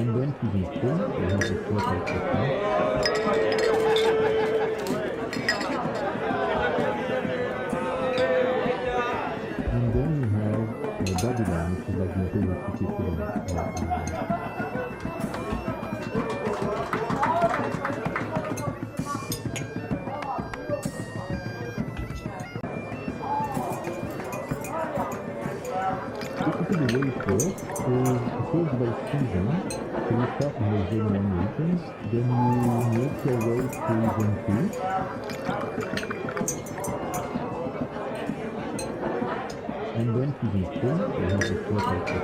And then season 3, we have the theorycrafting. And then we have Babylon, which is like the Imperial City equivalent. Basically the way it works is it goes by season. So you start in the zone 1 regions, then you make your way to zone 2. And then season 3, we have the theorycrafting.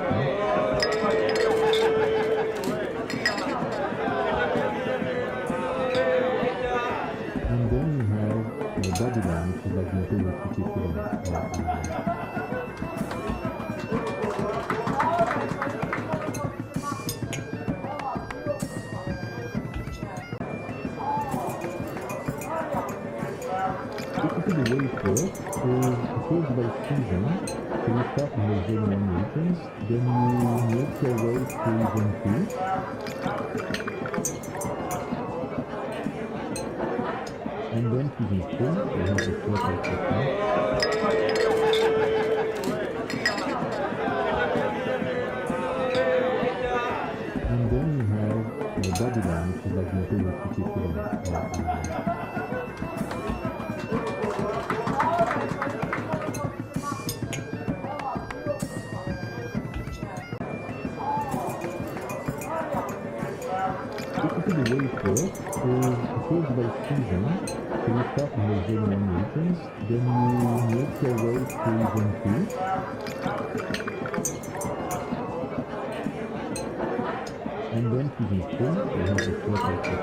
And then we have Babylon, which is like the Imperial City equivalent. Basically the way it works is it goes by season. So you start in the zone 1 regions, then you make your way to zone 2. And then season 3, we have the theorycrafting. And then we have Babylon, which is like the Imperial City equivalent. Basically the way it works is it goes by season. So you start in the zone 1 regions, then you make your way to zone 2. And then season 3, we have the theorycrafting.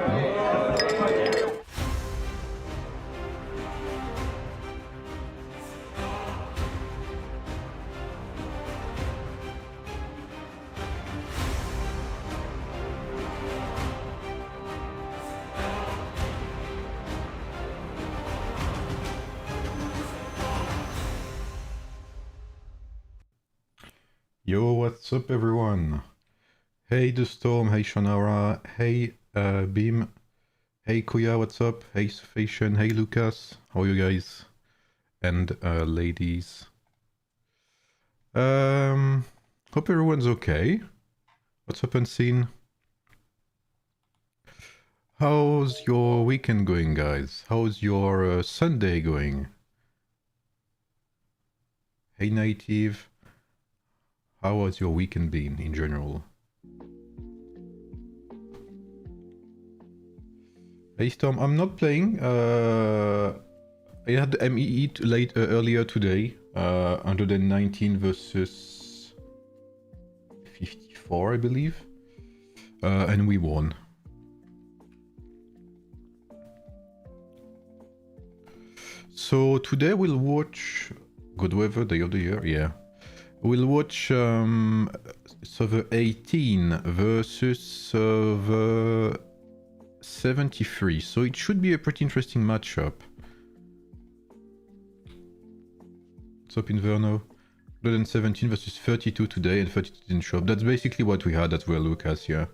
Yo, what's up everyone? Hey The Storm, hey Shonara, hey Beam, hey Kuya, what's up? Hey Sufation, hey Lucas, how are you guys? And ladies. Hope everyone's okay. What's up Unseen? How's your weekend going, guys? How's your Sunday going? Hey Native. How has your weekend been in general? Hey Storm, I'm not playing. I had the MEE earlier today. 119 versus 54, I believe. And we won. So today we'll watch Good Weather Day of the Year, yeah. We'll watch server 18 versus server 73, so it should be a pretty interesting matchup. What's up, Inverno? 117 versus 32 today, and 32 didn't show up. That's basically what we had as well, Lucas, yeah.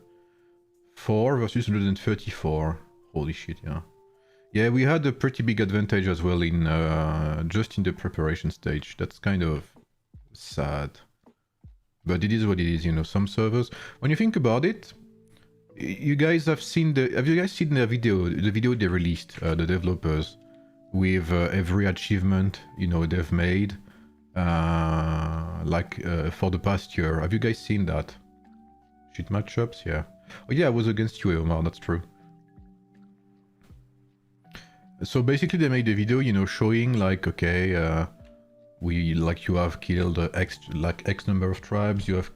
4 versus 134. Holy shit, yeah. Yeah, we had a pretty big advantage as well in just in the preparation stage. That's kind of sad, but it is what it is, you know. Some servers, when you think about it, you guys have seen have you guys seen the video they released, the developers, with every achievement, you know, they've made for the past year? Have you guys seen that? Shit matchups, yeah. Oh yeah, I was against you, Omar, that's true. So basically they made a video, you know, showing like, okay, you have killed X number of tribes, you have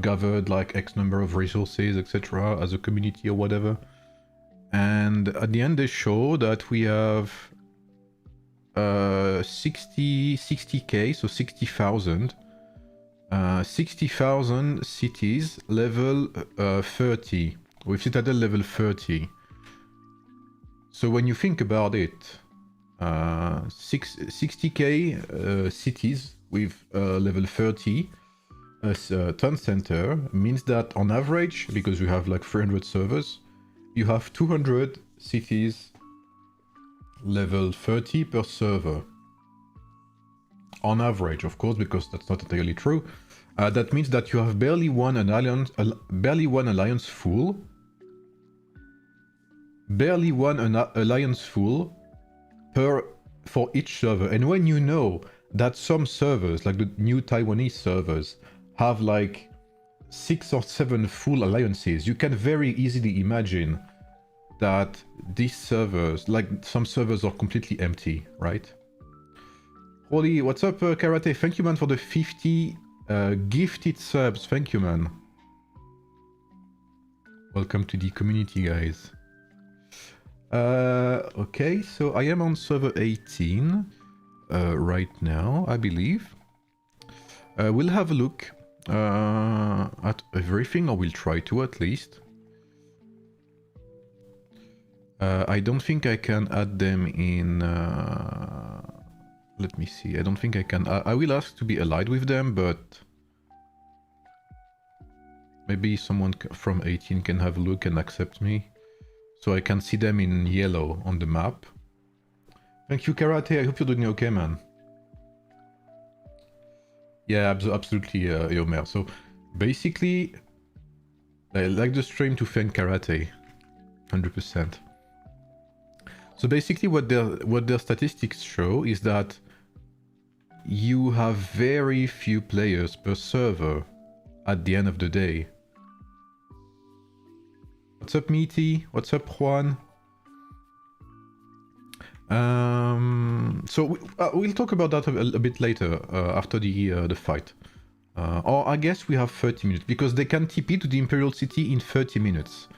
gathered like X number of resources, etc. as a community or whatever. And at the end they show that we have 60k, so 60,000 cities level 30, with Citadel level 30. So when you think about it, 60k cities with level 30, town center means that on average, because you have like 300 servers, you have 200 cities level 30 per server. On average, of course, because that's not entirely true. That means that you have barely one alliance full. Barely one alliance full for each server. And when you know that some servers, like the new Taiwanese servers, have like 6 or 7 full alliances, you can very easily imagine that these servers, like some servers, are completely empty, right? Holy, what's up, Karate? Thank you, man, for the 50 gifted subs. Thank you, man. Welcome to the community, guys. Okay, so I am on server 18 right now, I believe. We'll have a look at everything, or we'll try to at least. I don't think I can add them in... let me see, I don't think I can... I will ask to be allied with them, but... maybe someone from 18 can have a look and accept me. So I can see them in yellow on the map. Thank you, Karate. I hope you're doing okay, man. Yeah, absolutely, Yomer. So basically, I like the stream to thank Karate. 100%. So basically what their statistics show is that you have very few players per server at the end of the day. What's up, Meaty? What's up, Juan? So we'll talk about that a bit later after the fight. Or I guess we have 30 minutes because they can TP to the Imperial City in 30 minutes.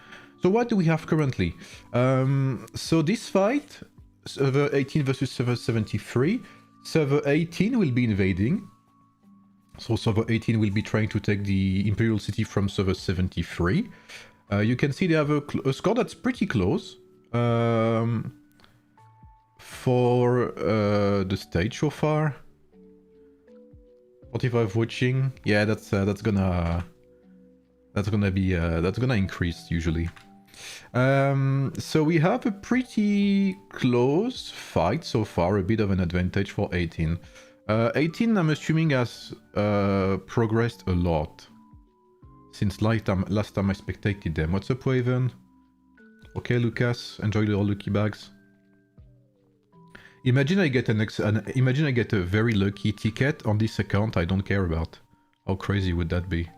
So what do we have currently? So this fight, server 18 versus server 73. Server 18 will be invading. So server 18 will be trying to take the Imperial City from server 73. You can see they have a score that's pretty close for the stage so far. 45 watching. Yeah, that's gonna increase usually. So we have a pretty close fight so far, a bit of an advantage for 18. 18, I'm assuming, has progressed a lot since last time I spectated them. What's up, Waven? Okay, Lucas, enjoy the lucky bags. Imagine I get imagine I get a very lucky ticket on this account I don't care about. How crazy would that be?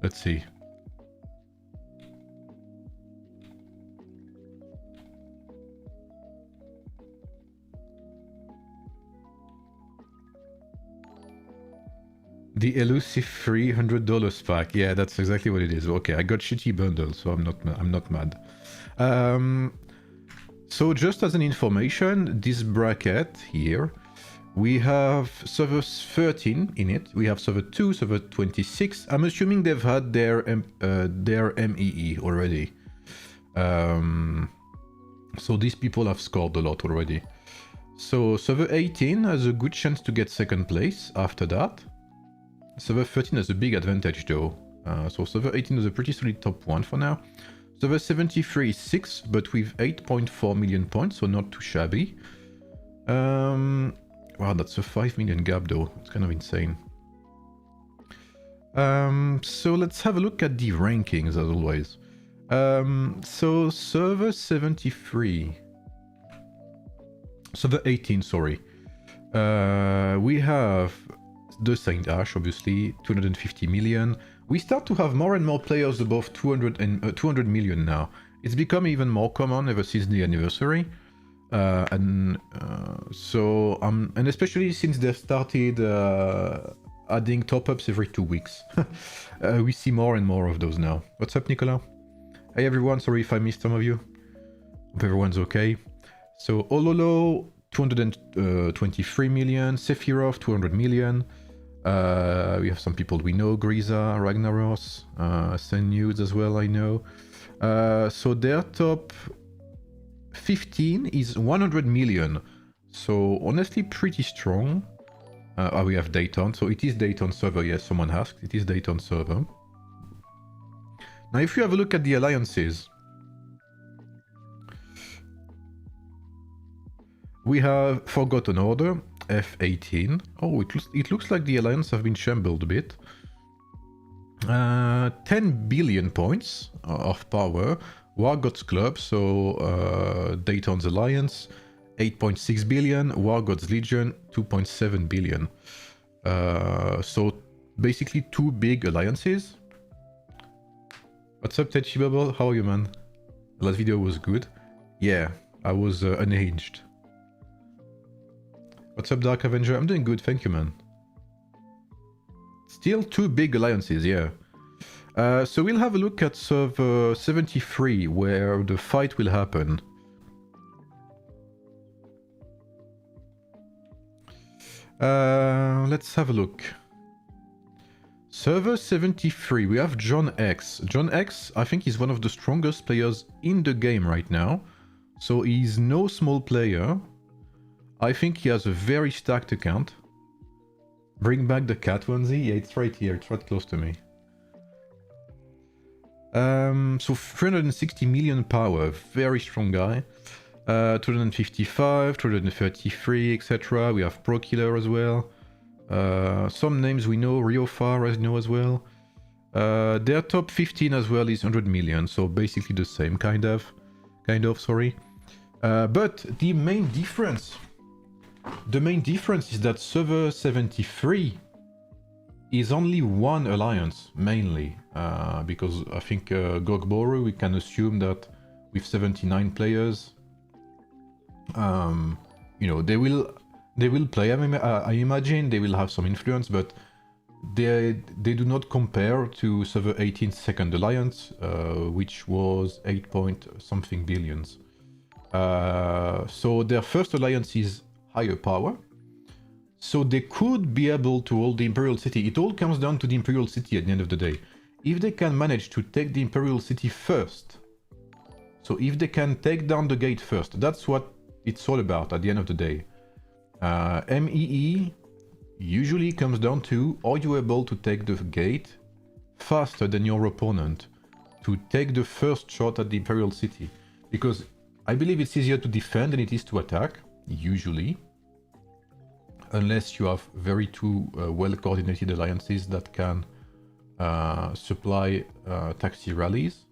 Let's see. The elusive $300 pack. Yeah, that's exactly what it is. Okay, I got shitty bundles, so I'm not mad. So just as an information, this bracket here, we have server 13 in it. We have server 2, server 26. I'm assuming they've had their MEE already. So these people have scored a lot already. So server 18 has a good chance to get second place after that. Server 13 has a big advantage though. So server 18 is a pretty solid top 1 for now. Server 73 is 6th, but with 8.4 million points, so not too shabby. Wow, that's a 5 million gap though. It's kind of insane. So let's have a look at the rankings as always. So server 73... Server 18, sorry. We have the Saint Ash, obviously, 250 million. We start to have more and more players above 200 million now. It's become even more common ever since the anniversary. And especially since they've started adding top-ups every 2 weeks. We see more and more of those now. What's up, Nicola? Hey everyone, sorry if I missed some of you. Hope everyone's okay. So Ololo, 223 million, Sephiroth, 200 million. We have some people we know, Griza, Ragnaros, Sen News as well, I know. So their top 15 is 100 million. So honestly, pretty strong. We have Dayton, so it is Dayton server, yes, someone asked, it is Dayton server. Now if you have a look at the alliances, we have Forgotten Order, F18. Oh, it looks like the alliance have been shambled a bit. 10 billion points of power. War Gods Club, so Dayton's alliance, 8.6 billion. War Gods Legion, 2.7 billion. So basically two big alliances. What's up, Tetchy Bubble? How are you, man? The last video was good. Yeah, I was unhinged. What's up, Dark Avenger? I'm doing good, thank you, man. Still two big alliances, yeah. So we'll have a look at server 73, where the fight will happen. Let's have a look. Server 73, we have John X. John X, I think, is one of the strongest players in the game right now. So he's no small player. I think he has a very stacked account. Bring back the cat onesie? Yeah, it's right here, it's right close to me. So 360 million power, very strong guy. 255, 233, etc. We have Pro Killer as well. Some names we know, Riofar as know as well. Their top 15 as well is 100 million, so basically the same kind of, sorry. But the main difference is that server 73 is only one alliance, mainly, because I think Gogboru, we can assume that with 79 players, you know, they will play. I imagine they will have some influence, but they do not compare to server 18's second alliance, which was 8 point something billions. So their first alliance is higher power, so they could be able to hold the Imperial City. It all comes down to the Imperial City at the end of the day. If they can manage to take the Imperial City first, so if they can take down the gate first, that's what it's all about at the end of the day. MEE usually comes down to, are you able to take the gate faster than your opponent to take the first shot at the Imperial City? Because I believe it's easier to defend than it is to attack, usually. Unless you have very two well-coordinated alliances that can supply taxi rallies.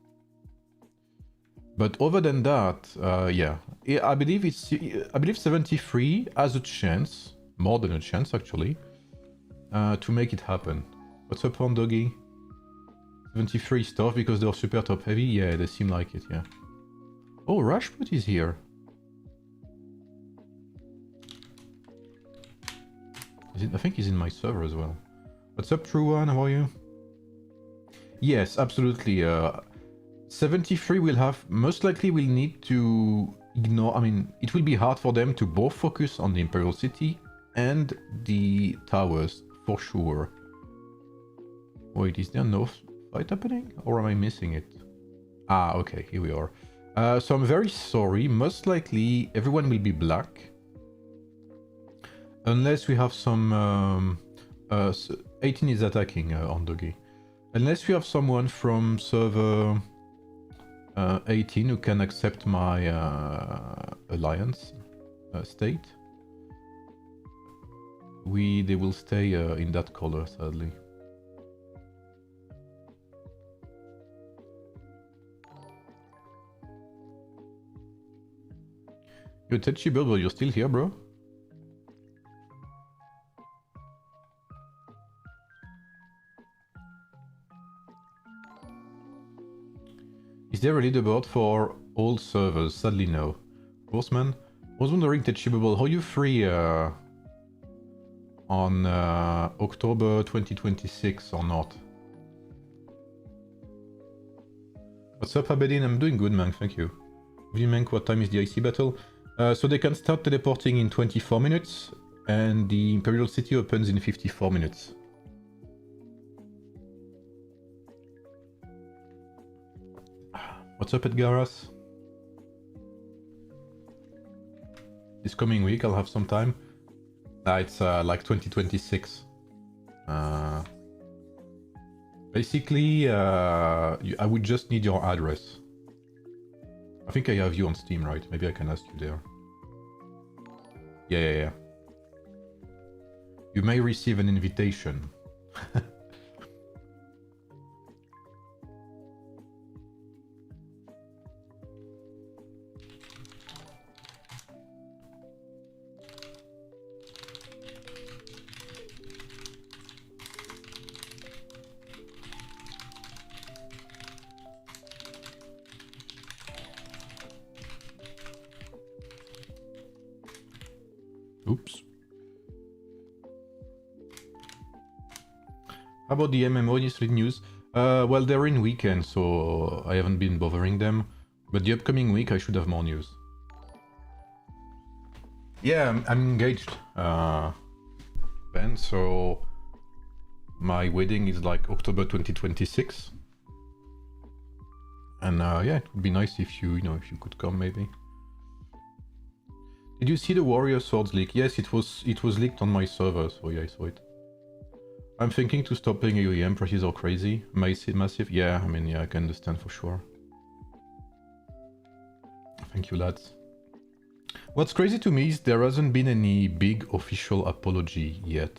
But other than that, yeah, I believe 73 has a chance, more than a chance actually, to make it happen. What's up, on Doggy? 73 is tough because they're super top heavy. Yeah, they seem like it. Yeah. Oh, Rashput is here. I think he's in my server as well. What's up, True One? How are you? Yes, absolutely. 73 will have, most likely will need to ignore, I mean, it will be hard for them to both focus on the Imperial City and the towers, for sure. Wait, is there no fight happening? Or am I missing it? Ah, okay, here we are. So I'm very sorry, most likely everyone will be black. Unless we have some... 18 is attacking on Doggy. Unless we have someone from server 18 who can accept my alliance state. They will stay in that color, sadly. Yo, Tetchy Bilbo, you're still here, bro? Is there a leaderboard for all servers? Sadly, no. Horseman, I was wondering, Tetchy Bubble, are you free on October 2026 or not? What's up, Abedin? I'm doing good, man, thank you. Vimenk, what time is the IC battle? So they can start teleporting in 24 minutes, and the Imperial City opens in 54 minutes. What's up, Edgaras? This coming week I'll have some time. It's like 2026. Basically, I would just need your address. I think I have you on Steam, right? Maybe I can ask you there. Yeah. You may receive an invitation. Oops. How about the MMO industry news? Well, they're in weekend, so I haven't been bothering them. But the upcoming week, I should have more news. Yeah, I'm engaged, Ben, so my wedding is like October 2026. And yeah, it would be nice if you could come, maybe. Did you see the Warrior Swords leak? Yes, it was leaked on my server, so yeah, I saw it. I'm thinking to stop playing AoEM, prices are crazy. Massive? Yeah, I mean, yeah, I can understand for sure. Thank you, lads. What's crazy to me is there hasn't been any big official apology yet.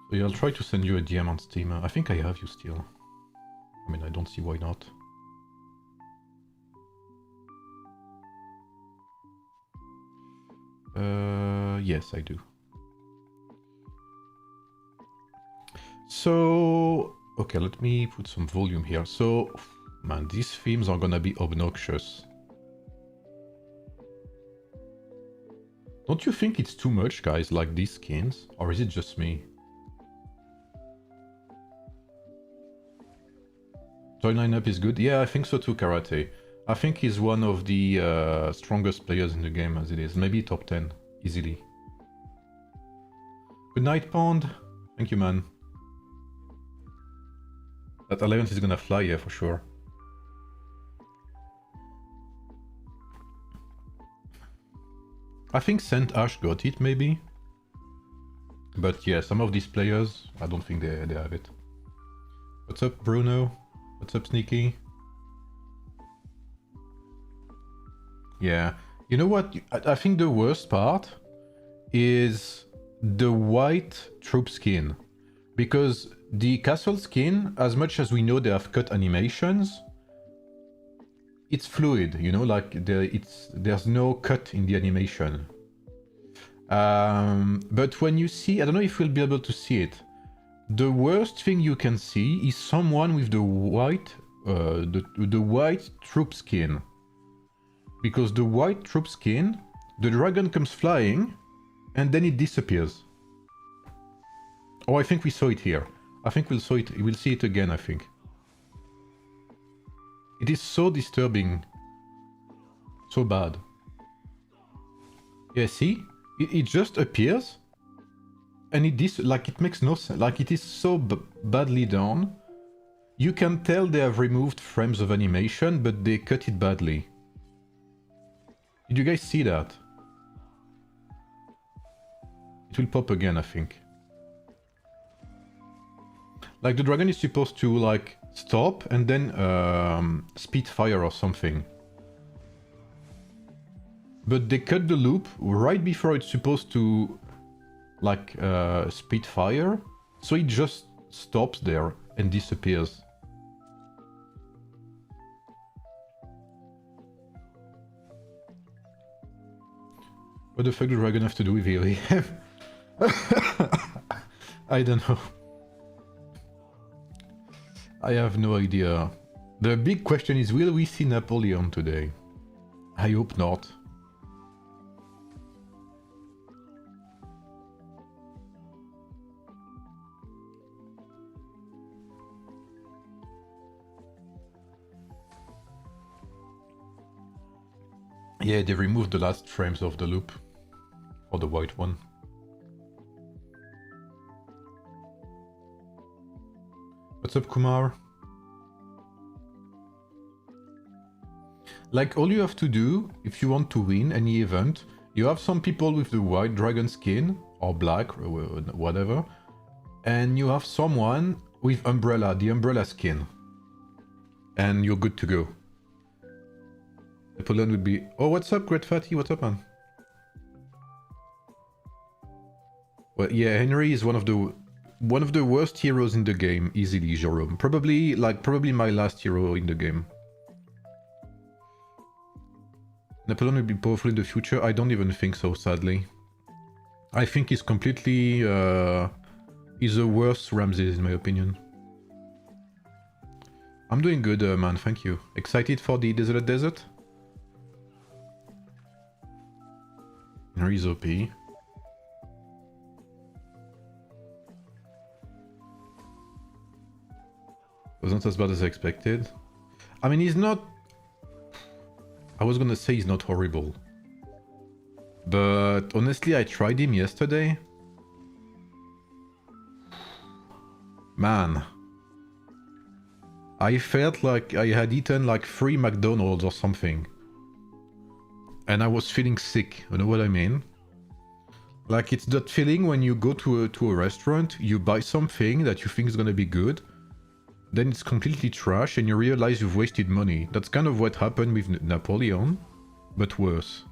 So yeah, I'll try to send you a DM on Steam. I think I have you still. I mean, I don't see why not. Yes, I do. So, okay, let me put some volume here. So, man, these themes are gonna be obnoxious. Don't you think it's too much, guys, like these skins? Or is it just me? Join lineup is good? Yeah, I think so too, Karate. I think he's one of the strongest players in the game as it is. Maybe top 10, easily. Good night, Pond. Thank you, man. That 11th is gonna fly, yeah, for sure. I think Saint Ash got it, maybe. But yeah, some of these players, I don't think they have it. What's up, Bruno? What's up, Sneaky? Yeah. You know what? I think the worst part is the white troop skin. Because the castle skin, as much as we know they have cut animations, it's fluid, you know, like there's no cut in the animation. But when you see, I don't know if we'll be able to see it. The worst thing you can see is someone with the white, the white troop skin. Because the white troop skin, the dragon comes flying, and then it disappears. Oh, I think we saw it here. I think we'll see it again, I think. It is so disturbing. So bad. Yeah, see? It just appears. And it makes no sense. Like, it is so badly done. You can tell they have removed frames of animation, but they cut it badly. Did you guys see that? It will pop again, I think. Like, the dragon is supposed to, like, stop and then spit fire or something. But they cut the loop right before it's supposed to, like, spit fire. So it just stops there and disappears. What the fuck does dragon have to do with AoEM? I don't know. I have no idea. The big question is, will we see Napoleon today? I hope not. Yeah, they removed the last frames of the loop for the white one. What's up, Kumar? Like, all you have to do, if you want to win any event, you have some people with the white dragon skin, or black, or whatever, and you have someone with umbrella, the umbrella skin. And you're good to go. Napoleon would be... Oh, what's up, Great Fatty? What's up, man? Well, yeah, Henry is one of the worst heroes in the game, easily, Jerome. Probably my last hero in the game. Napoleon will be powerful in the future? I don't even think so, sadly. I think he's completely... he's the worst Ramses, in my opinion. I'm doing good, man, thank you. Excited for the Desolate Desert? Henry's OP. Wasn't as bad as I expected. I mean, he's not... I was gonna say he's not horrible. But honestly, I tried him yesterday. Man. I felt like I had eaten like 3 McDonald's or something. And I was feeling sick, you know what I mean? Like, it's that feeling when you go to a restaurant, you buy something that you think is gonna be good, then it's completely trash and you realize you've wasted money. That's kind of what happened with Napoleon, but worse.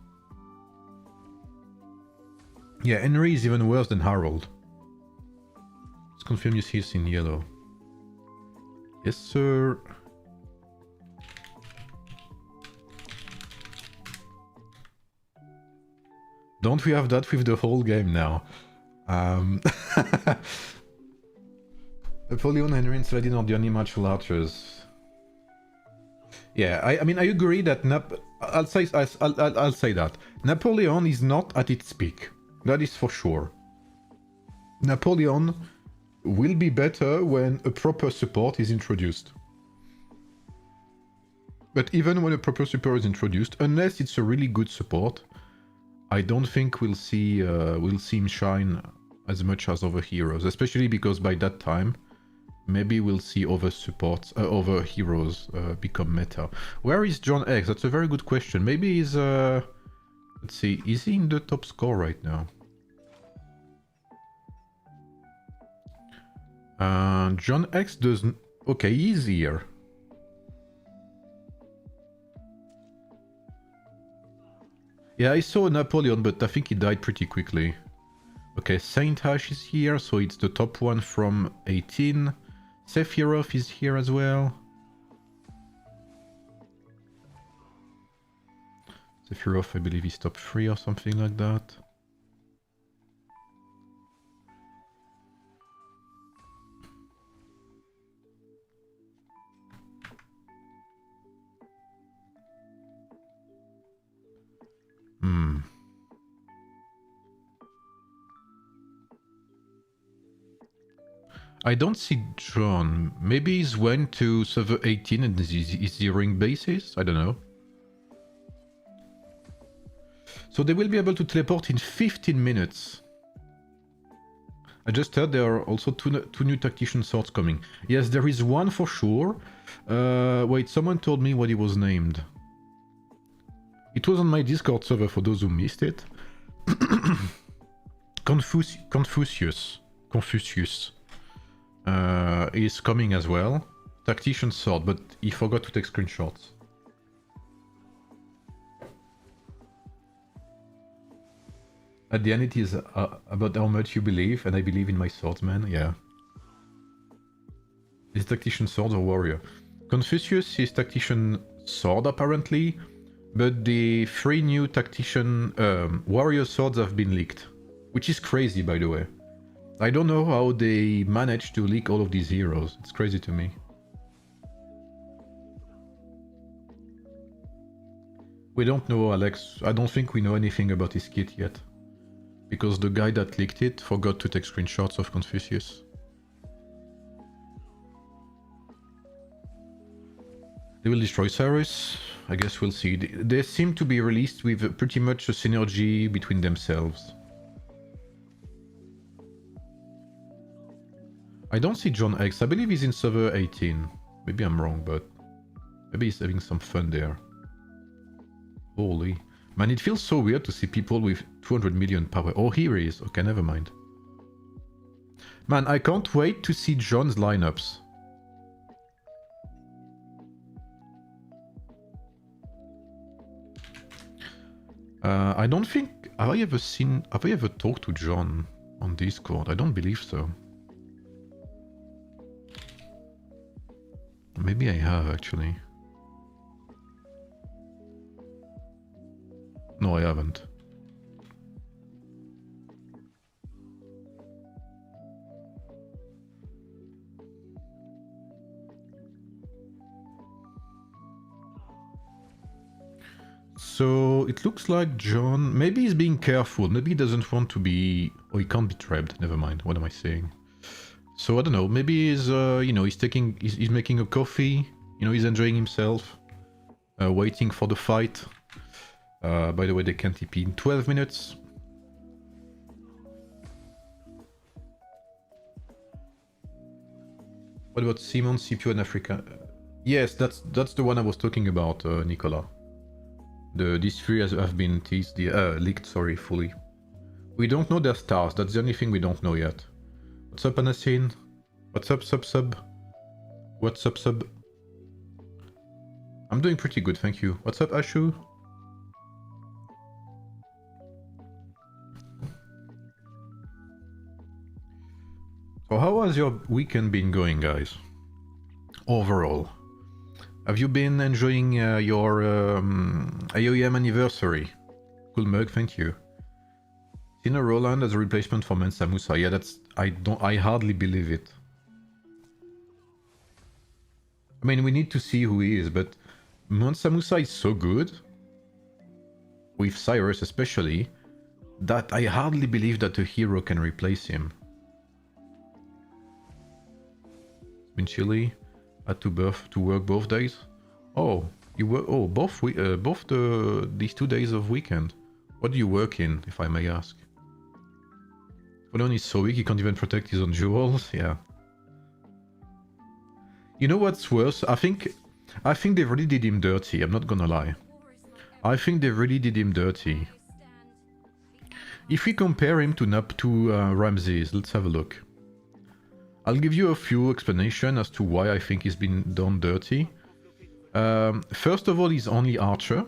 Yeah, Henry is even worse than Harold. Let's confirm you see us in yellow. Yes, sir. Don't we have that with the whole game now? Napoleon, Henry, and Saladin are the only martial archers. Yeah, I mean, I agree that I'll say that Napoleon is not at its peak. That is for sure. Napoleon will be better when a proper support is introduced. But even when a proper support is introduced, unless it's a really good support, I don't think we'll see him shine as much as other heroes, especially because by that time, maybe we'll see other supports, other heroes become meta. Where is John X? That's a very good question. Maybe he's, let's see, is he in the top score right now? John X doesn't... Okay, he's here. Yeah, I saw Napoleon, but I think he died pretty quickly. Okay, Saint Hash is here, so it's the top one from 18. Sephiroth is here as well. Sephiroth, I believe, is top 3 or something like that. I don't see John. Maybe he's went to server 18 and is zeroing bases? I don't know. So they will be able to teleport in 15 minutes. I just heard there are also two new tactician swords coming. Yes, there is one for sure. Wait, someone told me what he was named. It was on my Discord server for those who missed it. Confucius is coming as well. Tactician sword, but he forgot to take screenshots. At the end it is about how much you believe, and I believe in my swordsman, yeah. Is tactician sword or warrior? Confucius is tactician sword apparently, but the 3 new tactician warrior swords have been leaked. Which is crazy, by the way. I don't know how they managed to leak all of these heroes. It's crazy to me. We don't know, Alex. I don't think we know anything about his kit yet. Because the guy that leaked it forgot to take screenshots of Confucius. They will destroy Cyrus. I guess we'll see. They seem to be released with pretty much a synergy between themselves. I don't see John X. I believe he's in server 18. Maybe I'm wrong, but maybe he's having some fun there. Holy. Man, it feels so weird to see people with 200 million power. Oh, here he is. Okay, never mind. Man, I can't wait to see John's lineups. I don't think... Have I ever talked to John on Discord? I don't believe so. Maybe I have, actually. No, I haven't. So it looks like John, maybe he's being careful, maybe he doesn't want to be, oh, he can't be trapped, never mind, what am I saying? So I don't know, maybe he's, you know, he's making a coffee, you know, he's enjoying himself, waiting for the fight. By the way, they can TP in 12 minutes. What about Simon, CPU and Africa? Yes, that's the one I was talking about, Nicola. These three have been teased, leaked, sorry, fully. We don't know their stars, that's the only thing we don't know yet. What's up, Anasin? What's up, sub? What's up, sub? I'm doing pretty good, thank you. What's up, Ashu? So how has your weekend been going, guys? Overall. Have you been enjoying your AoEM anniversary? Cool mug, thank you. Tino Roland as a replacement for Mansa Musa. Yeah, that's... I hardly believe it. I mean, we need to see who he is, but Mansa Musa is so good, with Cyrus especially, that I hardly believe that a hero can replace him. It's been chilly. Had to work both days. Oh, you work. Oh, both these 2 days of weekend. What do you work in, if I may ask? Fodon is so weak he can't even protect his own jewels. Yeah. You know what's worse? I think they really did him dirty. I'm not gonna lie. I think they really did him dirty. If we compare him to Ramses, let's have a look. I'll give you a few explanations as to why I think he's been done dirty. First of all, he's only archer,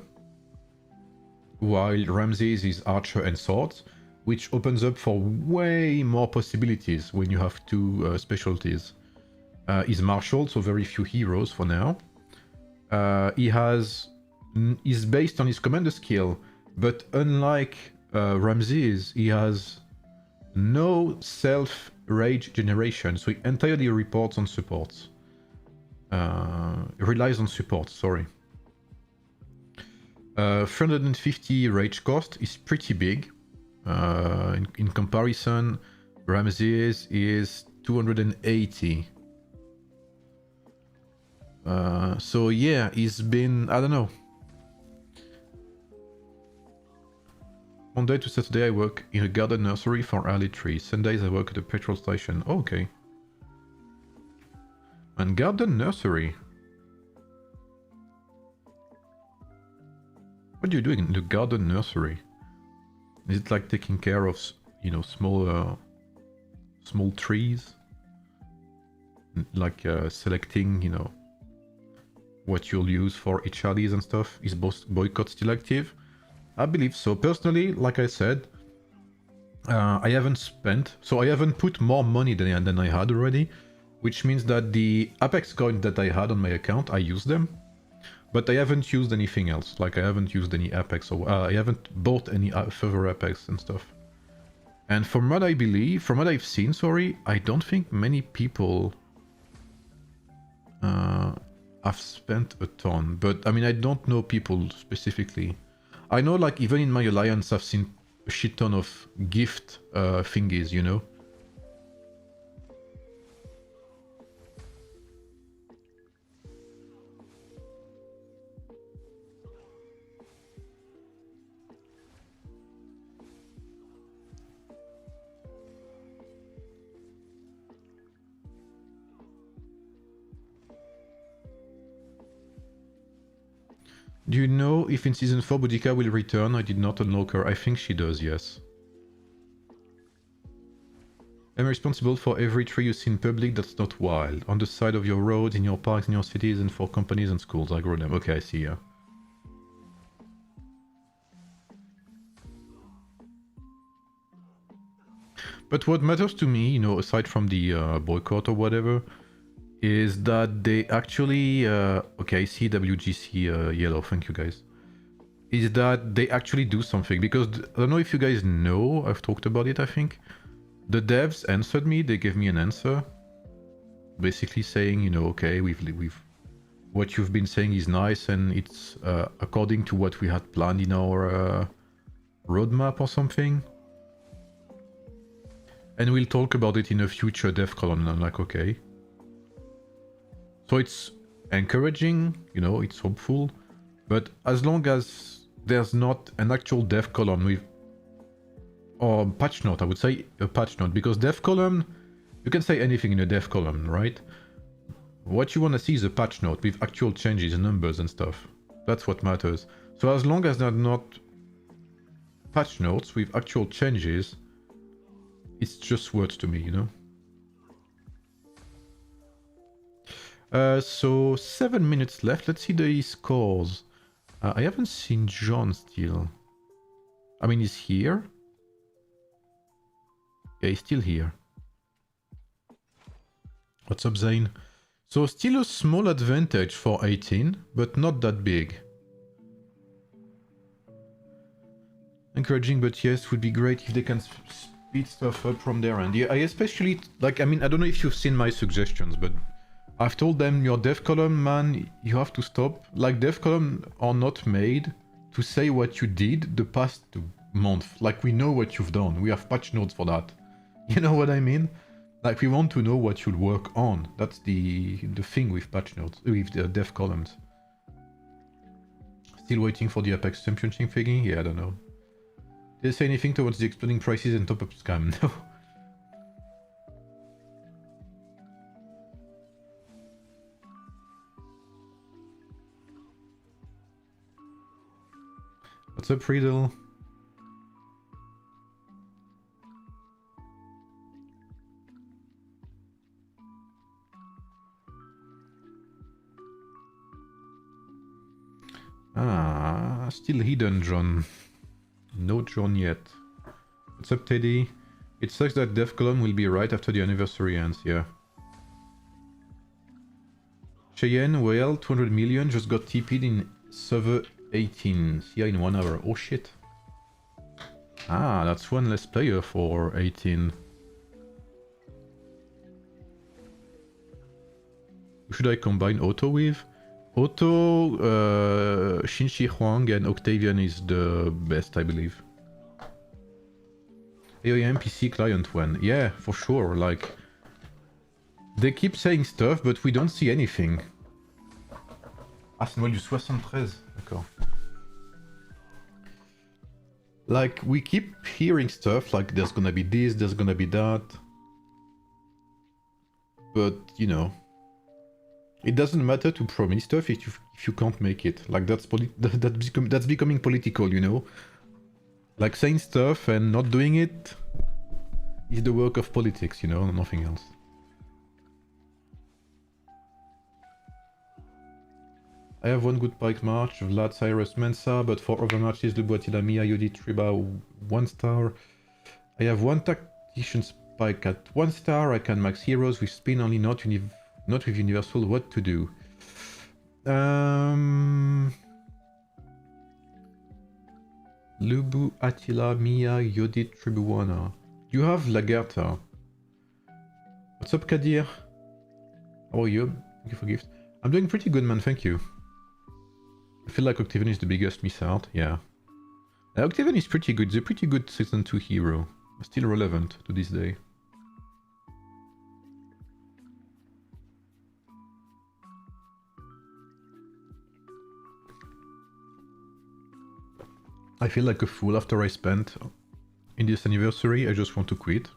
while Ramses is archer and swords, which opens up for way more possibilities when you have two specialties. He's martial, so very few heroes for now. He's based on his commander skill, but unlike Ramses, he has no self-rage generation, so he entirely reports on supports. Relies on supports, sorry. 350 rage cost is pretty big. In comparison, Ramses is 280. So yeah, he's been, I don't know. Monday to Saturday I work in a garden nursery for early trees. Sundays I work at a petrol station. Oh, okay. And garden nursery? What are you doing in the garden nursery? Is it like taking care of, you know, small trees? Like selecting, you know, what you'll use for HRDs and stuff? Is boycott still active? I believe so. Personally, like I said, I haven't put more money than I had already, which means that the Apex coins that I had on my account, I used them, but I haven't used anything else. Like I haven't used any Apex, or I haven't bought any further Apex and stuff. And from what I've seen, sorry, I don't think many people have spent a ton. But I mean, I don't know people specifically. I know, like, even in my alliance, I've seen a shit ton of gift thingies, you know? Do you know if in Season 4 Boudica will return? I did not unlock her. I think she does, yes. I'm responsible for every tree you see in public that's not wild. On the side of your roads, in your parks, in your cities, and for companies and schools. I grow them. Okay, I see, yeah. But what matters to me, you know, aside from the boycott or whatever, is that they actually... okay, CWGC yellow, thank you guys. Is that they actually do something. Because, I don't know if you guys know, I've talked about it, I think. The devs answered me, they gave me an answer. Basically saying, you know, okay, we've what you've been saying is nice and it's according to what we had planned in our roadmap or something. And we'll talk about it in a future dev column. And I'm like, okay. So it's encouraging, you know, it's hopeful. But as long as there's not an actual dev column with... or patch note, I would say a patch note. Because dev column, you can say anything in a dev column, right? What you want to see is a patch note with actual changes, numbers and stuff. That's what matters. So as long as there are not patch notes with actual changes, it's just words to me, you know? So 7 minutes left. Let's see the scores. I haven't seen John still. I mean, he's here. Yeah, he's still here. What's up, Zane? So still a small advantage for 18, but not that big. Encouraging, but yes, would be great if they can speed stuff up from their end. Yeah, I especially, like, I mean, I don't know if you've seen my suggestions, but I've told them, your dev column, man, you have to stop. Like, dev column are not made to say what you did the past month. Like, we know what you've done. We have patch notes for that. You know what I mean? Like, we want to know what you'll work on. That's the thing with patch notes, with the dev columns. Still waiting for the Apex Championship thingy? Yeah, I don't know. Did they say anything towards the exploding prices and top-up scam? No. What's up, Friedel? Ah, still hidden, John. No John yet. What's up, Teddy? It sucks that dev column will be right after the anniversary ends, yeah. Cheyenne, well, 200 million just got TP'd in server 18. See ya in 1 hour. Oh shit. Ah, that's one less player for 18. Who should I combine Otto with? Otto, Xinxi Huang and Octavian is the best, I believe. AoEM PC client one. Yeah, for sure, like... They keep saying stuff, but we don't see anything. Ah, c'est Noël du 73. D'accord. Like, we keep hearing stuff, like there's gonna be this, there's gonna be that. But, you know... It doesn't matter to promise stuff if you can't make it. Like, that's becoming political, you know? Like, saying stuff and not doing it is the work of politics, you know? Nothing else. I have one good pike march, Vlad, Cyrus, Mensa, but for other matches, Le Boitila, Mia, Yodi, Triba, 1 star. I have one tactician spike at 1 star. I can max heroes with spin only, not with universal. What to do? Lubu, Attila, Mia, Yodit, Tribuana. You have Lagerta. What's up, Kadir? How are you? Thank you for gift. I'm doing pretty good, man, thank you. I feel like Octavian is the biggest miss out, yeah. Octavian is pretty good, he's a pretty good Season 2 hero. Still relevant to this day. I feel like a fool after I spent in this anniversary. I just want to quit.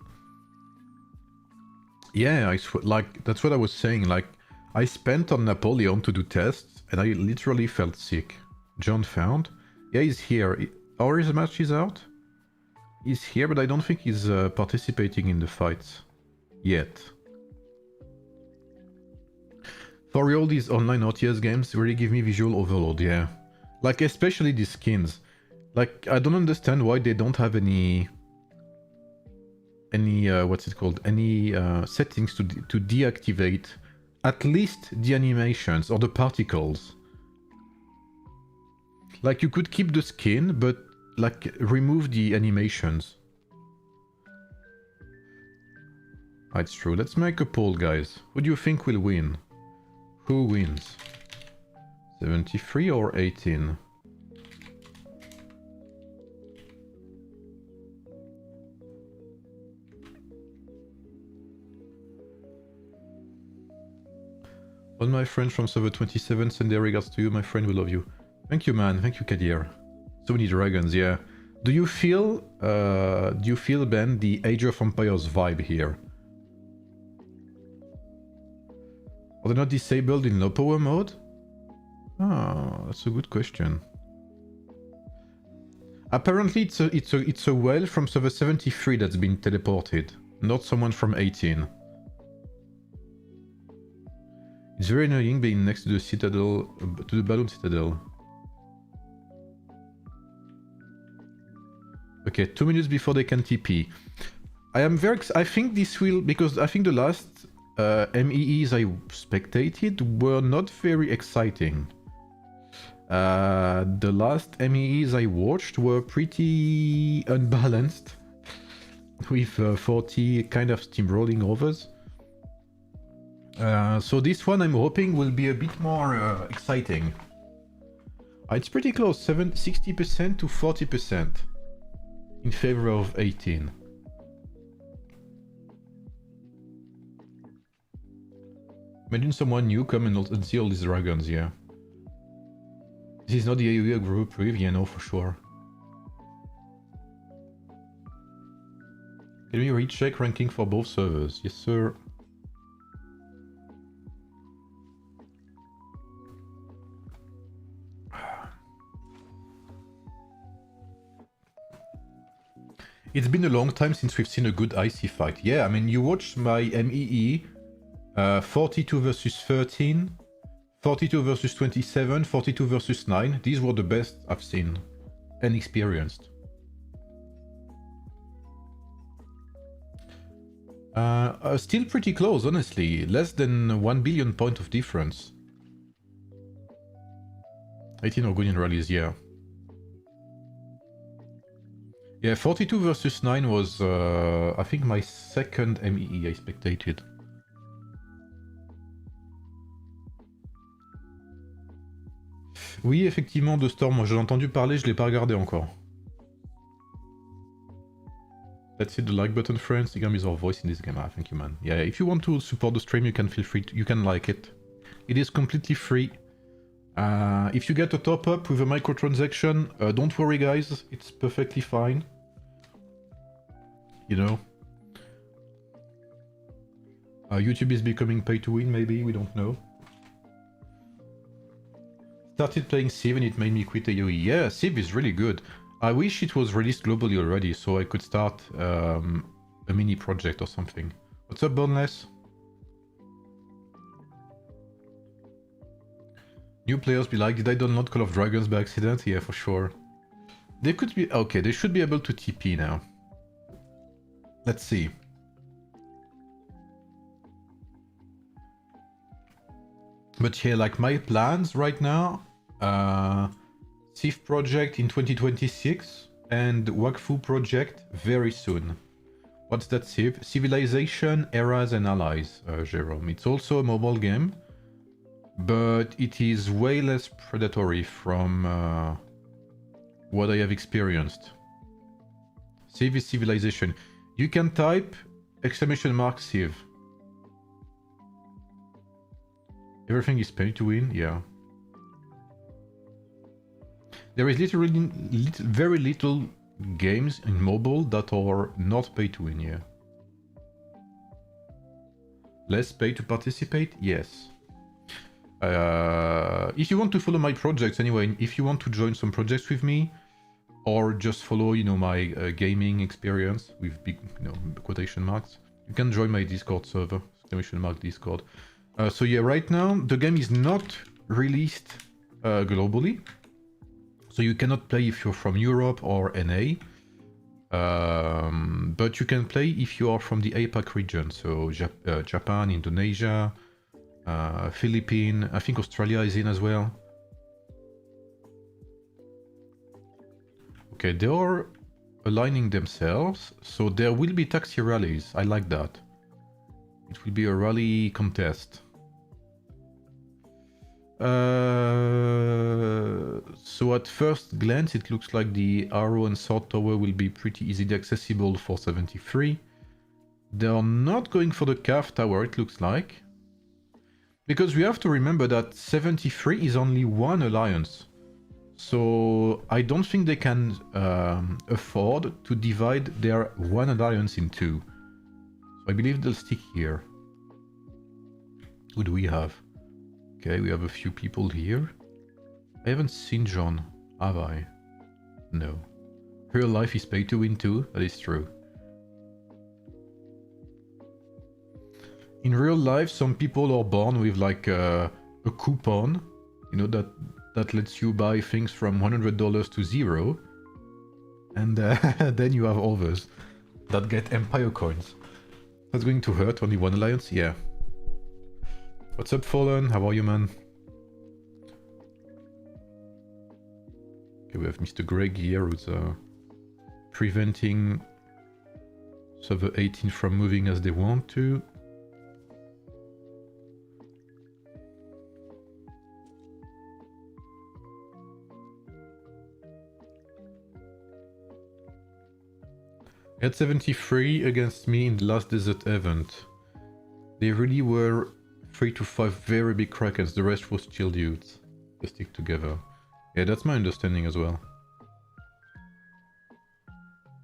Yeah, like that's what I was saying. Like, I spent on Napoleon to do tests, and I literally felt sick. John found. Yeah, he's here. Or his match is out? He's here, but I don't think he's participating in the fights yet. For real, these online RTS games really give me visual overload, yeah. Like, especially these skins. Like, I don't understand why they don't have any what's it called? Any settings to deactivate at least the animations or the particles. Like, you could keep the skin, but like remove the animations. It's true. Let's make a poll, guys. Who do you think will win? Who wins? 73 or 18? All my friends from server 27 send their regards to you. My friend, we love you. Thank you, man. Thank you, Kadir. So many dragons, yeah. Do you feel, Ben, the Age of Empires vibe here? Are they not disabled in low power mode? Ah, that's a good question. Apparently, it's a whale from server 73 that's been teleported, not someone from 18. It's very annoying being next to the citadel, to the balloon citadel. Okay, 2 minutes before they can TP. I think this will, because I think the last MEEs I spectated were not very exciting. The last MEEs I watched were pretty unbalanced, with 40 kind of steamrolling overs. So this one I'm hoping will be a bit more exciting. It's pretty close, 60% to 40% in favor of 18. Imagine someone new come and see all these dragons, yeah. This is not the AoE group preview, yeah, no, for sure. Can we recheck ranking for both servers? Yes, sir. It's been a long time since we've seen a good icy fight. Yeah, I mean, you watched my MEE, 42 versus 13, 42 versus 27, 42 versus 9. These were the best I've seen and experienced. Still pretty close, honestly. Less than 1 billion point of difference. 18 Orgonian rallies, yeah. Yeah, 42 versus 9 was, I think, my second MEE I spectated. Oui, effectivement, de Storm, j'ai entendu parler, je l'ai pas regardé encore. Let's hit the like button, friends. The game is our voice in this game. Ah, thank you, man. Yeah, if you want to support the stream, you can feel free to, you can like it. It is completely free. If you get a top up with a microtransaction, don't worry, guys. It's perfectly fine. You know. YouTube is becoming pay to win, maybe, we don't know. Started playing Civ and it made me quit AoE. Yeah, Civ is really good. I wish it was released globally already so I could start a mini project or something. What's up, Boneless? New players be like, did I download Call of Dragons by accident? Yeah, for sure. They could be... Okay, they should be able to TP now. Let's see. But yeah, like my plans right now, Civ project in 2026 and Wakfu project very soon. What's that Civ? Civilization, Eras and Allies, Jerome. It's also a mobile game, but it is way less predatory from what I have experienced. Civ is Civilization. You can type !Civ. Everything is pay to win, yeah. There is literally very little games in mobile that are not pay to win, yeah. Less pay to participate, yes. if you want to follow my projects anyway, if you want to join some projects with me, or just follow, you know, my gaming experience with big, you know, quotation marks, you can join my Discord server, exclamation mark Discord. So yeah, right now the game is not released globally, so you cannot play if you're from Europe or NA. But you can play if you are from the APAC region, so Japan, Indonesia, Philippines, I think Australia is in as well. Okay, they are aligning themselves, so there will be taxi rallies. I like that. It will be a rally contest. So at first glance it looks like the arrow and sword tower will be pretty easily accessible for 73. They are not going for the calf tower, it looks like. Because we have to remember that 73 is only one alliance. So I don't think they can afford to divide their one alliance in two. So I believe they'll stick here. Who do we have? Okay, we have a few people here. I haven't seen John, have I? No. Real life is pay to win too, that is true. In real life, some people are born with like a coupon, you know, that lets you buy things from $100 to $0. And then you have others that get Empire coins. That's going to hurt only one alliance? Yeah. What's up, Fallen? How are you, man? Okay, we have Mr. Greg here who's preventing server 18 from moving as they want to. At 73 against me in the last desert event. They really were 3 to 5 very big krakens, the rest was chill dudes. They stick together. Yeah, that's my understanding as well.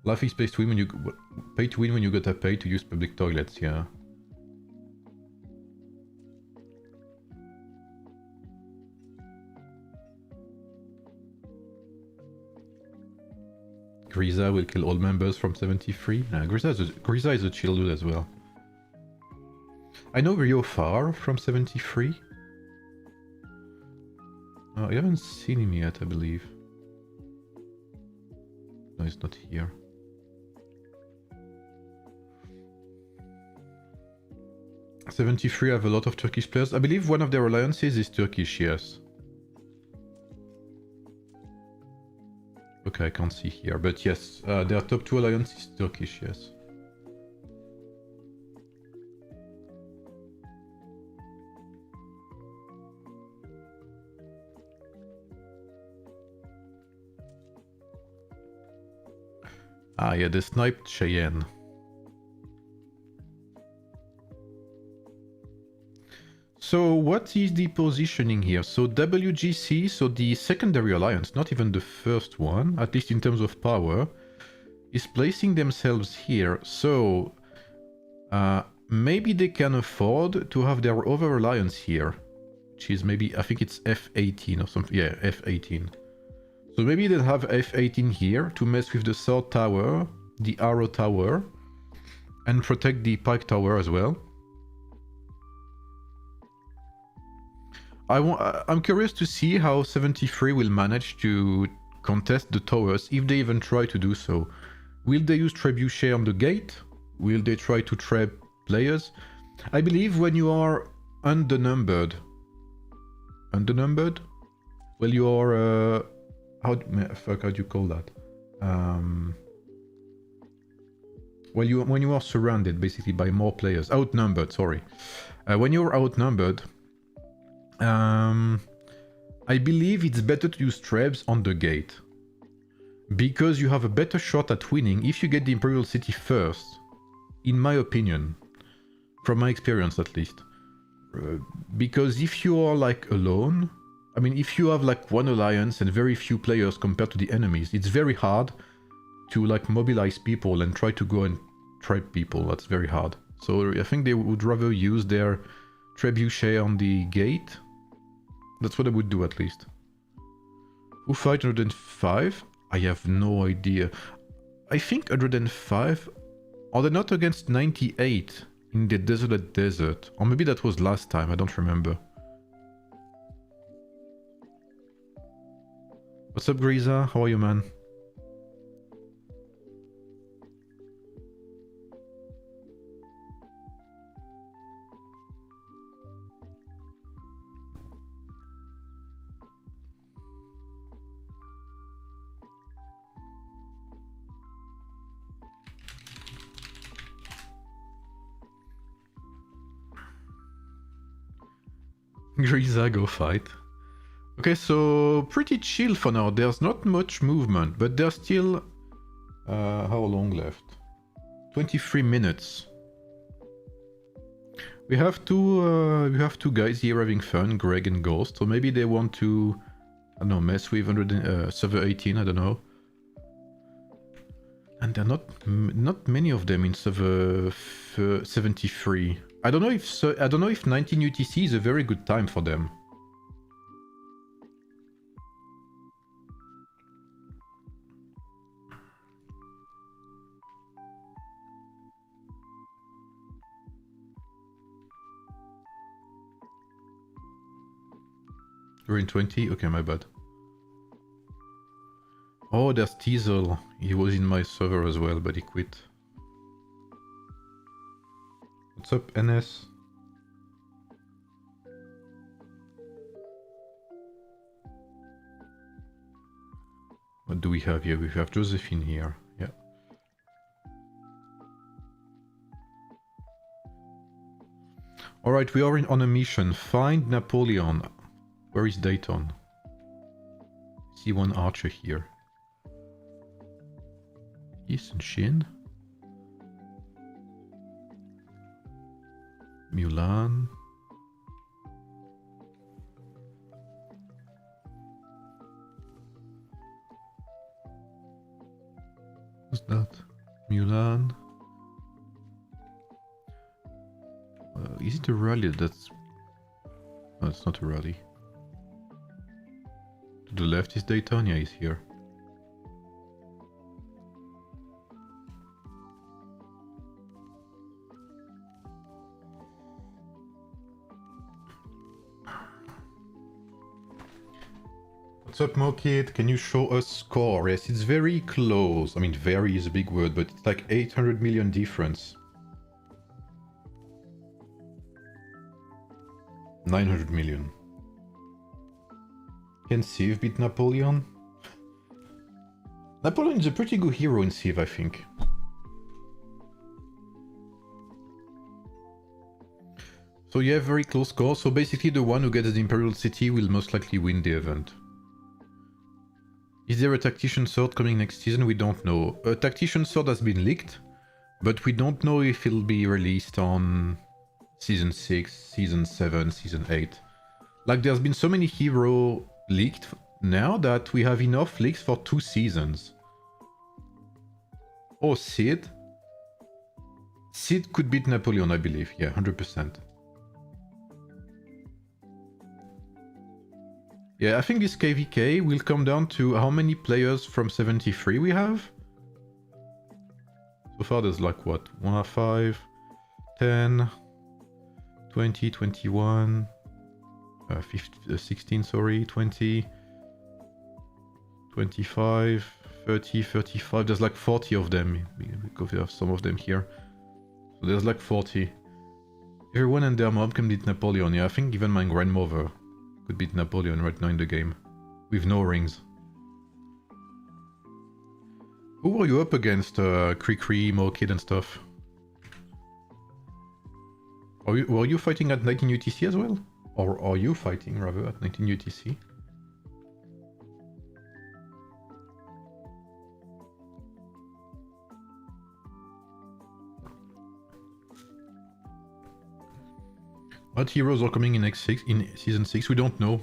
Life is pay to win when you gotta pay to use public toilets, yeah. Griza will kill all members from 73. Griza is a chill dude as well. I know Rio Far from 73. I haven't seen him yet, I believe. No, he's not here. '73 have a lot of Turkish players. I believe one of their alliances is Turkish, yes. Okay, I can't see here, but yes, their top 2 alliance is Turkish, yes. Ah, yeah, they sniped Cheyenne. So what is the positioning here? So WGC, so the secondary alliance, not even the first one, at least in terms of power, is placing themselves here. So maybe they can afford to have their other alliance here, which is maybe, I think it's F18 or something. Yeah, F18. So maybe they'll have F18 here to mess with the sword tower, the arrow tower, and protect the pike tower as well. I'm curious to see how 73 will manage to contest the towers, if they even try to do so. Will they use trebuchet on the gate? Will they try to trap players? I believe when you are undernumbered... Undernumbered? Well, you are... how do you call that? Well, when you are surrounded, basically, by more players. Outnumbered, sorry. When you're outnumbered... I believe it's better to use trebs on the gate, because you have a better shot at winning if you get the Imperial City first, in my opinion, from my experience at least. Because if you are like alone, I mean, if you have like one alliance and very few players compared to the enemies, it's very hard to like mobilize people and try to go and trap people. That's very hard. So I think they would rather use their trebuchet on the gate That's what I would do at least. Who fight 105? I have no idea. I think 105... Are they not against 98 in the desolate desert? Or maybe that was last time, I don't remember. What's up, Griza? How are you, man? Griza, go fight. Okay, so pretty chill for now. There's not much movement, but there's still... how long left? 23 minutes. We have two guys here having fun, Greg and Ghost. So maybe they want to, I don't know, mess with server 18. I don't know. And there are not many of them in server 73. I don't know if 19 UTC is a very good time for them. You're in 20? Okay, my bad. Oh, there's Teasel. He was in my server as well, but he quit. What's up, NS? What do we have here? We have Josephine here. Yeah. Alright, we are on a mission. Find Napoleon. Where is Dayton? See one archer here. Eastern Shin. Mulan. What's that? Mulan. Is it a rally? That's... No, it's not a rally. To the left is Dayton. Yeah, he's here. What's up, Mokid? Can you show us score? Yes, it's very close. I mean, very is a big word, but it's like 800 million difference. 900 million. Can Civ beat Napoleon? Napoleon is a pretty good hero in Civ, I think. So yeah, very close score. So basically the one who gets the Imperial City will most likely win the event. Is there a Tactician Sword coming next season? We don't know. A Tactician Sword has been leaked, but we don't know if it'll be released on Season 6, Season 7, Season 8. Like, there's been so many hero leaked now that we have enough leaks for 2 seasons. Oh, Sid? Sid could beat Napoleon, I believe. Yeah, 100%. Yeah, I think this KVK will come down to how many players from 73 we have. So far there's like what? 105, 10, 20, 21, 16, sorry, 20, 25, 30, 35. There's like 40 of them because we have some of them here. So there's like 40. Everyone and their mom can beat Napoleon. Yeah, I think even my grandmother could beat Napoleon right now in the game. With no rings. Who were you up against? Krikri, Mokid and stuff? Were you fighting at 19 UTC as well? Or are you fighting rather at 19 UTC? What heroes are coming in X6 in season 6? We don't know.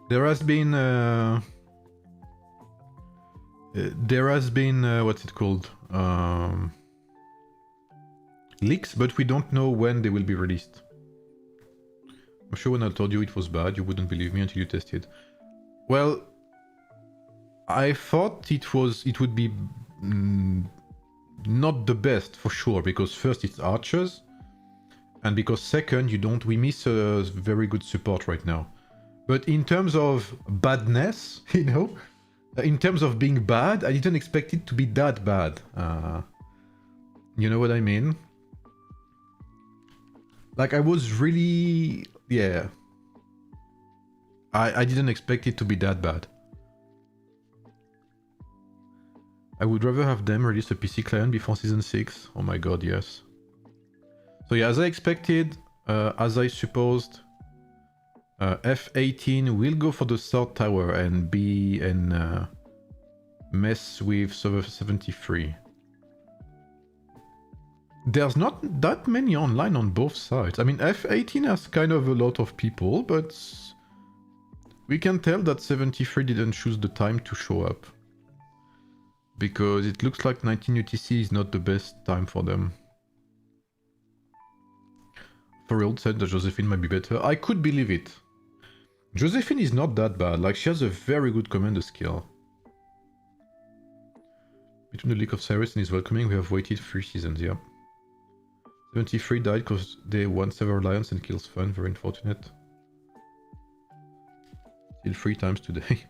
There has been what's it called? Leaks, but we don't know when they will be released. I'm sure when I told you it was bad, you wouldn't believe me until you tested. Well, I thought it would be not the best for sure, because first it's archers, and because second we miss a very good support right now. But in terms of badness, you know, in terms of being bad, I didn't expect it to be that bad. You know what I mean? Like, I was really... yeah. I didn't expect it to be that bad. I would rather have them release a PC client before Season 6. Oh my god, yes. So yeah, as I expected, as I supposed, F18 will go for the third tower and mess with server 73. There's not that many online on both sides. I mean, F18 has kind of a lot of people, but we can tell that 73 didn't choose the time to show up. Because it looks like 19 UTC is not the best time for them. For real said that Josephine might be better. I could believe it. Josephine is not that bad, like she has a very good commander skill. Between the leak of Cyrus and his welcoming, we have waited 3 seasons, yeah. 73 died because they won several lions and kills fun, very unfortunate. Still 3 times today.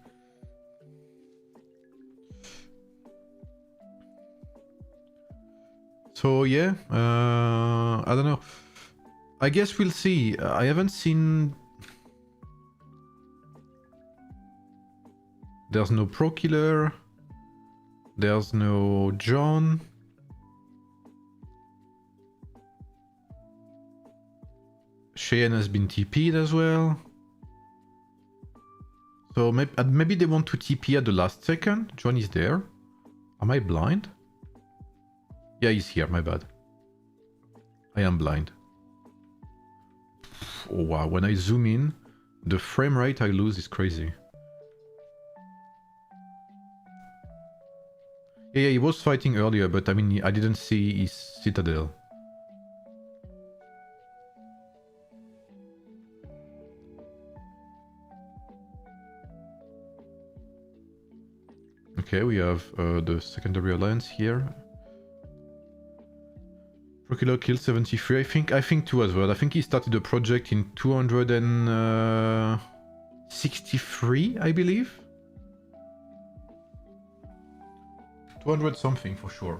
So yeah, I don't know. I guess we'll see. I haven't seen... There's no Pro Killer. There's no John. Cheyenne has been TP'd as well. So maybe they want to TP at the last second. John is there. Am I blind? Yeah, he's here, my bad. I am blind. Oh wow, when I zoom in, the frame rate I lose is crazy. Yeah, he was fighting earlier, but I mean, I didn't see his citadel. Okay, we have the secondary alliance here. Procula killed 73. I think too as well. I think he started the project in 263, I believe. 200 something for sure.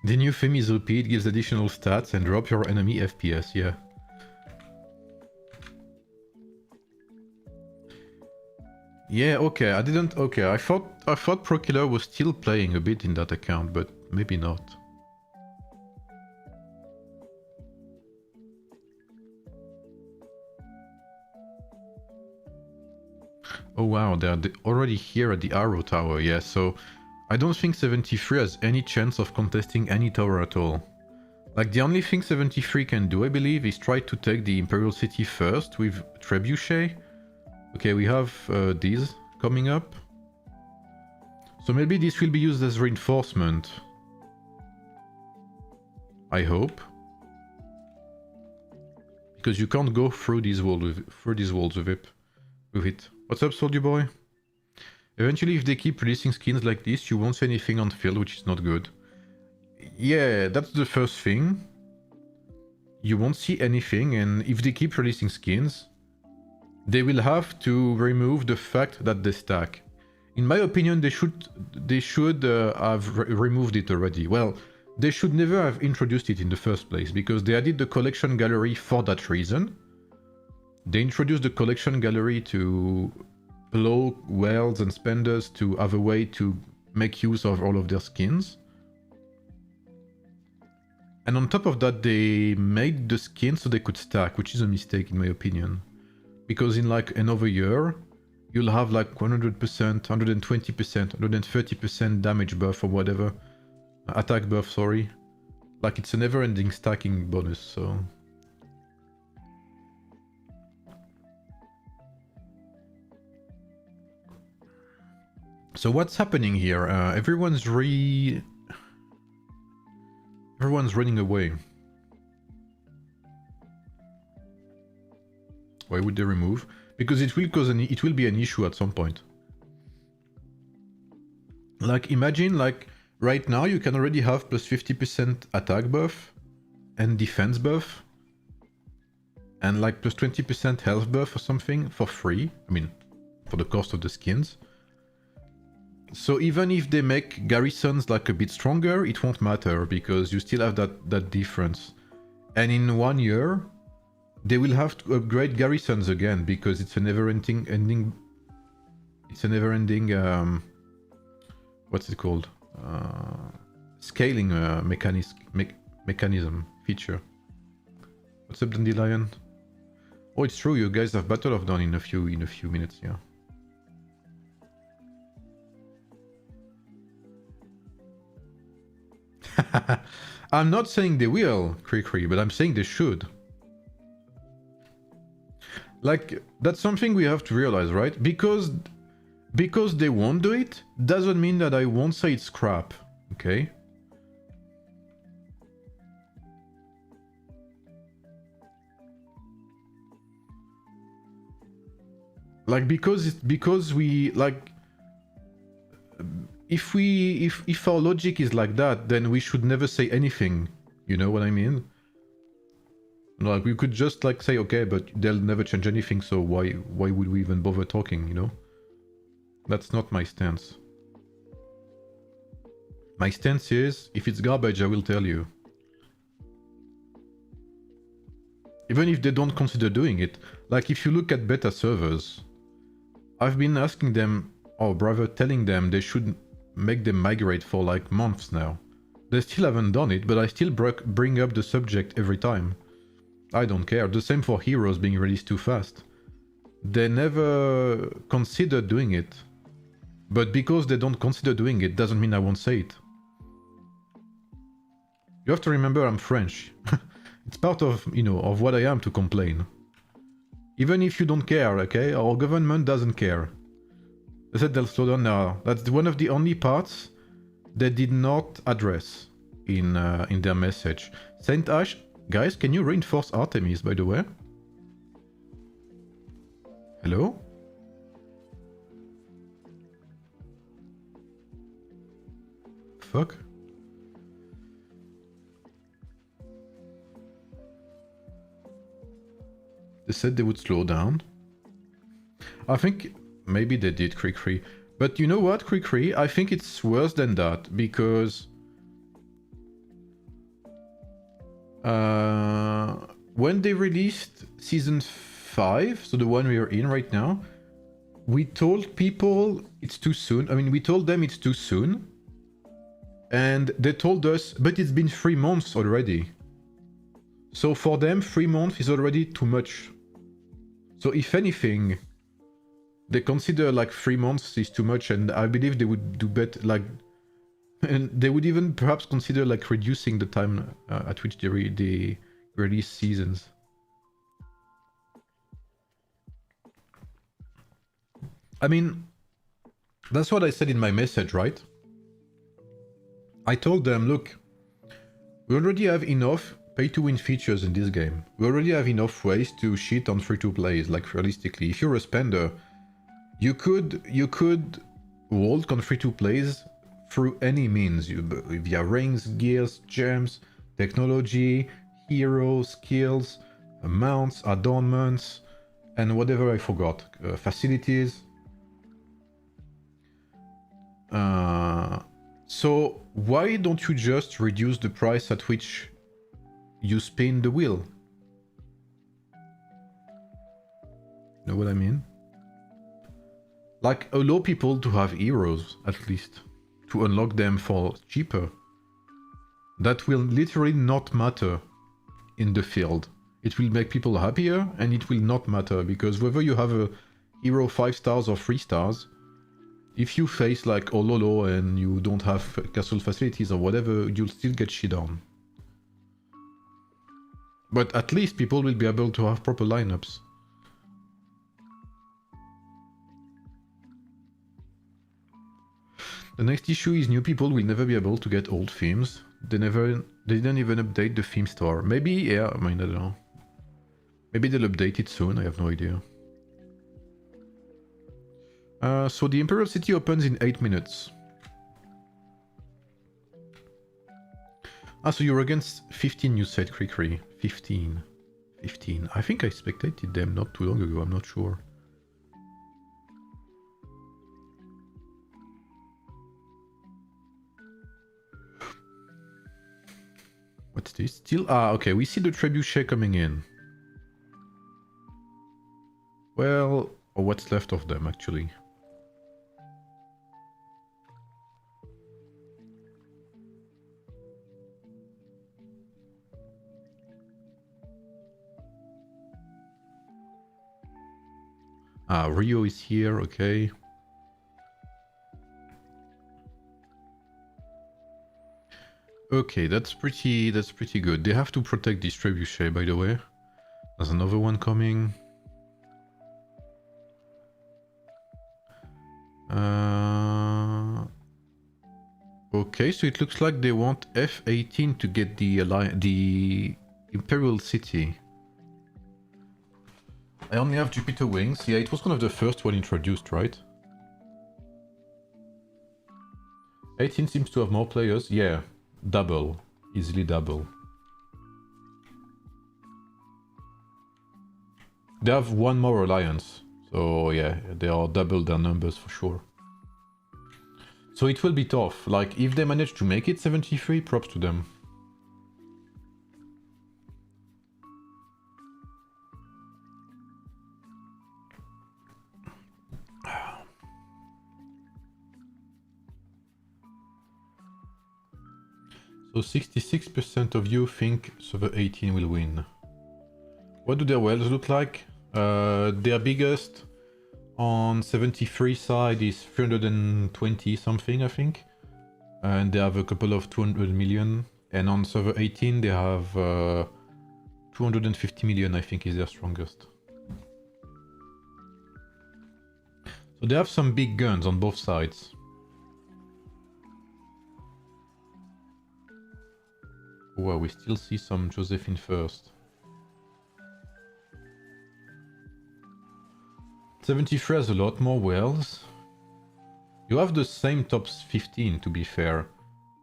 The new theme is OP, it gives additional stats and drop your enemy FPS, yeah. Yeah, okay, I thought Pro Killer was still playing a bit in that account, but maybe not. Oh wow, they're already here at the Arrow Tower, yeah, so... I don't think 73 has any chance of contesting any tower at all. Like, the only thing 73 can do, I believe, is try to take the Imperial City first with Trebuchet. Okay, we have these coming up. So maybe this will be used as reinforcement. I hope. Because you can't go through these walls with it. What's up, soldier boy? Eventually, if they keep releasing skins like this, you won't see anything on field, which is not good. Yeah, that's the first thing. You won't see anything, and if they keep releasing skins, they will have to remove the fact that they stack. In my opinion, they should have removed it already. Well, they should never have introduced it in the first place, because they added the collection gallery for that reason. They introduced the collection gallery to allow wells and spenders to have a way to make use of all of their skins. And on top of that, they made the skins so they could stack, which is a mistake in my opinion. Because in like another year, you'll have like 100%, 120%, 130% damage buff or whatever. Attack buff, sorry. Like, it's a never-ending stacking bonus, so... So what's happening here? Everyone's running away. Why would they remove? Because it will be an issue at some point. Like imagine like right now you can already have plus 50% attack buff and defense buff and like plus 20% health buff or something for free. I mean, for the cost of the skins. So even if they make garrisons like a bit stronger, it won't matter because you still have that difference. And in 1 year, they will have to upgrade garrisons again because it's a never-ending. What's it called? Scaling mechanism feature. What's up, Dandelion? Oh, it's true. You guys have Battle of Dawn in a few minutes. Yeah. I'm not saying they will, Kree, but I'm saying they should. Like, that's something we have to realize, right? Because they won't do it, doesn't mean that I won't say it's crap, okay? Like, because we, like... If our logic is like that, then we should never say anything. You know what I mean? Like, we could just like say, okay, but they'll never change anything, so why would we even bother talking, you know? That's not my stance. My stance is, if it's garbage, I will tell you. Even if they don't consider doing it. Like, if you look at beta servers, I've been asking them, or rather telling them they should make them migrate for like months now. They still haven't done it, but I still bring up the subject every time. I don't care. The same for heroes being released too fast. They never consider doing it. But because they don't consider doing it, doesn't mean I won't say it. You have to remember I'm French. It's part of, you know, of what I am to complain. Even if you don't care, okay? Our government doesn't care. They said they'll slow down now. That's one of the only parts they did not address in their message. Saint Ash, guys, can you reinforce Artemis, by the way? Hello? Fuck. They said they would slow down. I think maybe they did, Kree. But you know what, Kree? I think it's worse than that, because when they released Season 5, so the one we are in right now, we told people it's too soon. I mean, we told them it's too soon. And they told us, but it's been 3 months already. So for them, 3 months is already too much. So if anything, they consider like 3 months is too much, and I believe they would do better, like, and they would even perhaps consider like reducing the time at which they release seasons. I mean, that's what I said in my message, right? I told them, look, we already have enough pay-to-win features in this game. We already have enough ways to shit on free-to-plays, like realistically. If you're a spender, you could walk on free-to-plays through any means, via rings, gears, gems, technology, heroes, skills, mounts, adornments, and whatever I forgot, facilities. So why don't you just reduce the price at which you spin the wheel? Know what I mean? Like, allow people to have heroes, at least, to unlock them for cheaper. That will literally not matter in the field. It will make people happier, and it will not matter, because whether you have a hero 5 stars or 3 stars, if you face like Ololo and you don't have castle facilities or whatever, you'll still get shit on. But at least people will be able to have proper lineups. The next issue is new people will never be able to get old themes. They didn't even update the theme store. Maybe, yeah, I mean, I don't know. Maybe they'll update it soon, I have no idea. So the Imperial City opens in 8 minutes. Ah, so you're against 15 new set Krikri. 15. I think I spectated them not too long ago, I'm not sure. What's this? Still, okay, we see the trebuchet coming in. Well, or what's left of them, actually. Rio is here, okay. Okay, that's pretty good. They have to protect this trebuchet, by the way. There's another one coming. Okay, so it looks like they want F18 to get the Imperial City. I only have Jupiter Wings. Yeah, it was one of the first one introduced, right? 18 seems to have more players. Yeah, double. Easily double. They have one more alliance. So yeah, they are double their numbers for sure. So it will be tough. Like, if they manage to make it 73, props to them. So 66% of you think server 18 will win. What do their wells look like? Their biggest on 73 side is 320 something, I think. And they have a couple of 200 million. And on server 18 they have 250 million, I think, is their strongest. So they have some big guns on both sides. Wow, we still see some Josephine first. 73 has a lot more wells. You have the same top 15, to be fair.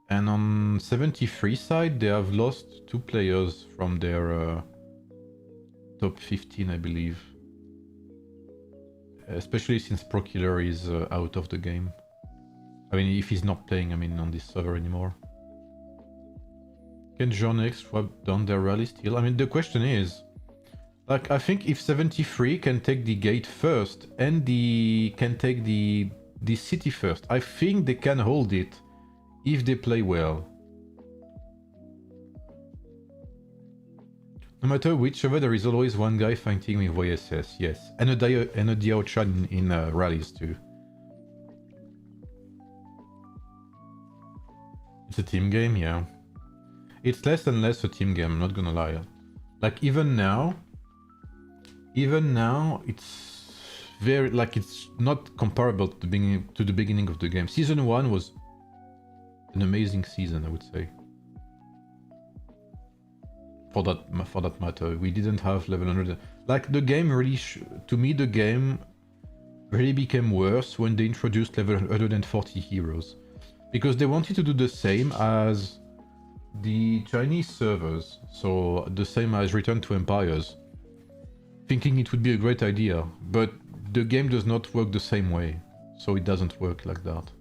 And on 73 side, they have lost 2 players from their top 15, I believe. Especially since Proculator is out of the game. I mean, if he's not playing, I mean, on this server anymore. Can Jornex swap down their rally still? I mean, the question is, like, I think if 73 can take the gate first and can take the city first, I think they can hold it if they play well. No matter which server, there is always one guy fighting with YSS, yes. And a Diao-chan in rallies too. It's a team game, yeah. It's less and less a team game, I'm not gonna lie. Like, even now, it's very, like, it's not comparable to the beginning of the game. Season 1 was an amazing season, I would say. For that matter, we didn't have level 100. Like, the game really, to me, the game really became worse when they introduced level 140 heroes. Because they wanted to do the same as the Chinese servers, so the same as Return to Empires, thinking it would be a great idea, but the game does not work the same way, so it doesn't work like that.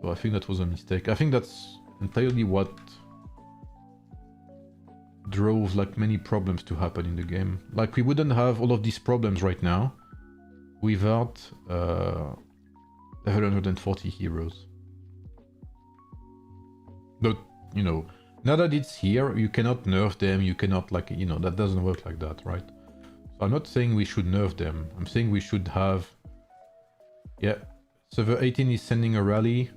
So I think that was a mistake. I think that's entirely what drove, like, many problems to happen in the game. Like, we wouldn't have all of these problems right now without level 140 heroes. But, you know, now that it's here, you cannot nerf them, you cannot, like, you know, that doesn't work like that, right? So I'm not saying we should nerf them, I'm saying we should have... Yeah, server 18 is sending a rally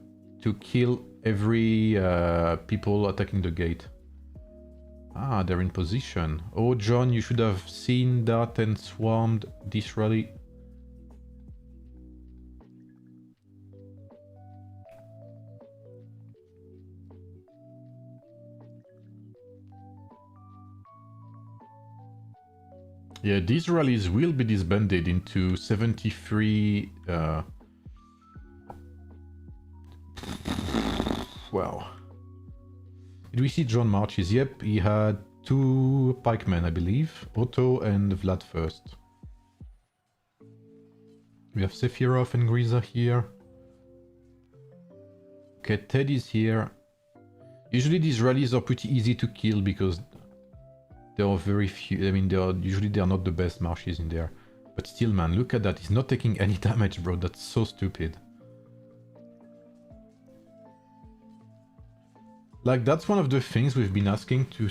to kill every people attacking the gate. Ah, they're in position. Oh, John, you should have seen that and swarmed this rally. Yeah, these rallies will be disbanded into 73... Wow. Did we see John Marches? Yep, he had 2 pikemen, I believe. Otto and Vlad first. We have Sephiroth and Griza here. Okay, Ted is here. Usually these rallies are pretty easy to kill because there are very few, I mean, they are not the best marshes in there. But still, man, look at that. He's not taking any damage, bro. That's so stupid. Like, that's one of the things we've been asking to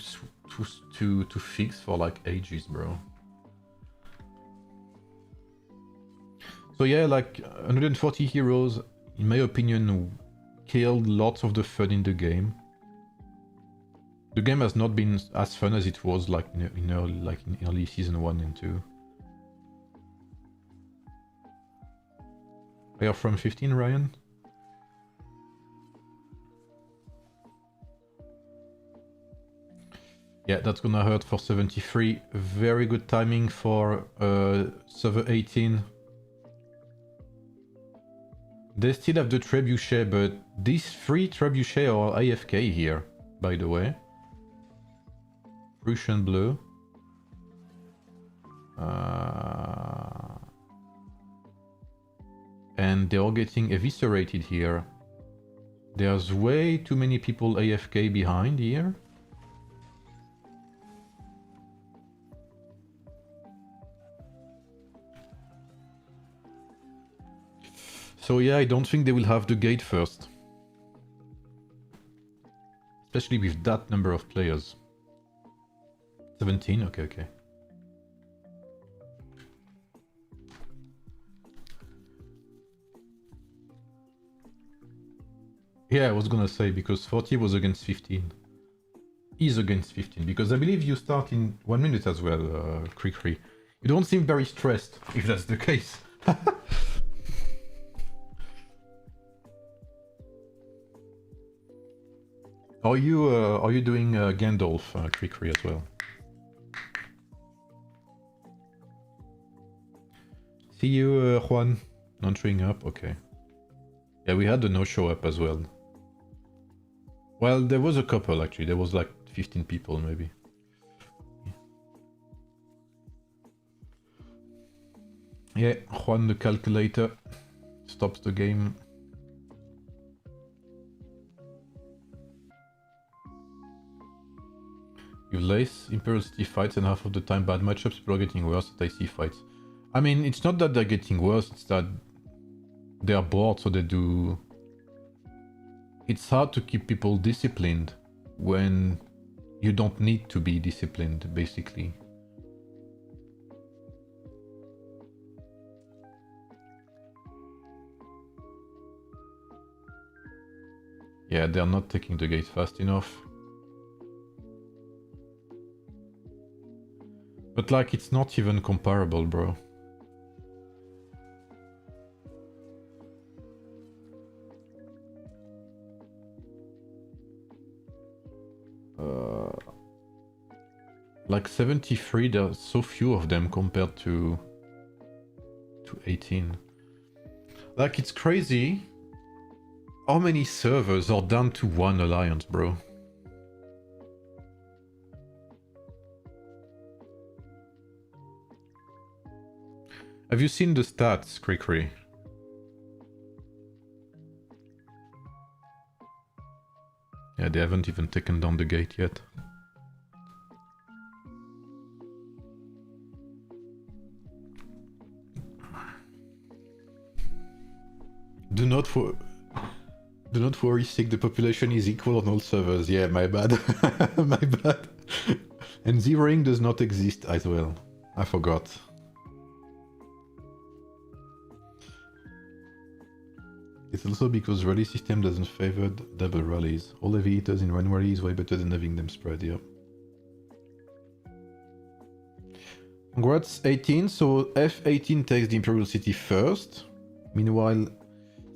fix for like ages, bro. So yeah, like 140 heroes, in my opinion, killed lots of the fun in the game. The game has not been as fun as it was like in early season 1 and 2. Are you from 15, Ryan? Yeah, that's gonna hurt for 73. Very good timing for server 18. They still have the trebuchet, but these 3 trebuchet are AFK here, by the way. Prussian Bleu. And they are getting eviscerated here. There's way too many people AFK behind here. So yeah, I don't think they will have the gate first. Especially with that number of players. 17? Okay, okay. Yeah, I was gonna say, because 40 was against 15. Is against 15, because I believe you start in 1 minute as well, Krikri. You don't seem very stressed, if that's the case. Are you doing Gandalf, Krikri, as well? See you, Juan. Not showing up? Okay. Yeah, we had the no-show up as well. Well, there was a couple, actually. There was like 15 people, maybe. Yeah, Juan the calculator stops the game. With less Imperial City fights and half of the time bad matchups, people are getting worse at IC fights. I mean, it's not that they're getting worse, it's that they are bored, so they do... It's hard to keep people disciplined when you don't need to be disciplined, basically. Yeah, they're not taking the gate fast enough. But like, it's not even comparable, bro. Like 73, there's so few of them compared to 18. Like, it's crazy how many servers are down to 1 alliance, bro. Have you seen the stats, Krikri? Yeah, they haven't even taken down the gate yet. Do not worry, Sig, the population is equal on all servers. Yeah, my bad. My bad. And zeroing does not exist as well. I forgot. It's also because rally system doesn't favor double rallies. All heavy hitters in one rally is way better than having them spread, yeah. Congrats, 18. So F18 takes the Imperial City first. Meanwhile,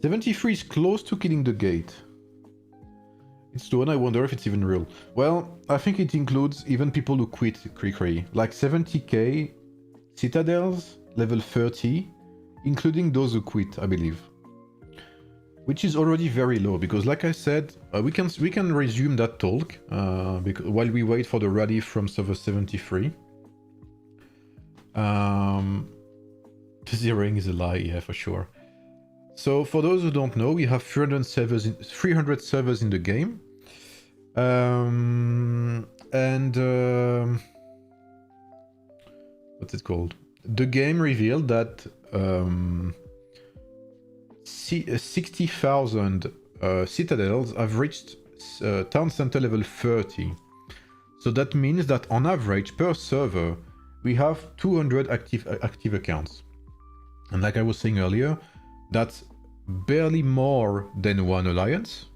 73 is close to killing the gate. It's the one I wonder if it's even real. Well, I think it includes even people who quit Krikri. Like 70k citadels level 30, including those who quit, I believe. Which is already very low, because like I said, we can resume that talk while we wait for the rally from server 73. Zeroing is a lie, yeah, for sure. So for those who don't know, we have 300 servers in the game. What's it called? The game revealed that 60,000 citadels have reached town center level 30. So that means that on average per server we have 200 active accounts. And like I was saying earlier, that's barely more than one alliance.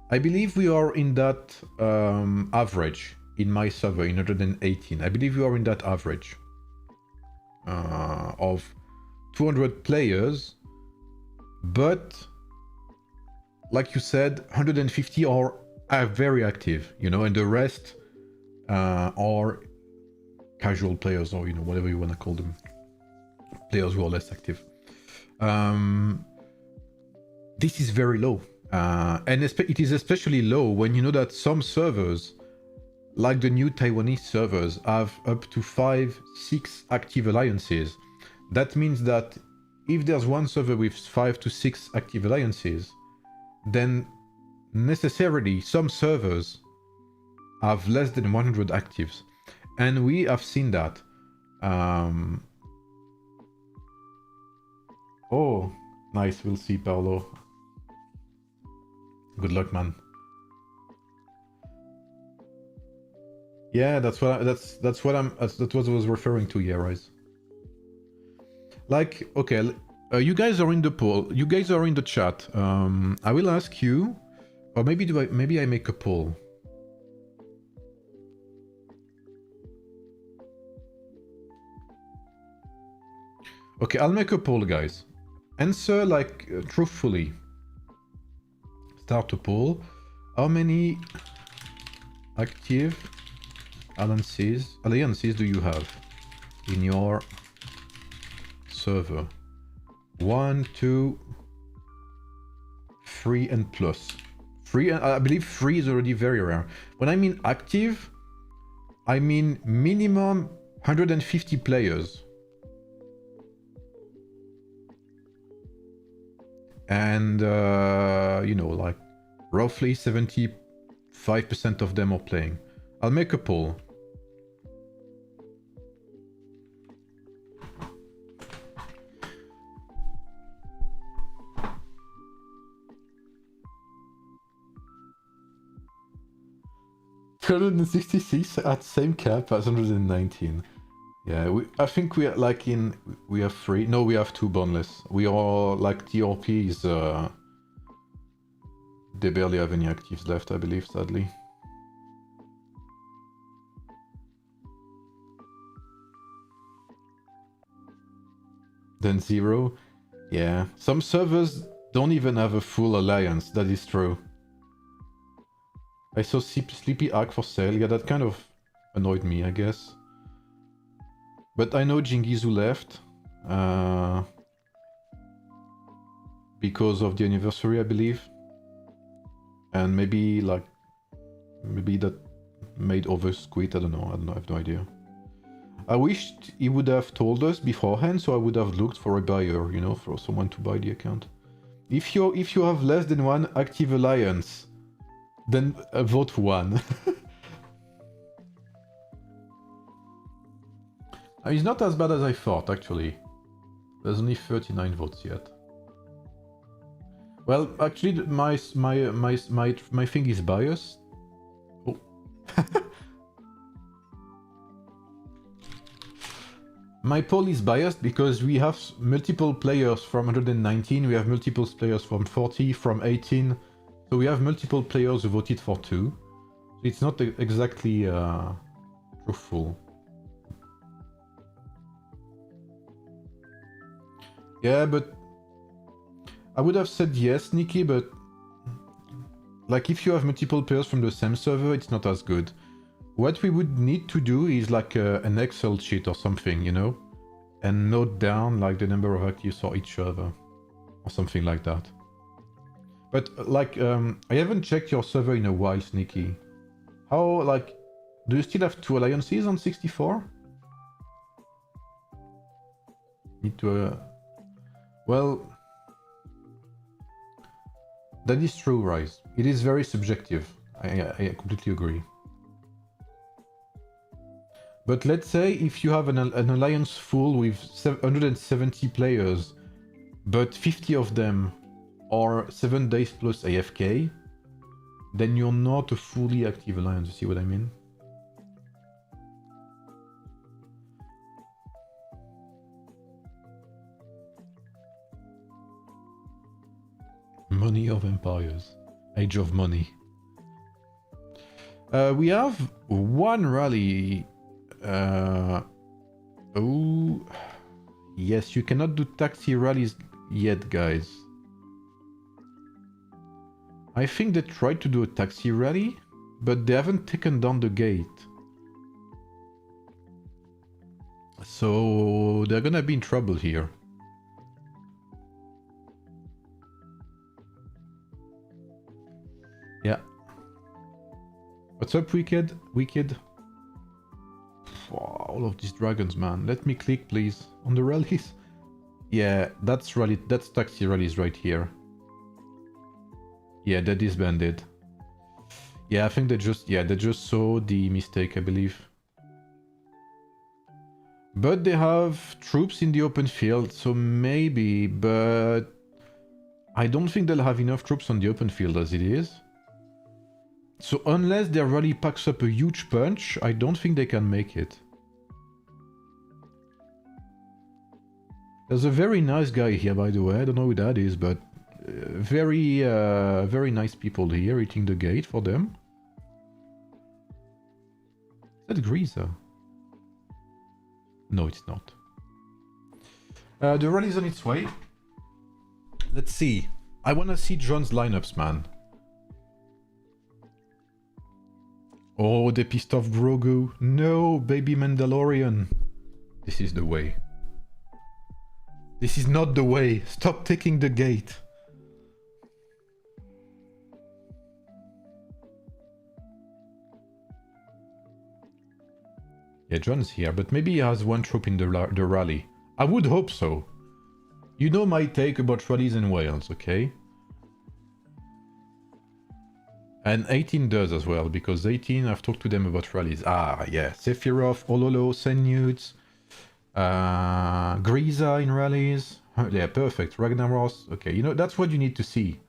I believe we are in that average in my server, in 118. I believe we are in that average of 200 players. But like you said, 150 are very active, you know, and the rest are casual players, or, you know, whatever you want to call them. Players who are less active. This is very low. And it is especially low when you know that some servers, like the new Taiwanese servers, have up to 5-6 active alliances. That means that if there's one server with 5 to 6 active alliances, then necessarily some servers have less than 100 actives. And we have seen that. Oh, nice. We'll see, Paolo. Good luck, man. Yeah, that's what I was referring to. Yeah, right. Like, okay, you guys are in the poll. You guys are in the chat. I will ask you, or maybe I make a poll. Okay, I'll make a poll, guys. Answer like truthfully. Start a poll. How many active alliances do you have in your server? 1, 2, 3 and plus. 3, I believe 3 is already very rare. When I mean active, I mean minimum 150 players. And, you know, like roughly 75% of them are playing. I'll make a poll. $266 at same cap as 119. Yeah, I think we are like we have 3. No, we have 2 boneless. We are like TRPs. They barely have any actives left, I believe, sadly. Then 0. Yeah, some servers don't even have a full alliance. That is true. I saw Sleepy Ark for sale. Yeah, that kind of annoyed me, I guess. But I know Jingizu left because of the anniversary, I believe, and maybe that made others quit. I don't know. I have no idea. I wished he would have told us beforehand, so I would have looked for a buyer, you know, for someone to buy the account. If you have less than 1 active alliance, then vote for 1. It's not as bad as I thought, actually. There's only 39 votes yet. Well, actually, my thing is biased. Oh. My poll is biased because we have multiple players from 119, we have multiple players from 40, from 18. So we have multiple players who voted for 2. It's not exactly truthful. Yeah, but I would have said yes, Nikki, but like if you have multiple players from the same server, it's not as good. What we would need to do is like an Excel sheet or something, you know? and note down like the number of actives for each server or something like that. But like, I haven't checked your server in a while, Sneaky. How, like, do you still have 2 alliances on 64? Need to, well, that is true, Rise. It is very subjective. I completely agree. But let's say if you have an alliance full with 170 players, but 50 of them are 7 days plus AFK, then you're not a fully active alliance, you see what I mean? Money of Empires. Age of Money. We have one rally. Oh, yes, you cannot do taxi rallies yet, guys. I think they tried to do a taxi rally, but they haven't taken down the gate. So they're gonna be in trouble here. Yeah. What's up, Wicked? Wicked? Wow, all of these dragons, man. Let me click, please, on the rallies. Yeah, that's rally. That's taxi rallies right here. Yeah, that is banded. Yeah, I think they just saw the mistake, I believe. But they have troops in the open field, so maybe, but I don't think they'll have enough troops on the open field as it is. So unless their rally packs up a huge punch, I don't think they can make it. There's a very nice guy here, by the way. I don't know who that is, but very nice people here eating the gate for them. Is that Greaser? No, it's not. The rally is on its way. Let's see. I want to see John's lineups, man. Oh, they pissed off Grogu. No, baby Mandalorian. This is the way. This is not the way. Stop taking the gate. Yeah, John's here, but maybe he has one troop in the rally. I would hope so. You know my take about rallies in Wales, okay? And 18 does as well, because 18, I've talked to them about rallies. Ah, yeah, Sephiroth, Ololo, Senyuts, Greaser in rallies. Yeah, perfect. Ragnaros. Okay, you know, that's what you need to see.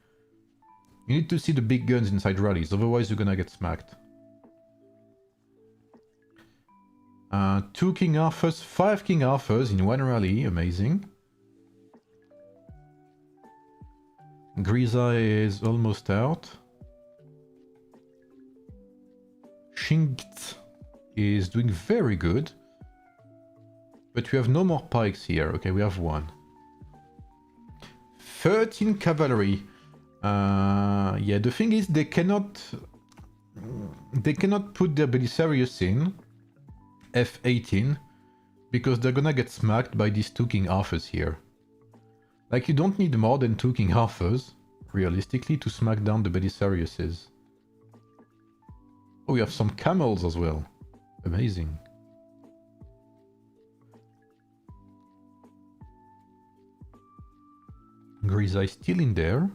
You need to see the big guns inside rallies, otherwise you're gonna get smacked. 2 King Arthurs, 5 King Arthurs in one rally, amazing. Greaser is almost out. Shingt is doing very good. But we have no more pikes here. Okay, we have 1. 13 cavalry. Yeah, the thing is they cannot put their Belisarius in F18 because they're gonna get smacked by these 2 King Arthurs here. Like, you don't need more than 2 King Arthurs, realistically, to smack down the Belisariuses. Oh, we have some camels as well. Amazing. Greaser is still in there.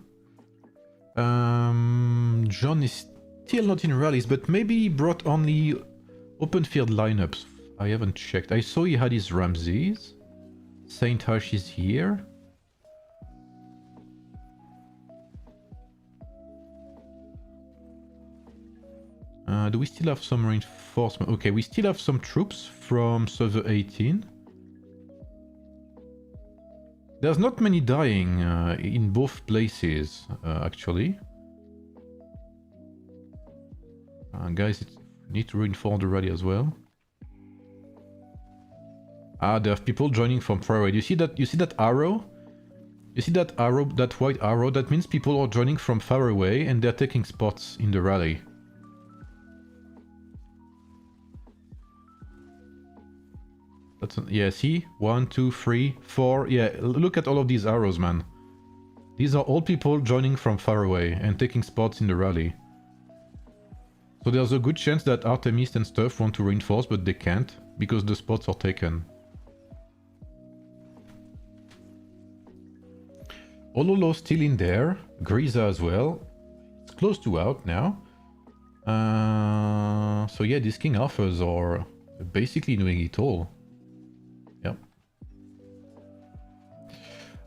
John is still not in rallies, but maybe he brought only open field lineups. I haven't checked. I saw he had his Ramses. Saint Hush is here. Do we still have some reinforcement? Okay, we still have some troops from server 18. There's not many dying in both places, actually. Guys, need to reinforce the rally as well. Ah, there are people joining from far away. You see that? You see that arrow? You see that arrow? That white arrow? That means people are joining from far away and they're taking spots in the rally. Yeah, see? 1, 2, 3, 4. Yeah, look at all of these arrows, man. These are all people joining from far away and taking spots in the rally. So there's a good chance that armies and stuff want to reinforce, but they can't, because the spots are taken. Ololo still in there. Griza as well. It's close to out now. So yeah, these King Arthurs are basically doing it all. Yep.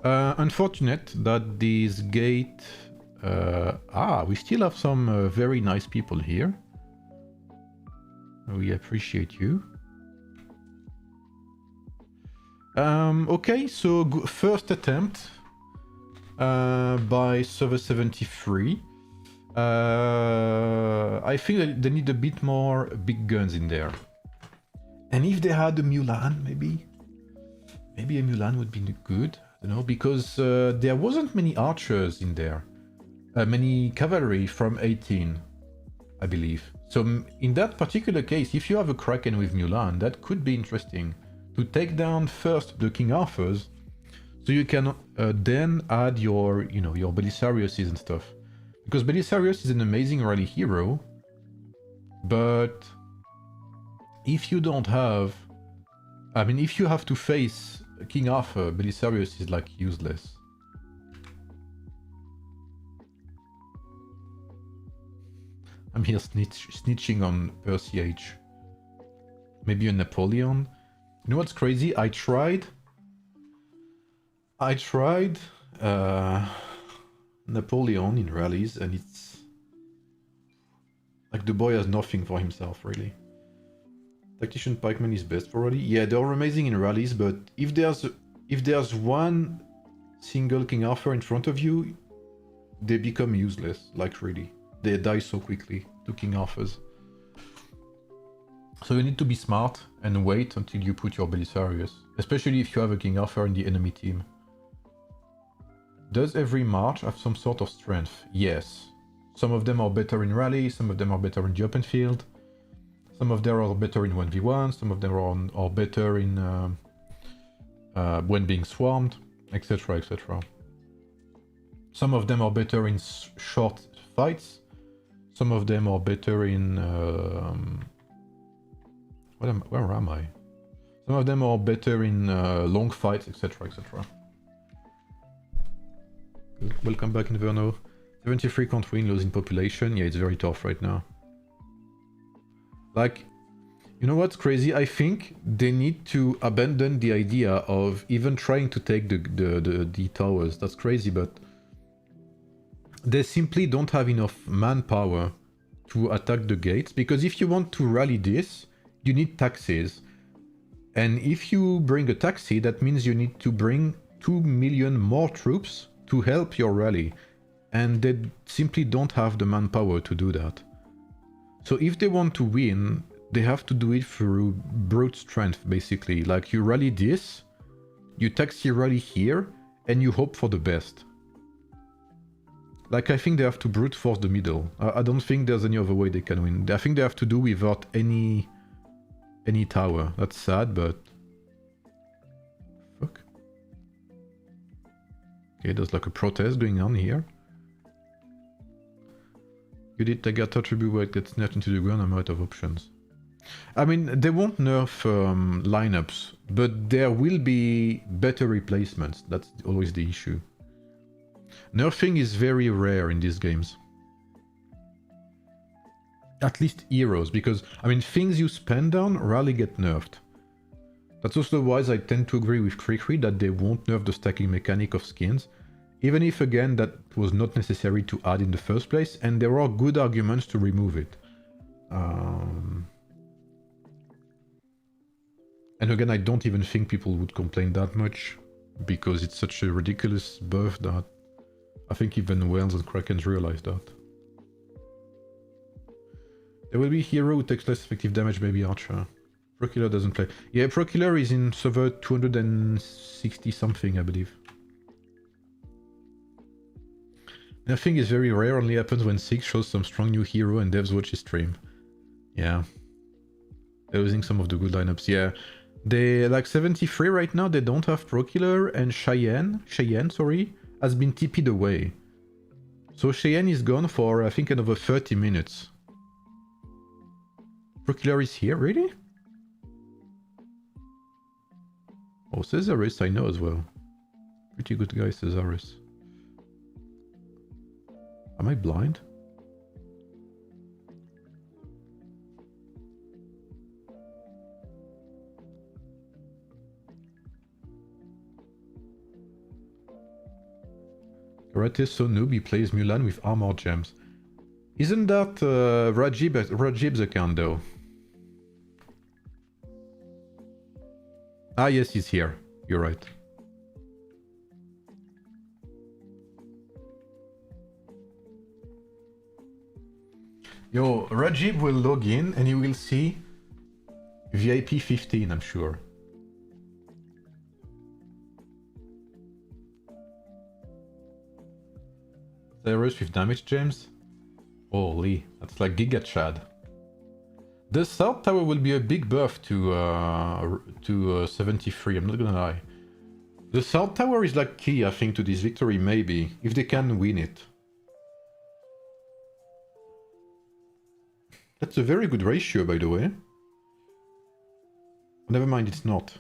Unfortunate that this gate... we still have some very nice people here. We appreciate you. Okay, so first attempt by server 73. I think that they need a bit more big guns in there. And if they had a Mulan, maybe a Mulan would be good. I don't know, because there wasn't many archers in there. Many cavalry from 18, I believe. So in that particular case, if you have a Kraken with Mulan, that could be interesting. To take down first the King Arthurs, so you can then add your, your Belisariuses and stuff. Because Belisarius is an amazing rally hero, but if you don't have... I mean, if you have to face King Arthur, Belisarius is like useless. I'm here snitching on Percy H. Maybe a Napoleon. You know what's crazy? I tried Napoleon in rallies, and it's like the boy has nothing for himself, really. Tactician Pikeman is best for rally. Yeah, they're amazing in rallies, but if there's one single King Arthur in front of you, they become useless, like really. They die so quickly to King Arthurs. So you need to be smart and wait until you put your Belisarius, especially if you have a King Arthur in the enemy team. Does every march have some sort of strength? Yes. Some of them are better in rally, some of them are better in the open field, some of them are better in 1v1, some of them are better in when being swarmed, etc, etc. Some of them are better in short fights. Some of them are better in... where am I? Some of them are better in long fights, etc, etc. Welcome back, Inverno. 73 can't win, losing population. Yeah, it's very tough right now. Like, you know what's crazy? I think they need to abandon the idea of even trying to take the towers. That's crazy, but... they simply don't have enough manpower to attack the gates, because if you want to rally this, you need taxes. And if you bring a taxi, that means you need to bring 2 million more troops to help your rally. And they simply don't have the manpower to do that. So if they want to win, they have to do it through brute strength, basically. Like, you rally this, you taxi rally here, and you hope for the best. Like, I think they have to brute force the middle. I don't think there's any other way they can win. I think they have to do without any tower. That's sad, but... fuck. Okay, there's like a protest going on here. You did Tagata tribute where it gets nerfed into the ground. I'm out of options. I mean, they won't nerf lineups, but there will be better replacements. That's always the issue. Nerfing is very rare in these games. At least heroes, because, I mean, things you spend on rarely get nerfed. That's also why I tend to agree with Krikri that they won't nerf the stacking mechanic of skins, even if, again, that was not necessary to add in the first place, and there are good arguments to remove it. And again, I don't even think people would complain that much, because it's such a ridiculous buff that I think even Whales and Krakens realize that. There will be a hero who takes less effective damage, maybe Archer. Prociller doesn't play. Yeah, Prociller is in server 260 something, I believe. Nothing is very rare, only happens when 6 shows some strong new hero and devs watch his stream. Yeah. They're losing some of the good lineups, yeah. They like 73 right now, they don't have Proculaur, and Cheyenne, sorry, has been TP'd away. So Cheyenne is gone for I think another 30 minutes. Proculaur is here, really? Oh, Cesaris I know as well. Pretty good guy, Cesaris. Am I blind? Karate so noob, he plays Mulan with armor gems. Isn't that Rajib's account though? Ah yes, he's here. You're right. Yo, Rajib will log in and you will see VIP 15, I'm sure. Cyrus with damage gems? Holy, that's like Giga Chad. The South Tower will be a big buff to 73, I'm not gonna lie. The South Tower is like key, I think, to this victory, maybe, if they can win it. That's a very good ratio, by the way. Never mind, it's not.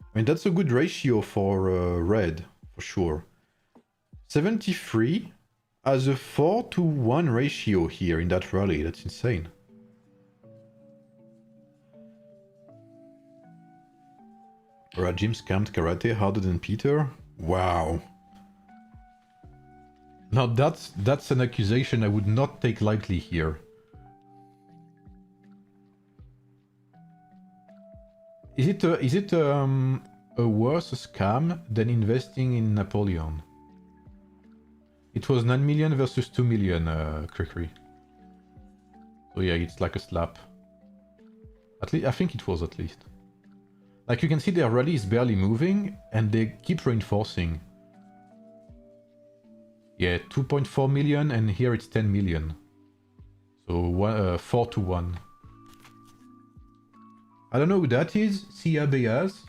I mean, that's a good ratio for red, for sure. 73 has a 4-to-1 ratio here in that rally. That's insane. Rajim scammed karate harder than Peter? Wow. Now that's an accusation I would not take lightly here. Is it a worse scam than investing in Napoleon? It was 9 million versus 2 million, Crickery. So yeah, it's like a slap. At least I think it was at least. Like you can see their rally is barely moving and they keep reinforcing. Yeah, 2.4 million and here it's 10 million. So 4 to 1. I don't know who that is, Sia Beaz.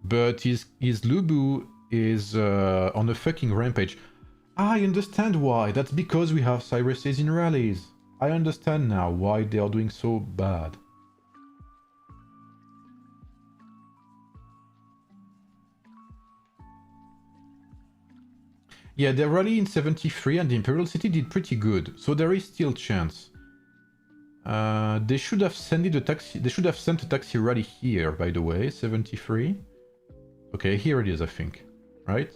But his Lubu is on a fucking rampage. I understand why. That's because we have Cyruses in rallies. I understand now why they are doing so bad. Yeah, the rally in 73 and the Imperial City did pretty good, so there is still chance. They should have sent a taxi. They should have sent a taxi rally here, by the way. 73. Okay, here it is, I think. Right?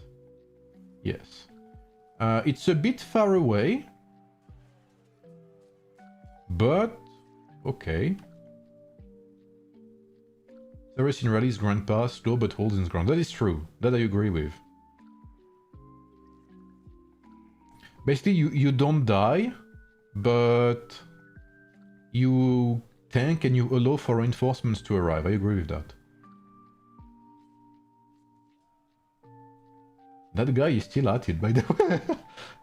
Yes. It's a bit far away, but okay. Cyrus in rallies grandpa, slow but holds his ground. That is true. That I agree with. Basically, you don't die, but you tank and you allow for reinforcements to arrive. I agree with that. That guy is still at it, by the way.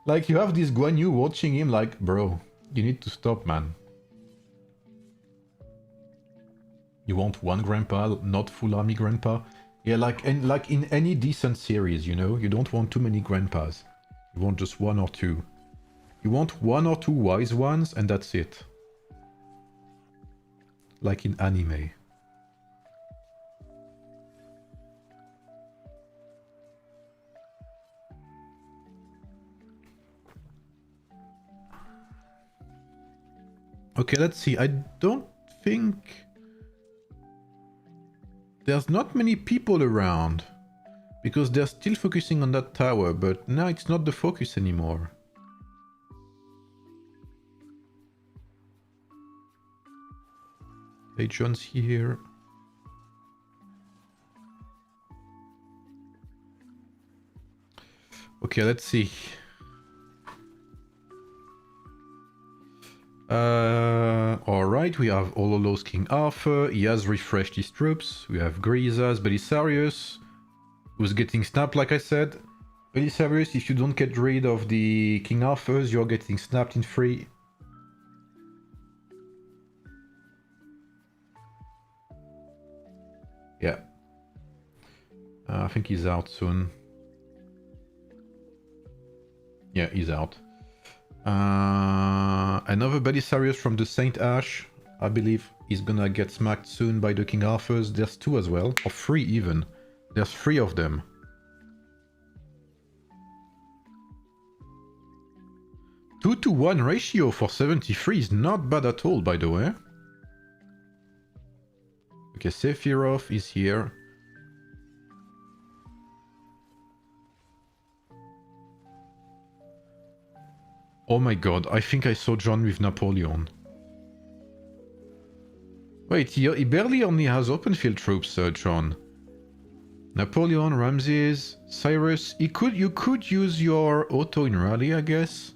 Like, you have this Guan Yu watching him like, bro, you need to stop, man. You want one grandpa, not full army grandpa? Yeah, like in any decent series, you know? You don't want too many grandpas. You want just one or two. You want one or two wise ones, and that's it. Like in anime. Okay, let's see. I don't think... There's not many people around. Because they're still focusing on that tower, but now it's not the focus anymore. Hey, John's here. Okay, let's see. Alright, we have Ololo's King Arthur. He has refreshed his troops. We have Grisa's Belisarius, who's getting snapped, like I said. Belisarius, if you don't get rid of the King Arthurs, you're getting snapped in free. Yeah. I think he's out soon. Yeah, he's out. Another Belisarius from the Saint Ash, I believe, is gonna get smacked soon by the King Arthurs. There's 2 as well, or 3 even. There's 3 of them. Two to 1 ratio for 73 is not bad at all, by the way. Okay, Sephiroth is here. Oh my god, I think I saw John with Napoleon. Wait, he barely only has open field troops, John. Napoleon, Ramses, Cyrus. You could use your auto in rally, I guess.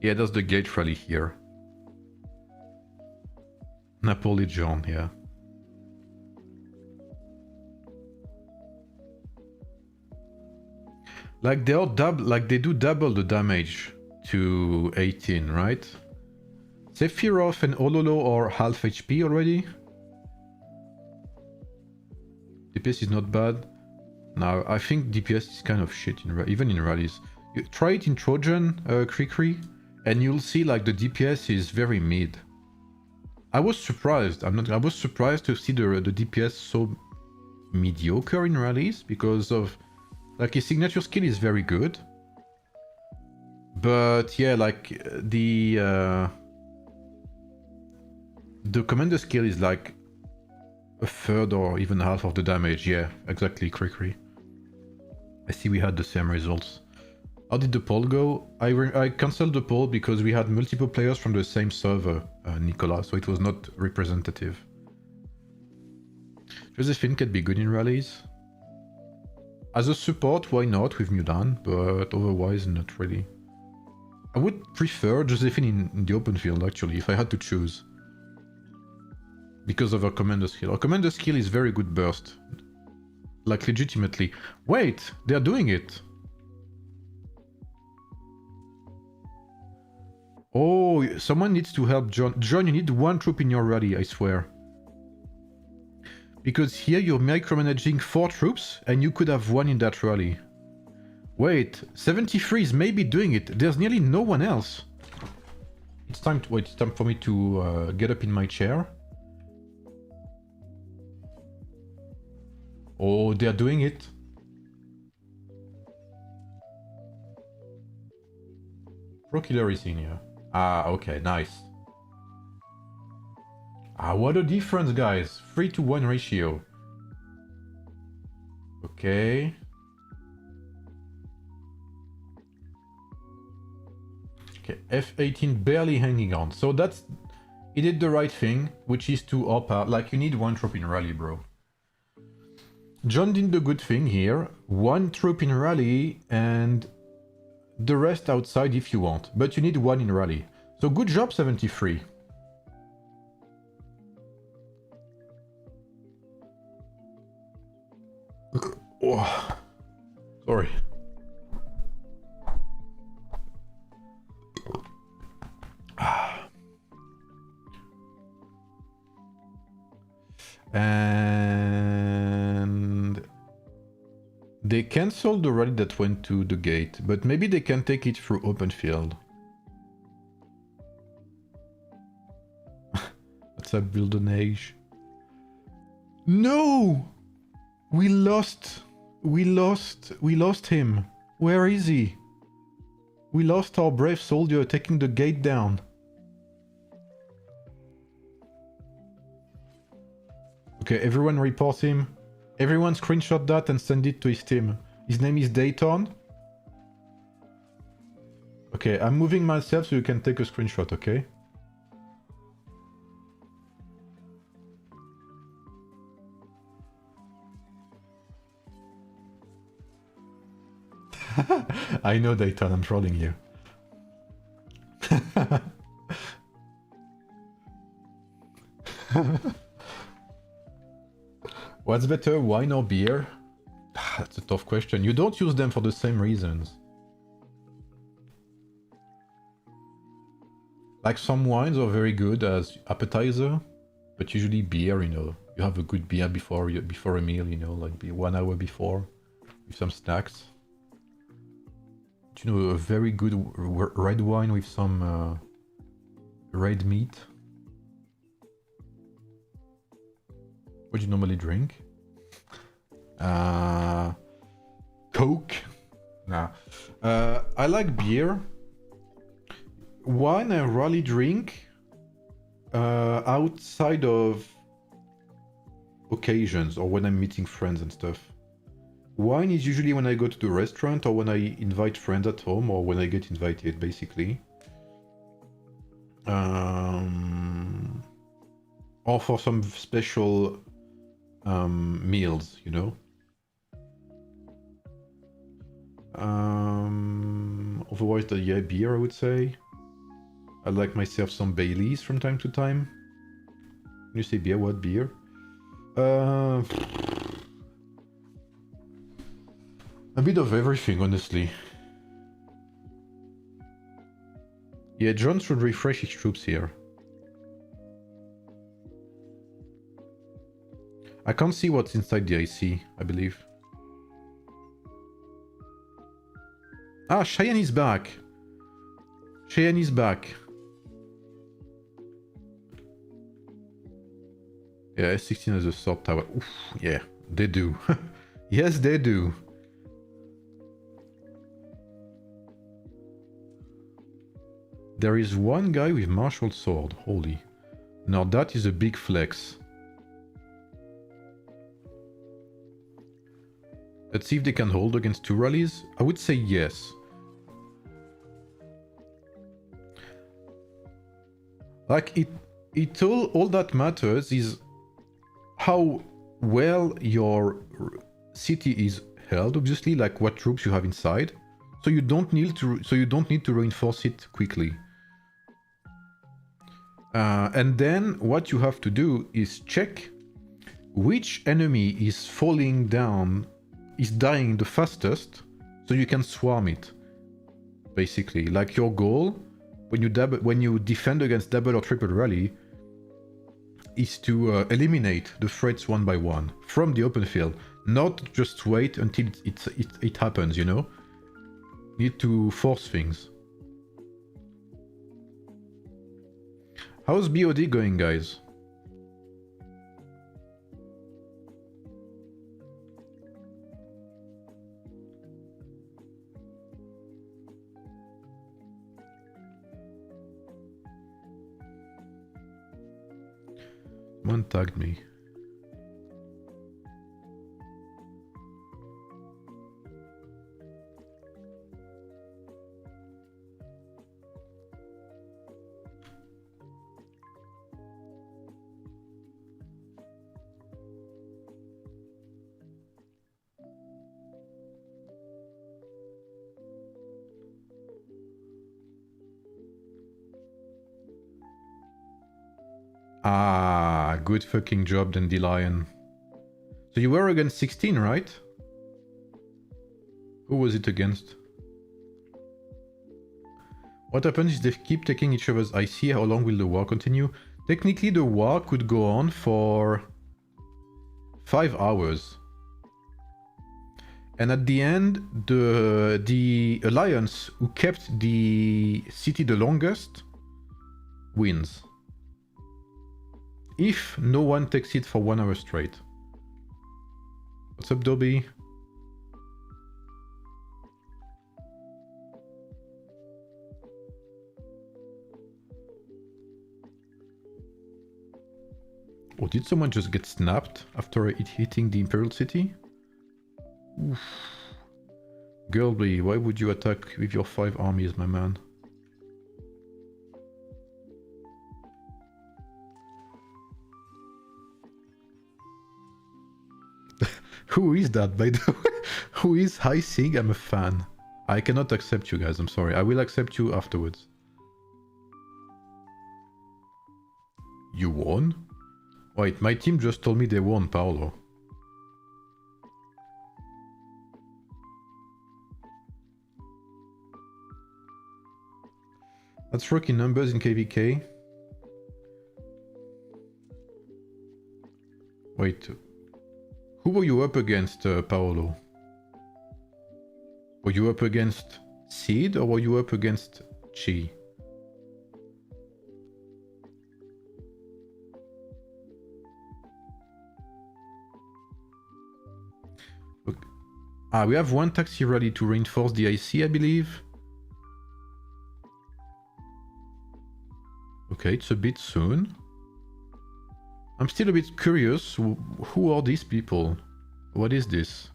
Yeah, that's the gate rally here. Napoleon, yeah. Like they do double the damage to 18, right? Sephiroth and Ololo are half HP already. DPS is not bad. Now I think DPS is kind of shit even in rallies. You try it in Trojan, Krikri, and you'll see like the DPS is very mid. I was surprised. I was surprised to see the DPS so mediocre in rallies because of like his signature skill is very good. But yeah, like the commander skill is like a third or even half of the damage. Yeah, exactly, Krikri. I see we had the same results. How did the poll go? I cancelled the poll because we had multiple players from the same server, Nicola, so it was not representative. Josephine can be good in rallies. As a support, why not with Mudan, but otherwise not really. I would prefer Josephine in the open field actually, if I had to choose. Because of her commander skill. Her commander skill is very good burst. Like legitimately. Wait, they're doing it! Oh, someone needs to help John. John, you need 1 troop in your rally, I swear. Because here you're micromanaging 4 troops, and you could have 1 in that rally. Wait, 73 is maybe doing it. There's nearly no one else. It's time to wait. It's time for me to get up in my chair. Oh, they're doing it. Pro killer is in here. Ah, okay, nice. Ah, what a difference, guys. 3 to 1 ratio. Okay. Okay, F18 barely hanging on. So that's... He did the right thing, which is to op out. Like, you need 1 troop in rally, bro. John did the good thing here. 1 troop in rally and the rest outside if you want. But you need 1 in rally. So good job, 73. Oh, sorry. And they cancelled the rally that went to the gate, but maybe they can take it through open field. That's a Golden Age. No! We lost him. Where is he? We lost our brave soldier taking the gate down. Okay, everyone report him. Everyone screenshot that and send it to his team. His name is Dayton. Okay, I'm moving myself so you can take a screenshot, okay? I know, Dayton, I'm trolling you. What's better, wine or beer? That's a tough question. You don't use them for the same reasons. Like some wines are very good as appetizer, But usually beer, you know, you have a good beer before a meal, you know, like 1 hour before, with some snacks. You know, a very good red wine with some red meat. What do you normally drink? Coke. Nah. I like beer. Wine I rarely drink outside of occasions or when I'm meeting friends and stuff. Wine is usually when I go to the restaurant or when I invite friends at home or when I get invited, basically. Or for some special meals, you know. Otherwise, yeah, beer, I would say. I like myself some Baileys from time to time. When you say beer, what beer? A bit of everything, honestly. Yeah, John should refresh his troops here. I can't see what's inside the IC, I believe. Ah, Cheyenne is back. Cheyenne is back. Yeah, S16 has a sword tower. Oof, yeah, they do. Yes, they do. There is one guy with martial sword. Holy. Now that is a big flex. Let's see if they can hold against 2 rallies. I would say yes. Like all that matters is how well your city is held, obviously, like what troops you have inside. So you don't need to reinforce it quickly. And then what you have to do is check which enemy is falling down, is dying the fastest, so you can swarm it. Basically, like your goal when you defend against double or triple rally is to eliminate the threats one by one from the open field, not just wait until it happens, you know? You need to force things. How's BOD going, guys? Someone tagged me. Ah, good fucking job, Dandelion. So you were against 16, right? Who was it against? What happens is they keep taking each other's IC. How long will the war continue? Technically, the war could go on for 5 hours. And at the end, the alliance who kept the city the longest wins. If no one takes it for 1 hour straight. What's up, Dobby? Oh, did someone just get snapped after it hitting the Imperial City? Oof. Girlby, why would you attack with your 5 armies, my man? Who is that, by the way? Who is Hi Sig? I'm a fan. I cannot accept you guys, I'm sorry. I will accept you afterwards. You won? Wait, my team just told me they won, Paolo. That's rookie numbers in KVK. Wait. Who were you up against, Paolo? Were you up against Seed or were you up against Chi? Okay. Ah, we have one taxi rally to reinforce the IC, I believe. Okay, it's a bit soon. I'm still a bit curious. Who are these people? What is this?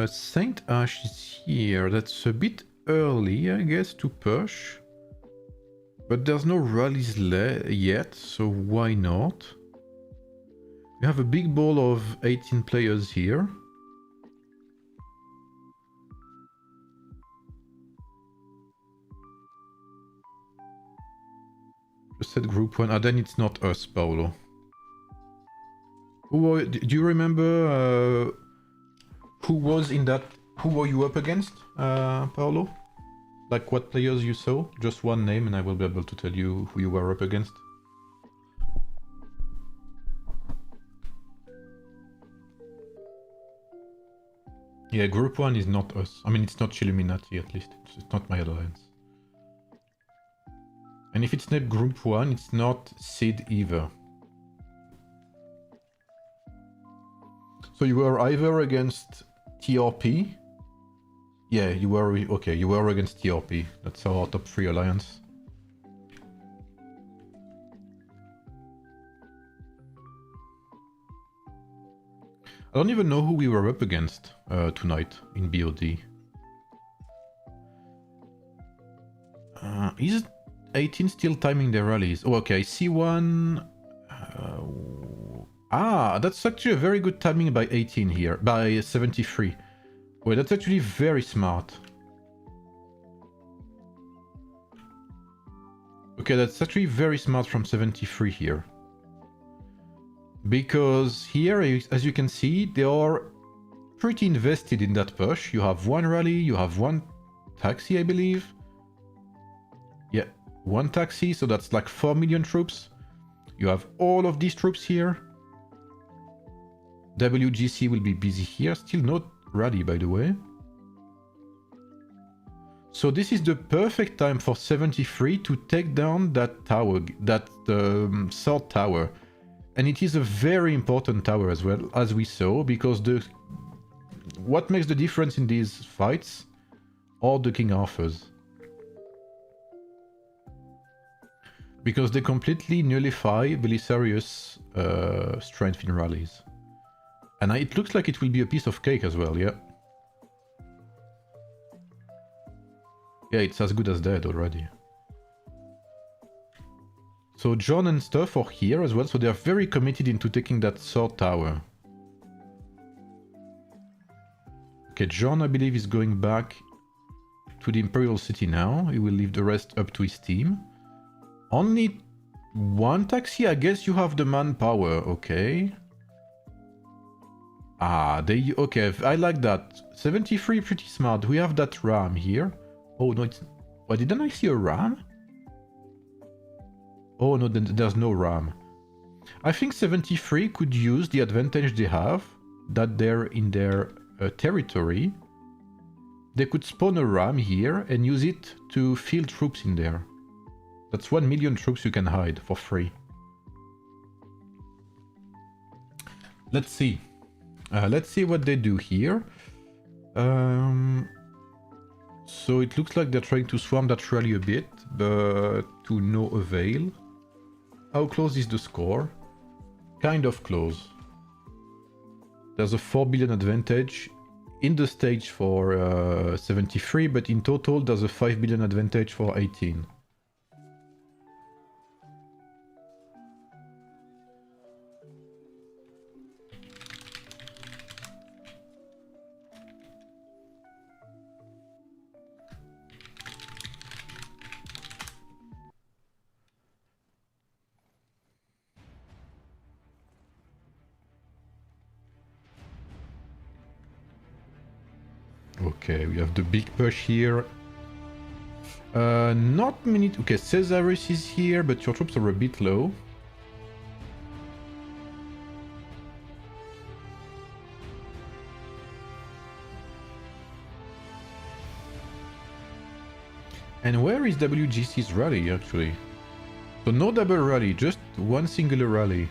Saint Ash is here. That's a bit early, I guess, to push. But there's no rallies yet, so why not? We have a big ball of 18 players here. Just said group 1. Ah, then it's not us, Paolo. Do you remember who was in that? Who were you up against, Paolo? Like what players you saw? Just one name and I will be able to tell you who you were up against. Yeah, group 1 is not us. I mean, it's not Chilluminati at least. It's not my alliance. And if it's not group 1, it's not Sid either. So you were either against TRP. Yeah, you were, okay, you were against TRP. That's our top 3 alliance. I don't even know who we were up against tonight in BOD. Is 18 still timing their rallies? Oh, okay, I see one. That's actually a very good timing by 18 here, by 73. Well, that's actually very smart. Okay, that's actually very smart from 73 here. Because here, as you can see, they are pretty invested in that push. You have one rally, you have one taxi, I believe. Yeah, one taxi, so that's like 4 million troops. You have all of these troops here. WGC will be busy here. Still not rally, by the way. So this is the perfect time for 73 to take down that tower, that third tower. And it is a very important tower as well, as we saw, because what makes the difference in these fights are the King Arthurs. Because they completely nullify Belisarius' strength in rallies. And it looks like it will be a piece of cake as well, yeah. Yeah, it's as good as dead already. So John and stuff are here as well, so they are very committed into taking that third tower. Okay, John, I believe, is going back to the Imperial City now. He will leave the rest up to his team. Only one taxi? I guess you have the manpower, okay. Okay, I like that. 73, pretty smart. We have that ram here. Oh, no, it's... Why, didn't I see a ram? Oh, no, then there's no ram. I think 73 could use the advantage they have, that they're in their territory. They could spawn a ram here and use it to field troops in there. That's 1 million troops you can hide for free. Let's see. Let's see what they do here. So it looks like they're trying to swarm that rally a bit, but to no avail. How close is the score? Kind of close. There's a 4 billion advantage in the stage for 73, but in total there's a 5 billion advantage for 18. Okay, we have the big push here. Not many... Okay, Caesarus is here, but your troops are a bit low. And where is WGC's rally, actually? So no double rally, just one singular rally.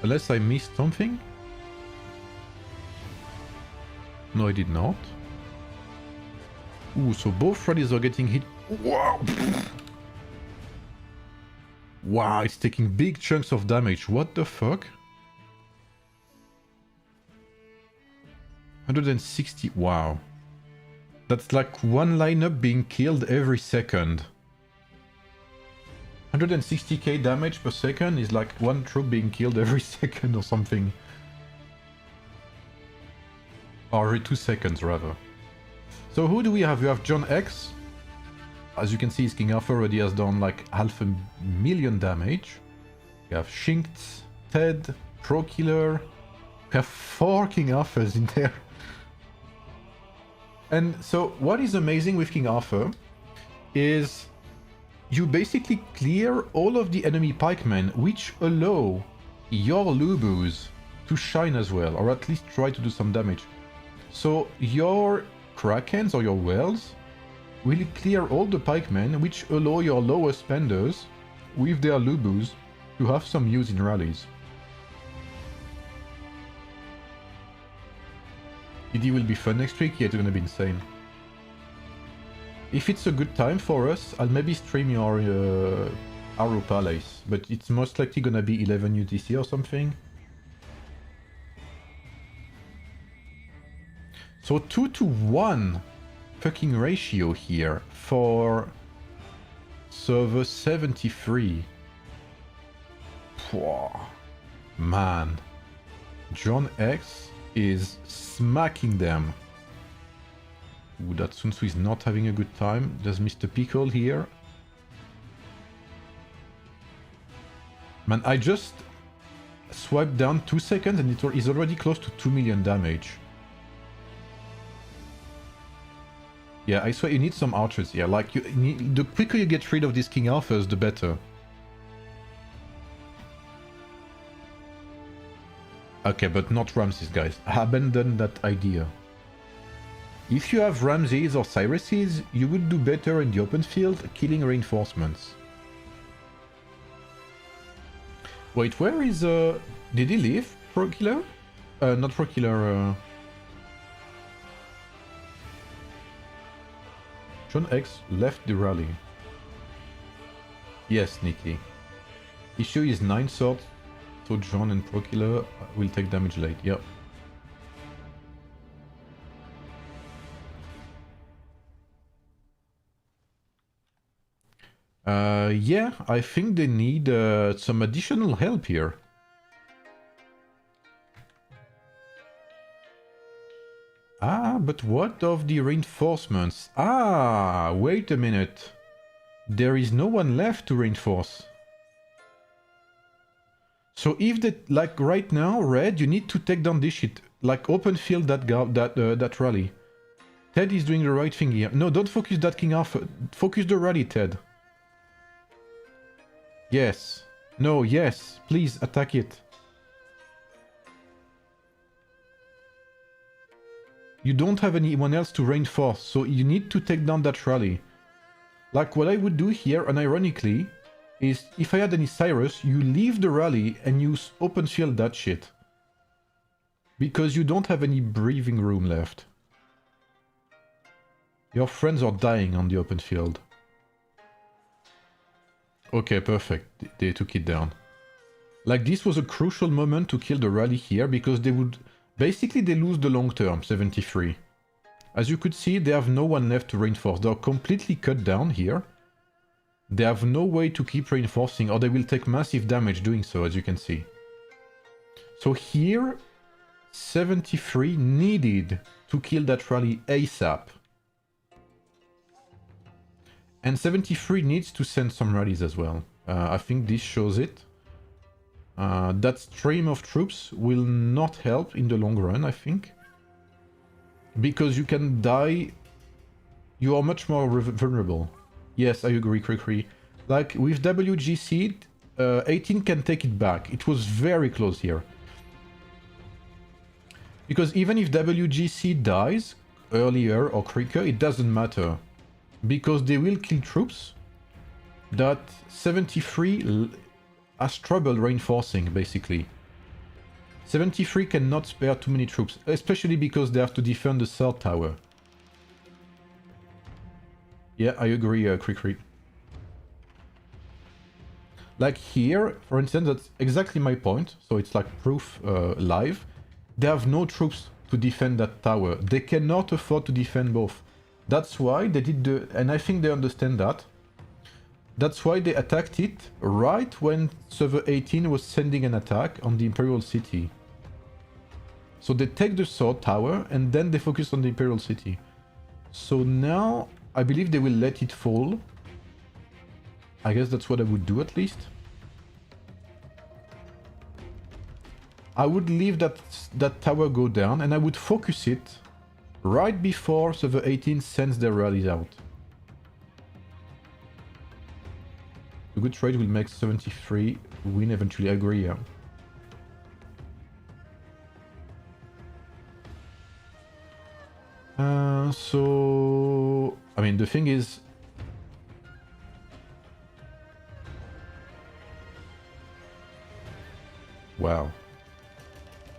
Unless I missed something? No, I did not. Ooh, so both rallies are getting hit. Wow! Wow, it's taking big chunks of damage. What the fuck? 160... Wow. That's like one lineup being killed every second. 160k damage per second is like one troop being killed every second or something. Or every 2 seconds, rather. So who do we have? We have John X. As you can see, his King Arthur already has done like 500,000 damage. We have Shinkt, Ted, Pro Killer. We have 4 King Arthurs in there. And so what is amazing with King Arthur is you basically clear all of the enemy pikemen, which allow your Lubus to shine as well, or at least try to do some damage. So your Krakens or your Whales will clear all the pikemen, which allow your lower spenders with their Lubus to have some use in rallies. DD will be fun next week? Yeah, it's gonna be insane. If it's a good time for us, I'll maybe stream your Arrow Palace, but it's most likely gonna be 11 UTC or something. So 2-to-1 fucking ratio here for server 73. Pwah. Man. John X is smacking them. Ooh, that Sun Tzu is not having a good time. There's Mr. Pickle here. Man, I just swiped down 2 seconds and it is already close to 2 million damage. Yeah, I swear you need some archers here. Like, the quicker you get rid of these King Arthurs, the better. Okay, but not Ramses, guys. Abandon that idea. If you have Ramses or Cyruses, you would do better in the open field, killing reinforcements. Wait, where is... Did he leave? Pro Killer? Not Pro Killer, John X left the rally. Yes, Nikki. Issue is 9 swords, so John and Pro Killer will take damage late. Yep. Yeah, I think they need some additional help here. Ah, but what of the reinforcements? Ah, wait a minute. There is no one left to reinforce. So if that, like right now, Red, you need to take down this shit. Like open field that rally. Ted is doing the right thing here. No, don't focus that King Arthur. Focus the rally, Ted. Yes. No, yes. Please attack it. You don't have anyone else to reinforce, so you need to take down that rally. Like what I would do here, unironically, is if I had any Cyrus, you leave the rally and you open field that shit. Because you don't have any breathing room left. Your friends are dying on the open field. Okay, perfect. They took it down. Like, this was a crucial moment to kill the rally here, because they would... Basically, they lose the long term, 73. As you could see, they have no one left to reinforce. They're completely cut down here. They have no way to keep reinforcing, or they will take massive damage doing so, as you can see. So here, 73 needed to kill that rally ASAP. And 73 needs to send some rallies as well. I think this shows it. That stream of troops will not help in the long run, I think. Because you can die, you are much more vulnerable. Yes, I agree, Krikri. Like with WGC, 18 can take it back. It was very close here. Because even if WGC dies earlier or quicker, it doesn't matter. Because they will kill troops that 73 has trouble reinforcing, basically. 73 cannot spare too many troops, especially because they have to defend the third tower. Yeah, I agree, Krikri. Like here, for instance, that's exactly my point. So it's like proof live. They have no troops to defend that tower. They cannot afford to defend both. That's why they did the... And I think they understand that. That's why they attacked it right when server 18 was sending an attack on the Imperial City. So they take the sword tower and then they focus on the Imperial City. So now I believe they will let it fall. I guess that's what I would do at least. I would leave that tower go down and I would focus it right before server 18 sends their rallies out. A good trade will make 73 win eventually, I agree, yeah. So... I mean, the thing is... Wow.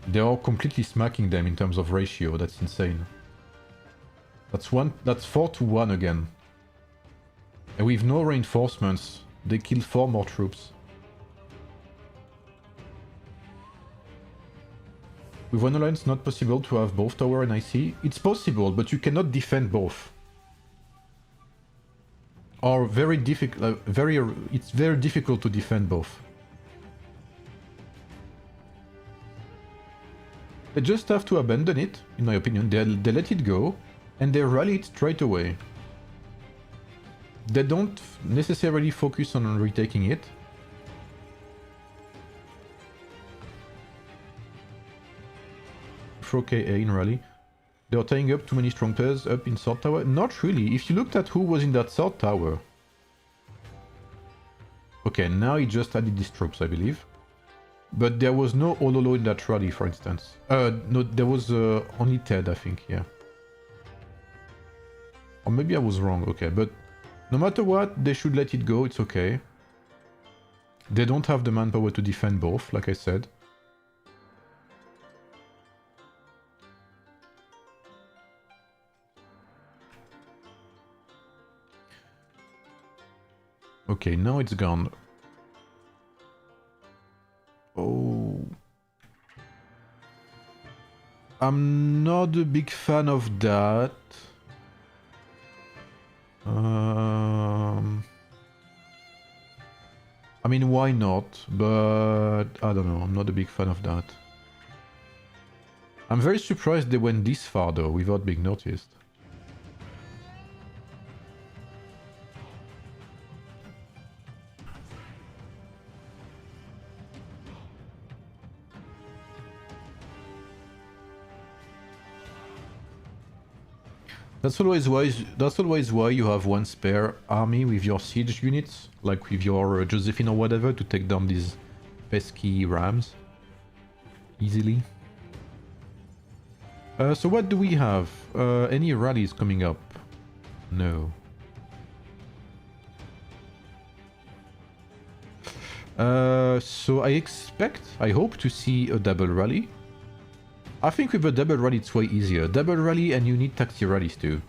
They are completely smacking them in terms of ratio, that's insane. That's 4 to 1 again. And with no reinforcements, they kill 4 more troops. With one alliance, not possible to have both tower and IC. It's possible, but you cannot defend both. Or very difficult. It's very difficult to defend both. They just have to abandon it, in my opinion. They let it go, and they rally it straight away. They don't necessarily focus on retaking it. Throw KA in rally. They are tying up too many strong players up in Sword Tower. Not really. If you looked at who was in that Sword Tower. Okay, now he just added these troops, I believe. But there was no Ololo in that rally, for instance. No, there was only Ted, I think, yeah. Or maybe I was wrong, okay. But no matter what, they should let it go, it's okay. They don't have the manpower to defend both, like I said. Okay, now it's gone. Oh. I'm not a big fan of that. I mean, why not? But I don't know, I'm not a big fan of that. I'm very surprised they went this far though, without being noticed. That's always why you have one spare army with your siege units, like with your Josephine or whatever, to take down these pesky rams easily. So what do we have? Any rallies coming up? No. So I hope to see a double rally. I think with a double rally it's way easier. Double rally and you need taxi rallies too.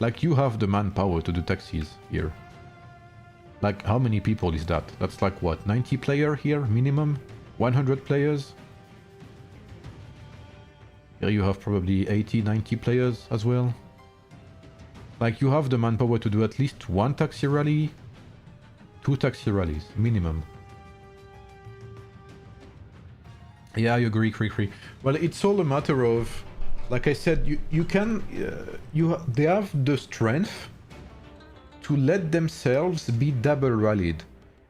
Like you have the manpower to do taxis here. Like how many people is that? That's like what, 90 player here minimum? 100 players? Here you have probably 80, 90 players as well. Like you have the manpower to do at least 1 taxi rally, 2 taxi rallies minimum. Yeah, I agree, Krikri. Well, it's all a matter of, like I said, they have the strength to let themselves be double rallied,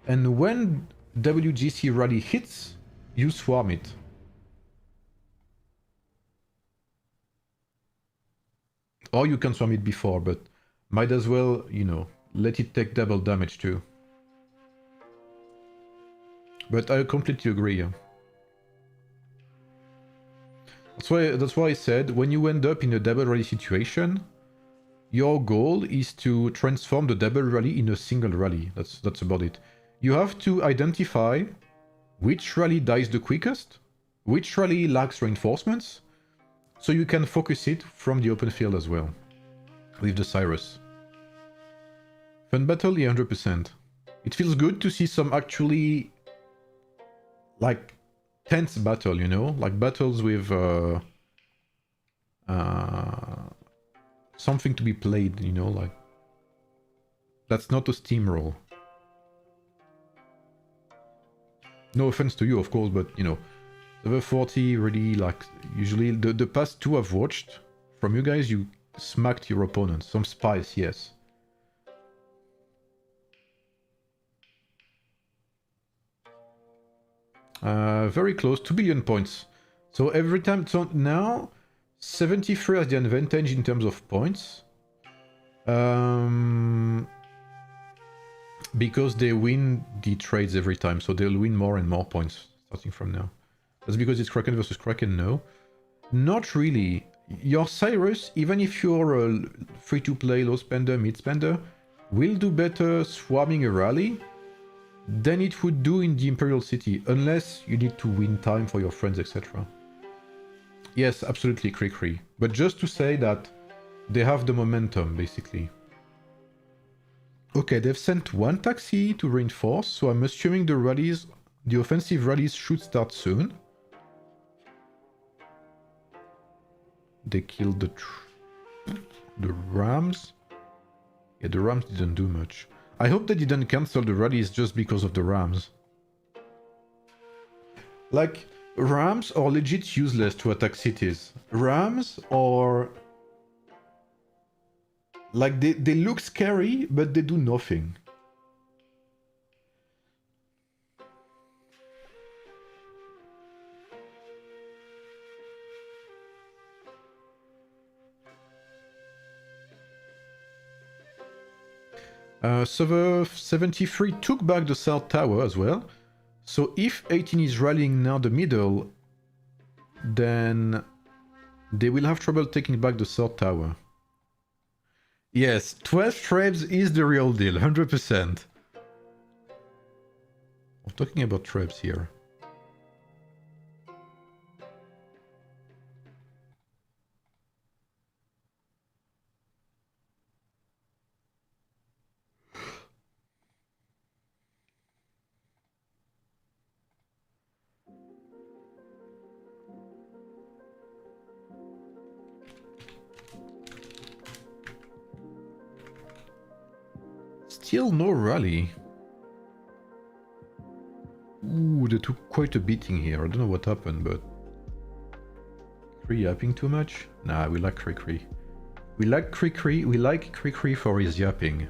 and when WGC rally hits, you swarm it. Or you can swarm it before, but might as well, you know, let it take double damage too. But I completely agree. Yeah. That's why I said, when you end up in a double rally situation, your goal is to transform the double rally in a single rally. That's about it. You have to identify which rally dies the quickest, which rally lacks reinforcements, so you can focus it from the open field as well, with the Cyrus. Fun battle? Yeah, 100%. It feels good to see some actually, like, tense battle, you know? Like battles with something to be played, you know? Like, that's not a steamroll. No offense to you, of course, but, you know, Level 40 really, like, usually the past two I've watched from you guys, you smacked your opponent. Some spice, yes. Very close, 2 billion points. So every time, so now 73 has the advantage in terms of points. Because they win the trades every time, so they'll win more and more points starting from now. That's because it's Kraken versus Kraken? No. Not really. Your Cyrus, even if you're a free-to-play, low spender, mid spender, will do better swarming a rally than it would do in the Imperial City, unless you need to win time for your friends, etc. Yes, absolutely, Krikri. But just to say that they have the momentum, basically. Okay, they've sent one taxi to reinforce, so I'm assuming the rallies, the offensive rallies should start soon. They killed the Rams. Yeah, the Rams didn't do much. I hope they didn't cancel the rallies just because of the Rams. Like, Rams are legit useless to attack cities. Rams are... like, they look scary, but they do nothing. Server 73 took back the South Tower as well. So if 18 is rallying now the middle, then they will have trouble taking back the South Tower. Yes, 12 Trebs is the real deal, 100%. I'm talking about Trebs here. Still no rally. Ooh, they took quite a beating here. I don't know what happened, but... Kree yapping too much? Nah, we like Krikri. We like Krikri for his yapping.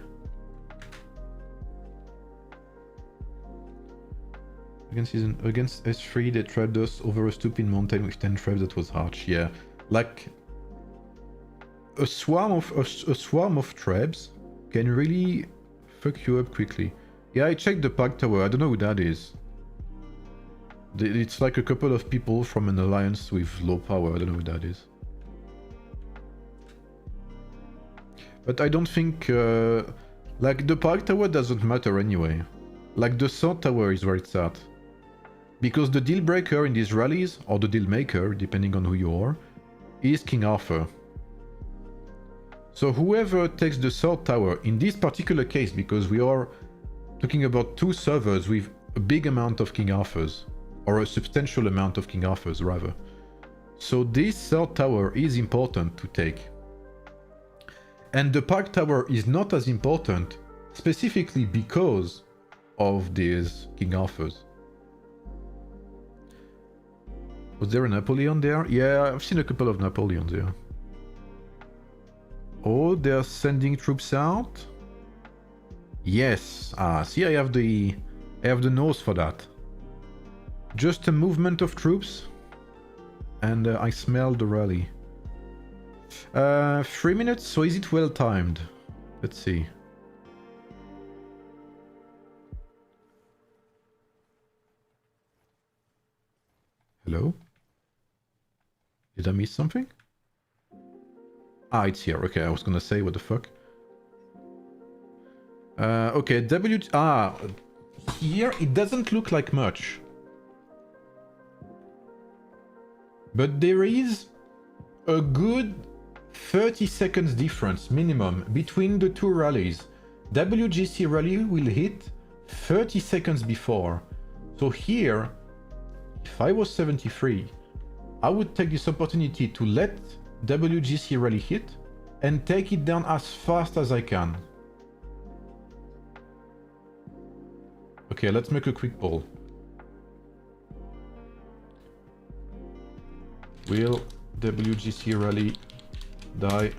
Against S3, they trapped us over a stupid mountain with 10 traps. That was harsh, yeah. Like... A swarm of traps can really fuck you up quickly. Yeah, I checked the Park Tower. I don't know who that is. It's like a couple of people from an alliance with low power. I don't know who that is. But I don't think... like, the Park Tower doesn't matter anyway. Like, the Sword Tower is where it's at. Because the deal breaker in these rallies, or the deal maker, depending on who you are, is King Arthur. So whoever takes the Sword Tower, in this particular case, because we are talking about two servers with a big amount of King Arthurs, or a substantial amount of King Arthurs, rather. So this Sword Tower is important to take. And the Park Tower is not as important, specifically because of these King Arthurs. Was there a Napoleon there? Yeah, I've seen a couple of Napoleons there. Oh, they're sending troops out? Yes. Ah, see, I have the nose for that. Just a movement of troops, and I smell the rally. 3 minutes, so is it well timed? Let's see. Hello? Did I miss something? Ah, it's here. Okay, I was gonna say, what the fuck? Okay, here it doesn't look like much. But there is a good 30 seconds difference minimum between the two rallies. WGC rally will hit 30 seconds before. So here, if I was 73, I would take this opportunity to let WGC rally hit and take it down as fast as I can. Okay, let's make a quick poll. Will WGC rally die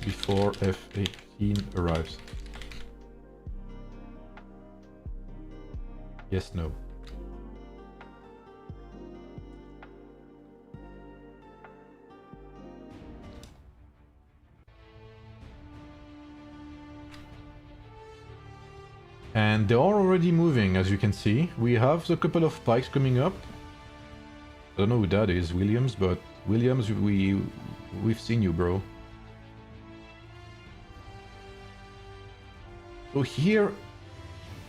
before F18 arrives? Yes, no. And they are already moving, as you can see. We have a couple of pikes coming up. I don't know who that is, Williams, but Williams, we've seen you, bro. So here,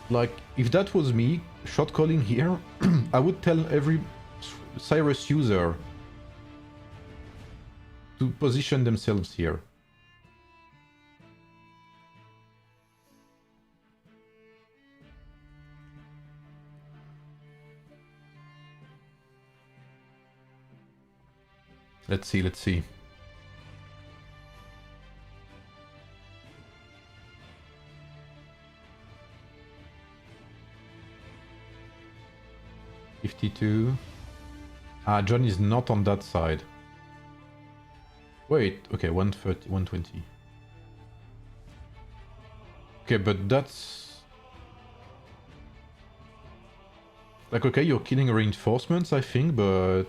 like, if that was me, shot calling here, I would tell every Cyrus user to position themselves here. Let's see, let's see. $52. Ah, John is not on that side. Wait, okay, 130, 120. Okay, but that's... like, okay, you're killing reinforcements, I think, but...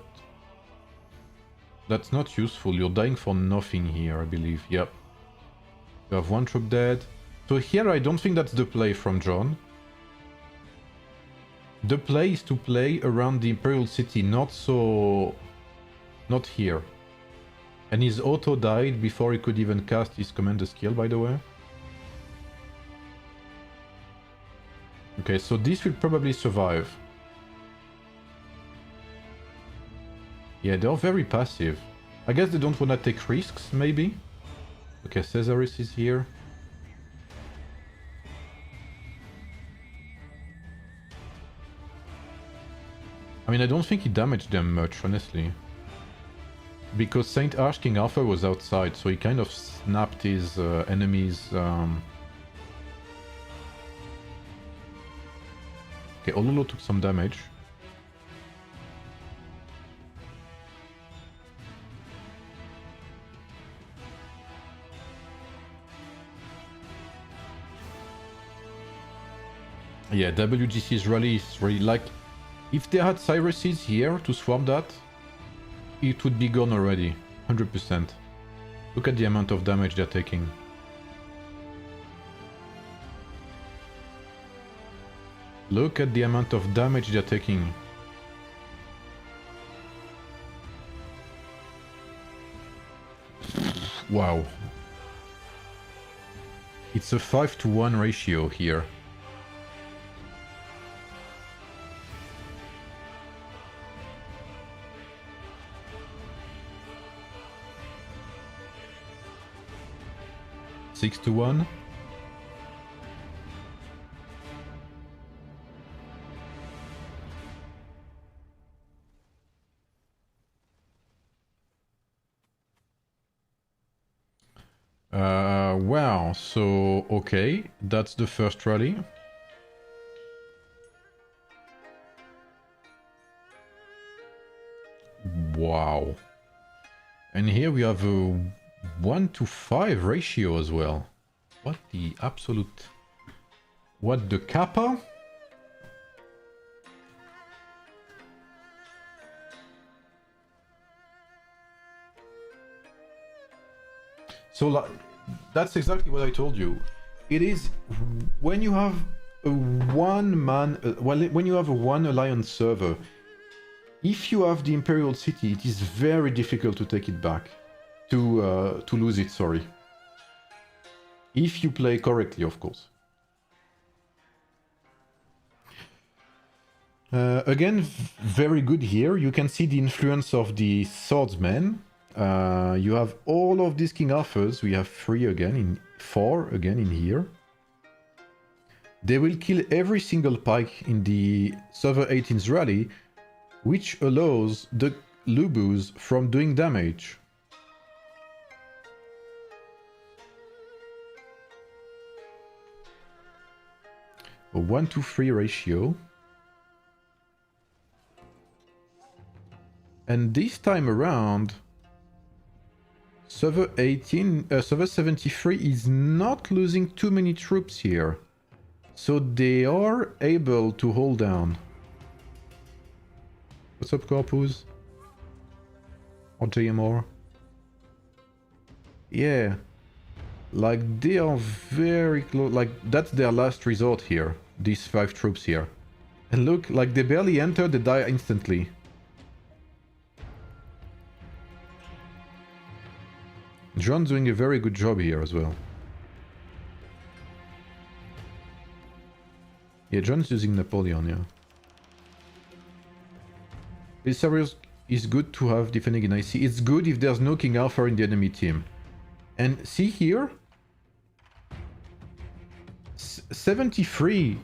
that's not useful. You're dying for nothing here, I believe. Yep. You have one troop dead. So here I don't think that's the play from John. The play is to play around the Imperial City, not here. And his auto died before he could even cast his commander skill, by the way. Okay, so this will probably survive. Yeah, they're very passive. I guess they don't want to take risks, maybe? Okay, Caesaris is here. I mean, I don't think he damaged them much, honestly. Because Saint Arch King Alpha was outside, so he kind of snapped his enemies. Okay, Ololo took some damage. Yeah, WGC's rally is really like... if they had Cyruses here to swarm that, it would be gone already. 100%. Look at the amount of damage they're taking. Look at the amount of damage they're taking. Wow. It's a 5-to-1 ratio here. Six to 1. Wow, so okay, that's the first rally. Wow. And here we have a 1-to-5 ratio as well. What the absolute... what the kappa? So that's exactly what I told you. It is when you have a one-man, when you have a one alliance server, if you have the Imperial City, it is very difficult to take it back, to lose it, sorry. If you play correctly, of course. Again, very good here. You can see the influence of the swordsmen. You have all of these King Arthurs. We have 3 again, in 4 again in here. They will kill every single pike in the server 18's rally, which allows the Lubus from doing damage. A 1-to-3 ratio. And this time around, server 73 is not losing too many troops here. So they are able to hold down. What's up, Corpus? Or JMR? Yeah. Like, they are very close. Like, that's their last resort here. These 5 troops here. And look, like, they barely enter, they die instantly. John's doing a very good job here as well. Yeah, John's using Napoleon, yeah. Belisarius is good to have defending in IC. It's good if there's no King Arthur in the enemy team. And see here? 73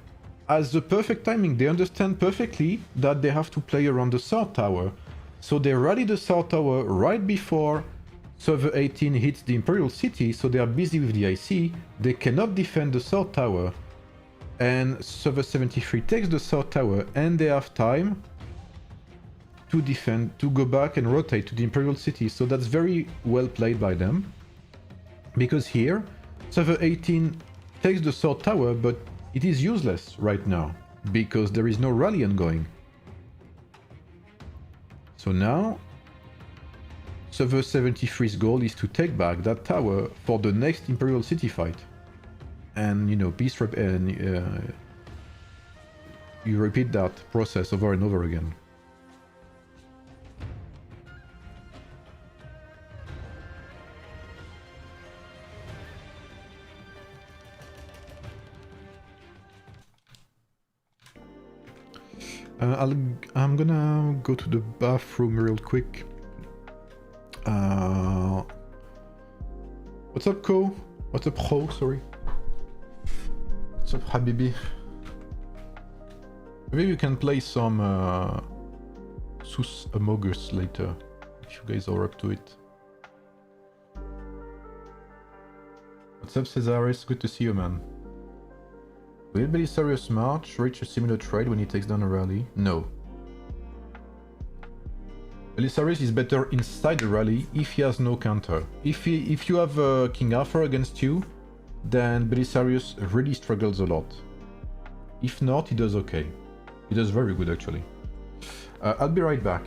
has the perfect timing. They understand perfectly that they have to play around the Sword Tower. So they rally the Sword Tower right before Server 18 hits the Imperial City, so they are busy with the IC. They cannot defend the Sword Tower. And Server 73 takes the Sword Tower, and they have time to defend, to go back and rotate to the Imperial City. So that's very well played by them. Because here, Server 18 takes the Sword Tower, but it is useless right now, because there is no rally ongoing. So now, Server 73's goal is to take back that tower for the next Imperial City fight. And, you know, you repeat that process over and over again. I'm gonna go to the bathroom real quick. What's up, Ko? What's up, Ho? Sorry. What's up, Habibi? Maybe we can play some Sus Amogus later, if you guys are up to it. What's up, Cesaris? Good to see you, man. Will Belisarius March reach a similar trade when he takes down a rally? No. Belisarius is better inside the rally if he has no counter. If you have King Arthur against you, then Belisarius really struggles a lot. If not, he does okay. He does very good, actually. I'll be right back.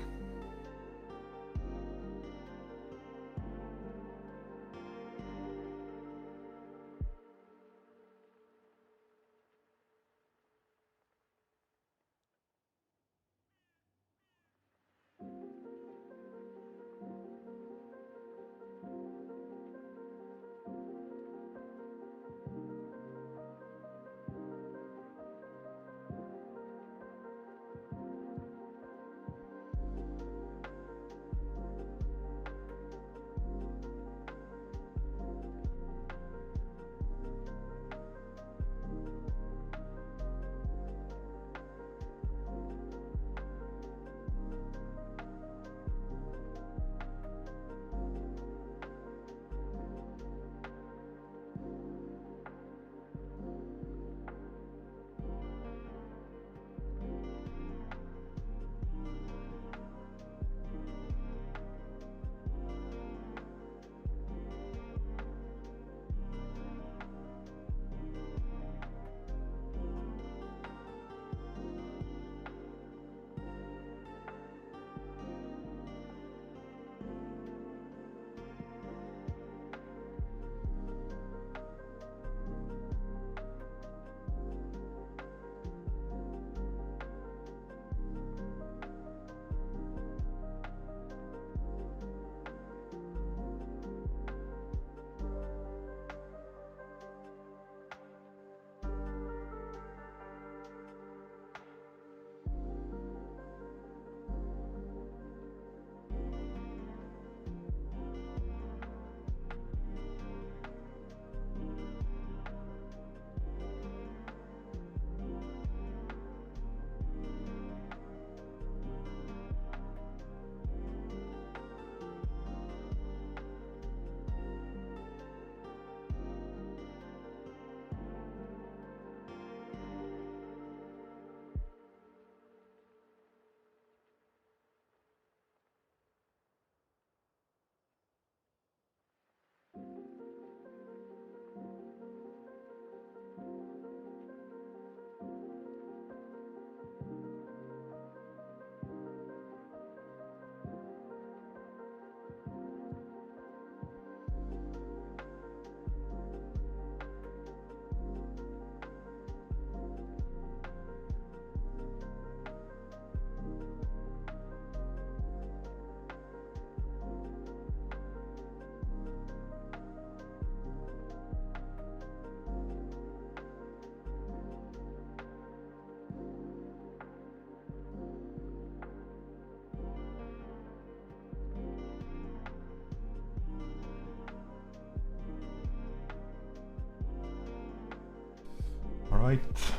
Right.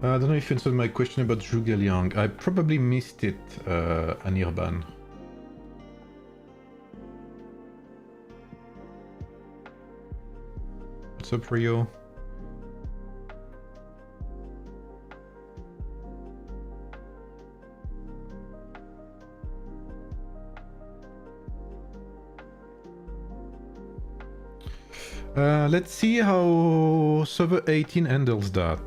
I don't know if you answered my question about Zhuge Liang. I probably missed it, Anirban. What's up, Rio? Let's see how server 18 handles that.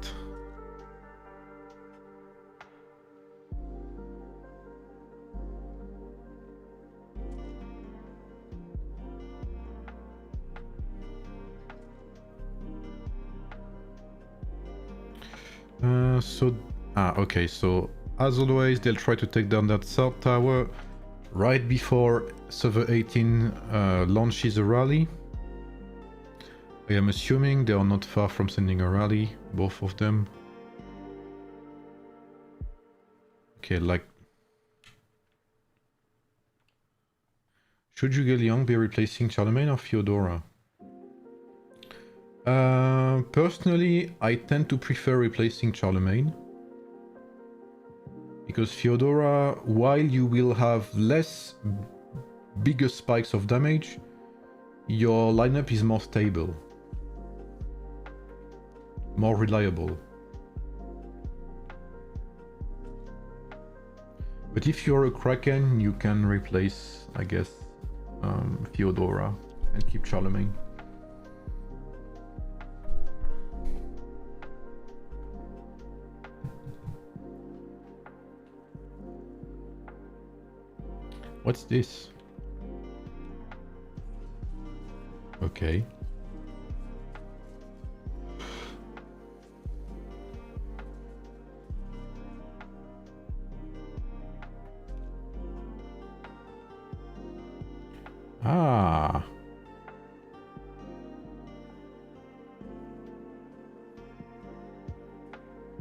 Okay, so as always, they'll try to take down that south tower right before server 18 launches a rally. I am assuming they are not far from sending a rally, both of them. Okay, like... Should Zhuge Liang be replacing Charlemagne or Theodora? Personally, I tend to prefer replacing Charlemagne. Because Theodora, while you will have less bigger spikes of damage, your lineup is more stable. More reliable. But if you're a Kraken, you can replace, I guess, Theodora and keep Charlemagne. What's this? Okay. Ah.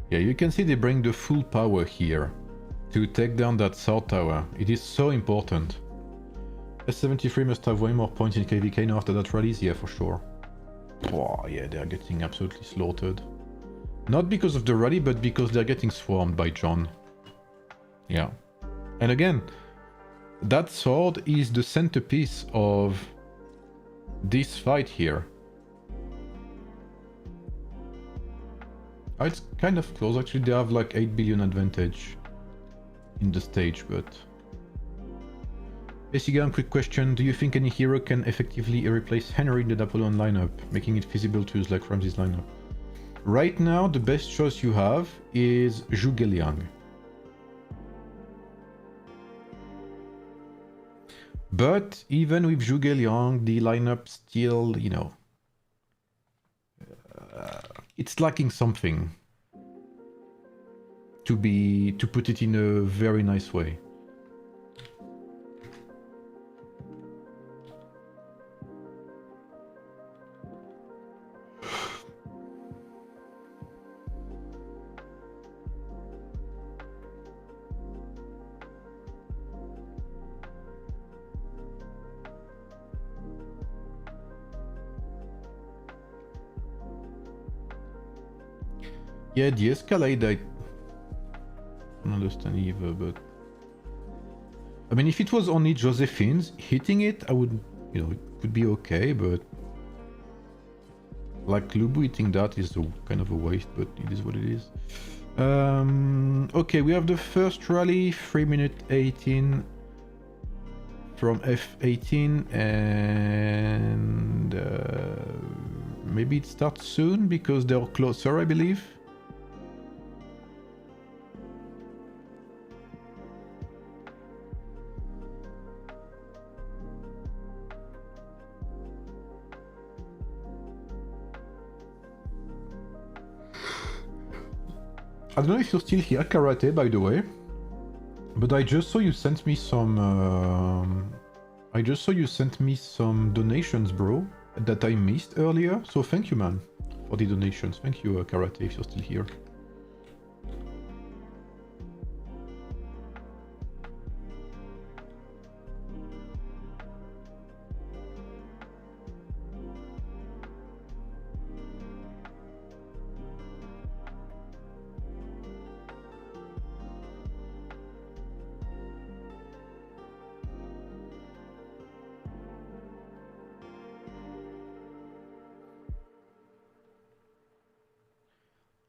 Yeah, you can see they bring the full power here to take down that south tower. It is so important. S73 must have way more points in KVK now after that rallies, yeah, for sure. Oh, yeah, they're getting absolutely slaughtered. Not because of the rally, but because they're getting swarmed by John. Yeah. And again, that sword is the centerpiece of this fight here. It's kind of close, actually. They have like 8 billion advantage in the stage, but... Basigan, quick question. Do you think any hero can effectively replace Henry in the Napoleon lineup, making it feasible to use like Ramsey's lineup? Right now, the best choice you have is Zhuge Liang. But even with Zhuge Liang, the lineup still, you know... it's lacking something. To put it in a very nice way. Yeah, the escalade, I don't understand either, but... I mean, if it was only Josephine's hitting it, I would, you know, it could be okay, but... Like, Lubu hitting that is kind of a waste, but it is what it is. Okay, we have the first rally, 3 minute 18 from F18, and... maybe it starts soon, because they're closer, I believe. I don't know if you're still here, Karate, by the way, but I just saw you sent me some... donations, bro, that I missed earlier, so thank you, man, for the donations. Thank you, Karate, if you're still here.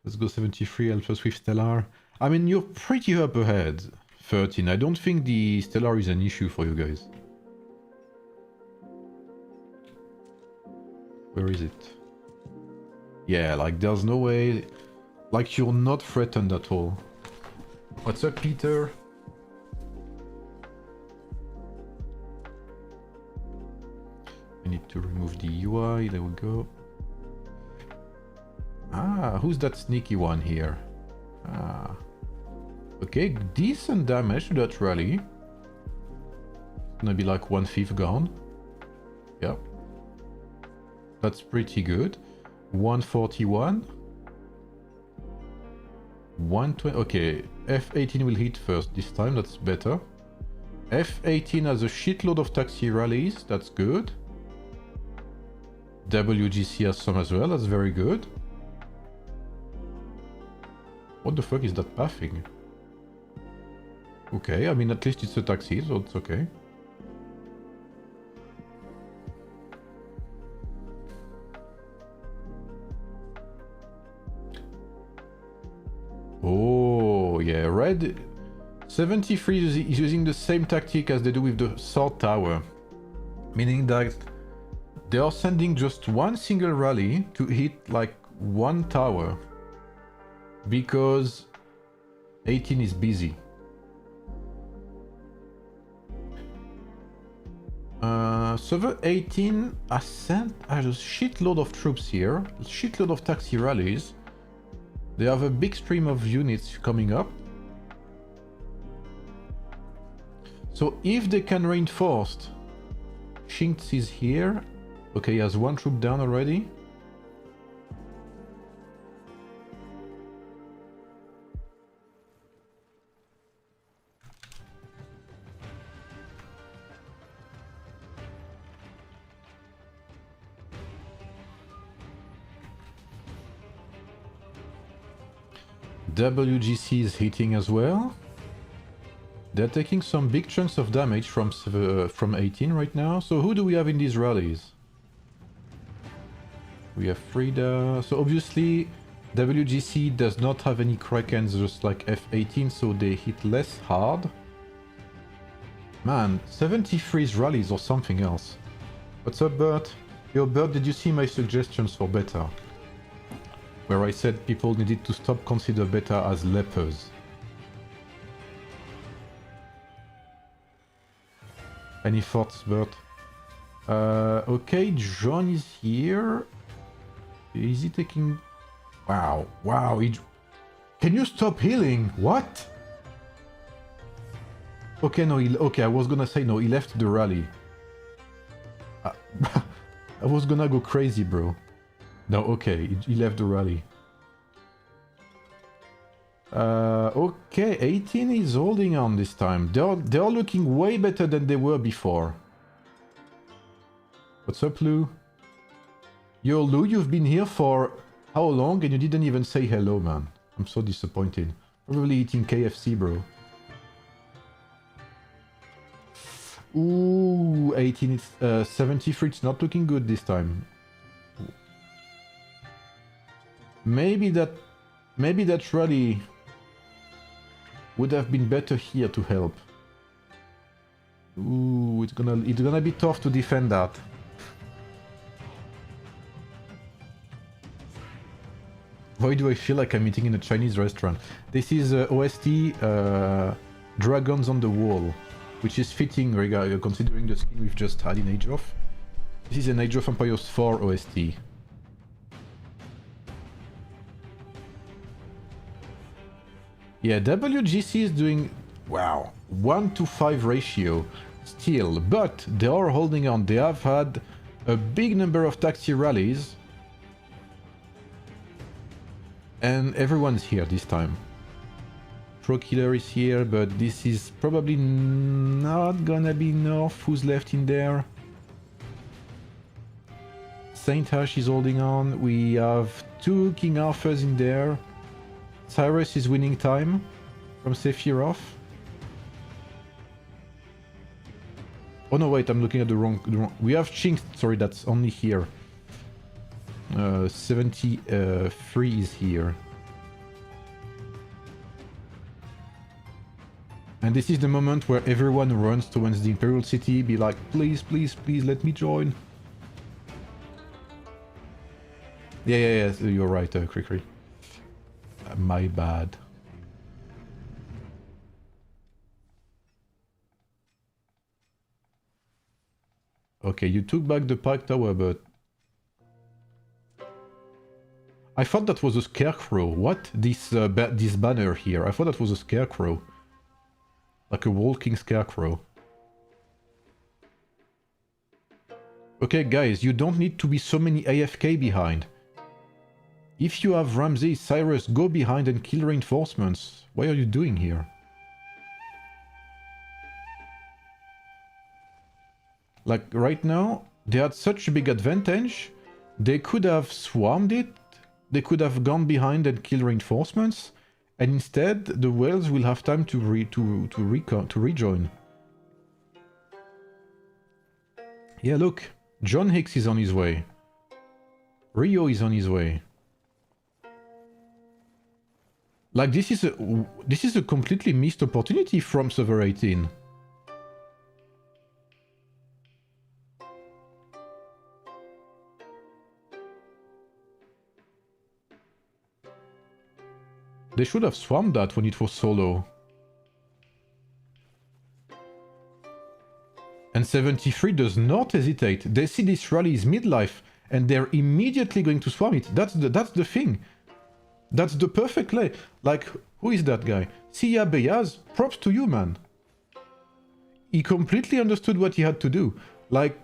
Let's go 73, helps us with Stellar. I mean, you're pretty up ahead. 13. I don't think the Stellar is an issue for you guys. Where is it? Yeah, like there's no way... Like you're not threatened at all. What's up, Peter? I need to remove the UI, there we go. Ah, who's that sneaky one here? Ah. Okay, decent damage to that rally. It's gonna be like 1/5 gone. Yep. That's pretty good. 141. 120. Okay, F18 will hit first this time, that's better. F18 has a shitload of taxi rallies, that's good. WGC has some as well, that's very good. What the fuck is that pathing? Okay, I mean at least it's a taxi, so it's okay. Oh, yeah, red... 73 is using the same tactic as they do with the sword tower. Meaning that they are sending just one single rally to hit like one tower. Because 18 is busy. Server 18 has sent a shitload of troops here, a shitload of taxi rallies. They have a big stream of units coming up. So if they can reinforce, Shinx is here. Okay, he has one troop down already. WGC is hitting as well. They're taking some big chunks of damage from 18 right now. So who do we have in these rallies? We have Frida. So obviously WGC does not have any Krakens just like F18, so they hit less hard. Man, 73's rallies or something else. What's up, Bert? Yo, Bert, did you see my suggestions for beta? Where I said people needed to stop consider beta as lepers. Any thoughts, Bert? Okay, John is here. Is he taking... Wow, wow, Can you stop healing? What? Okay, no, okay, I was gonna say no, he left the rally. I was gonna go crazy, bro. No, okay, he left the rally. Okay, 18 is holding on this time. They're looking way better than they were before. What's up, Lou? Yo, Lou, you've been here for how long and you didn't even say hello, man. I'm so disappointed. Probably eating KFC, bro. Ooh, 18, it's 73, it's not looking good this time. Maybe that rally would have been better here to help. Ooh, it's gonna be tough to defend that. Why do I feel like I'm eating in a Chinese restaurant? This is OST Dragons on the Wall, which is fitting considering the skin we've just had in Age of. This is an Age of Empires 4 OST. Yeah, WGC is doing, wow, 1-to-5 ratio still, but they are holding on. They have had a big number of taxi rallies. And everyone's here this time. Pro Killer is here, but this is probably not gonna be enough. Who's left in there? Saint Ash is holding on. We have 2 King Arthurs in there. Cyrus is winning time from Sephiroth. Oh no, wait, I'm looking at the wrong... We have Chinx, sorry, that's only here. 73 is here. And this is the moment where everyone runs towards the Imperial City, be like, please, please, please, let me join. Yeah, you're right, Krikri. My bad. Okay, you took back the Pike Tower, but... I thought that was a scarecrow. What? This banner here. I thought that was a scarecrow. Like a walking scarecrow. Okay, guys, you don't need to be so many AFK behind. If you have Ramsey, Cyrus, go behind and kill reinforcements. What are you doing here? Like, right now, they had such a big advantage. They could have swarmed it. They could have gone behind and killed reinforcements. And instead, the whales will have time to rejoin. Yeah, look. John Hicks is on his way. Rio is on his way. Like, this is a completely missed opportunity from Server 18. They should have swarmed that when it was solo. And 73 does not hesitate. They see this rally is midlife, and they're immediately going to swarm it. That's the thing. That's the perfect play. Like, who is that guy? Sia Beyaz, props to you, man. He completely understood what he had to do. Like,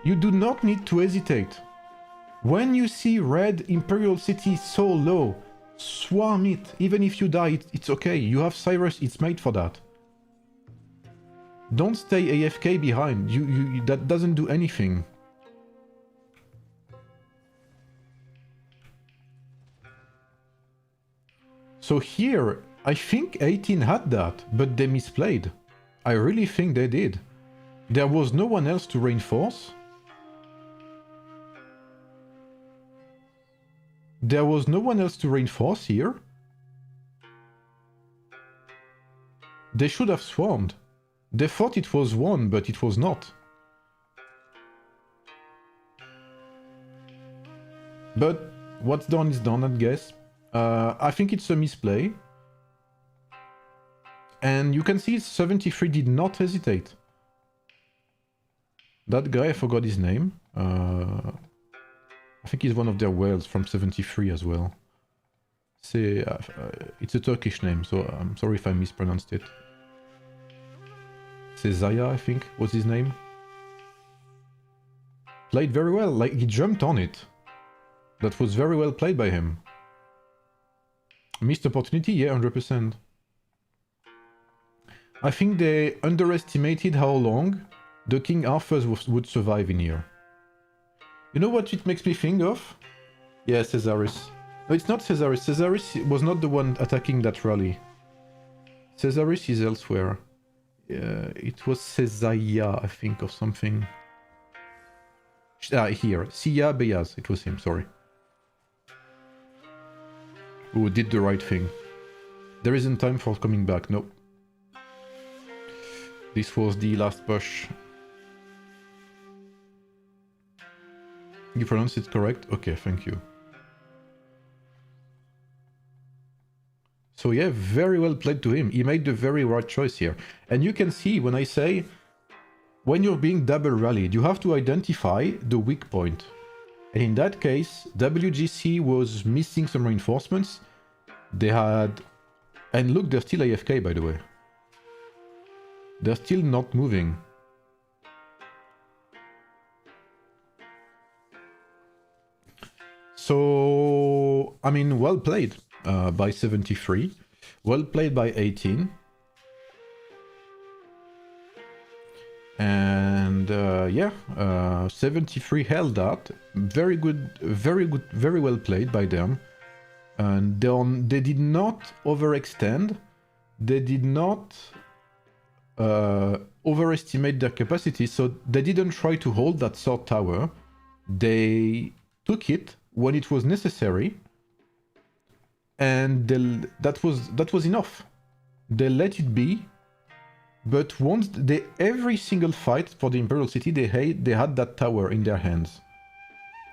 you do not need to hesitate. When you see Red Imperial City so low, swarm it. Even if you die, it's okay. You have Cyrus, it's made for that. Don't stay AFK behind. That doesn't do anything. So here, I think 18 had that, but they misplayed. I really think they did. There was no one else to reinforce. There was no one else to reinforce here. They should have swarmed. They thought it was won, but it was not. But what's done is done, I guess. I think it's a misplay. And you can see 73 did not hesitate. That guy, I forgot his name. I think he's one of their whales from 73 as well. It's a Turkish name, so I'm sorry if I mispronounced it. Zaya, I think, was his name. Played very well, like he jumped on it. That was very well played by him. Missed opportunity? Yeah, 100%. I think they underestimated how long the King Arthurs would survive in here. You know what it makes me think of? Yeah, Caesaris. No, it's not Caesaris. Caesaris was not the one attacking that rally. Caesaris is elsewhere. It was Caesaya, I think, or something. Here. Sia Beyaz. It was him, sorry. Who did the right thing. There isn't time for coming back, nope. This was the last push. You pronounced it correct? Okay, thank you. So yeah, very well played to him. He made the very right choice here. And you can see when I say, when you're being double rallied, you have to identify the weak point. And in that case, WGC was missing some reinforcements. They had... And look, they're still AFK, by the way. They're still not moving. So, I mean, well played by 73. Well played by 18. And yeah, 73 held that. Very good, very well played by them. And they did not overextend. They did not overestimate their capacity. So they didn't try to hold that third tower. They took it when it was necessary. And that was enough. they let it be, but once they every single fight for the Imperial City, they had that tower in their hands,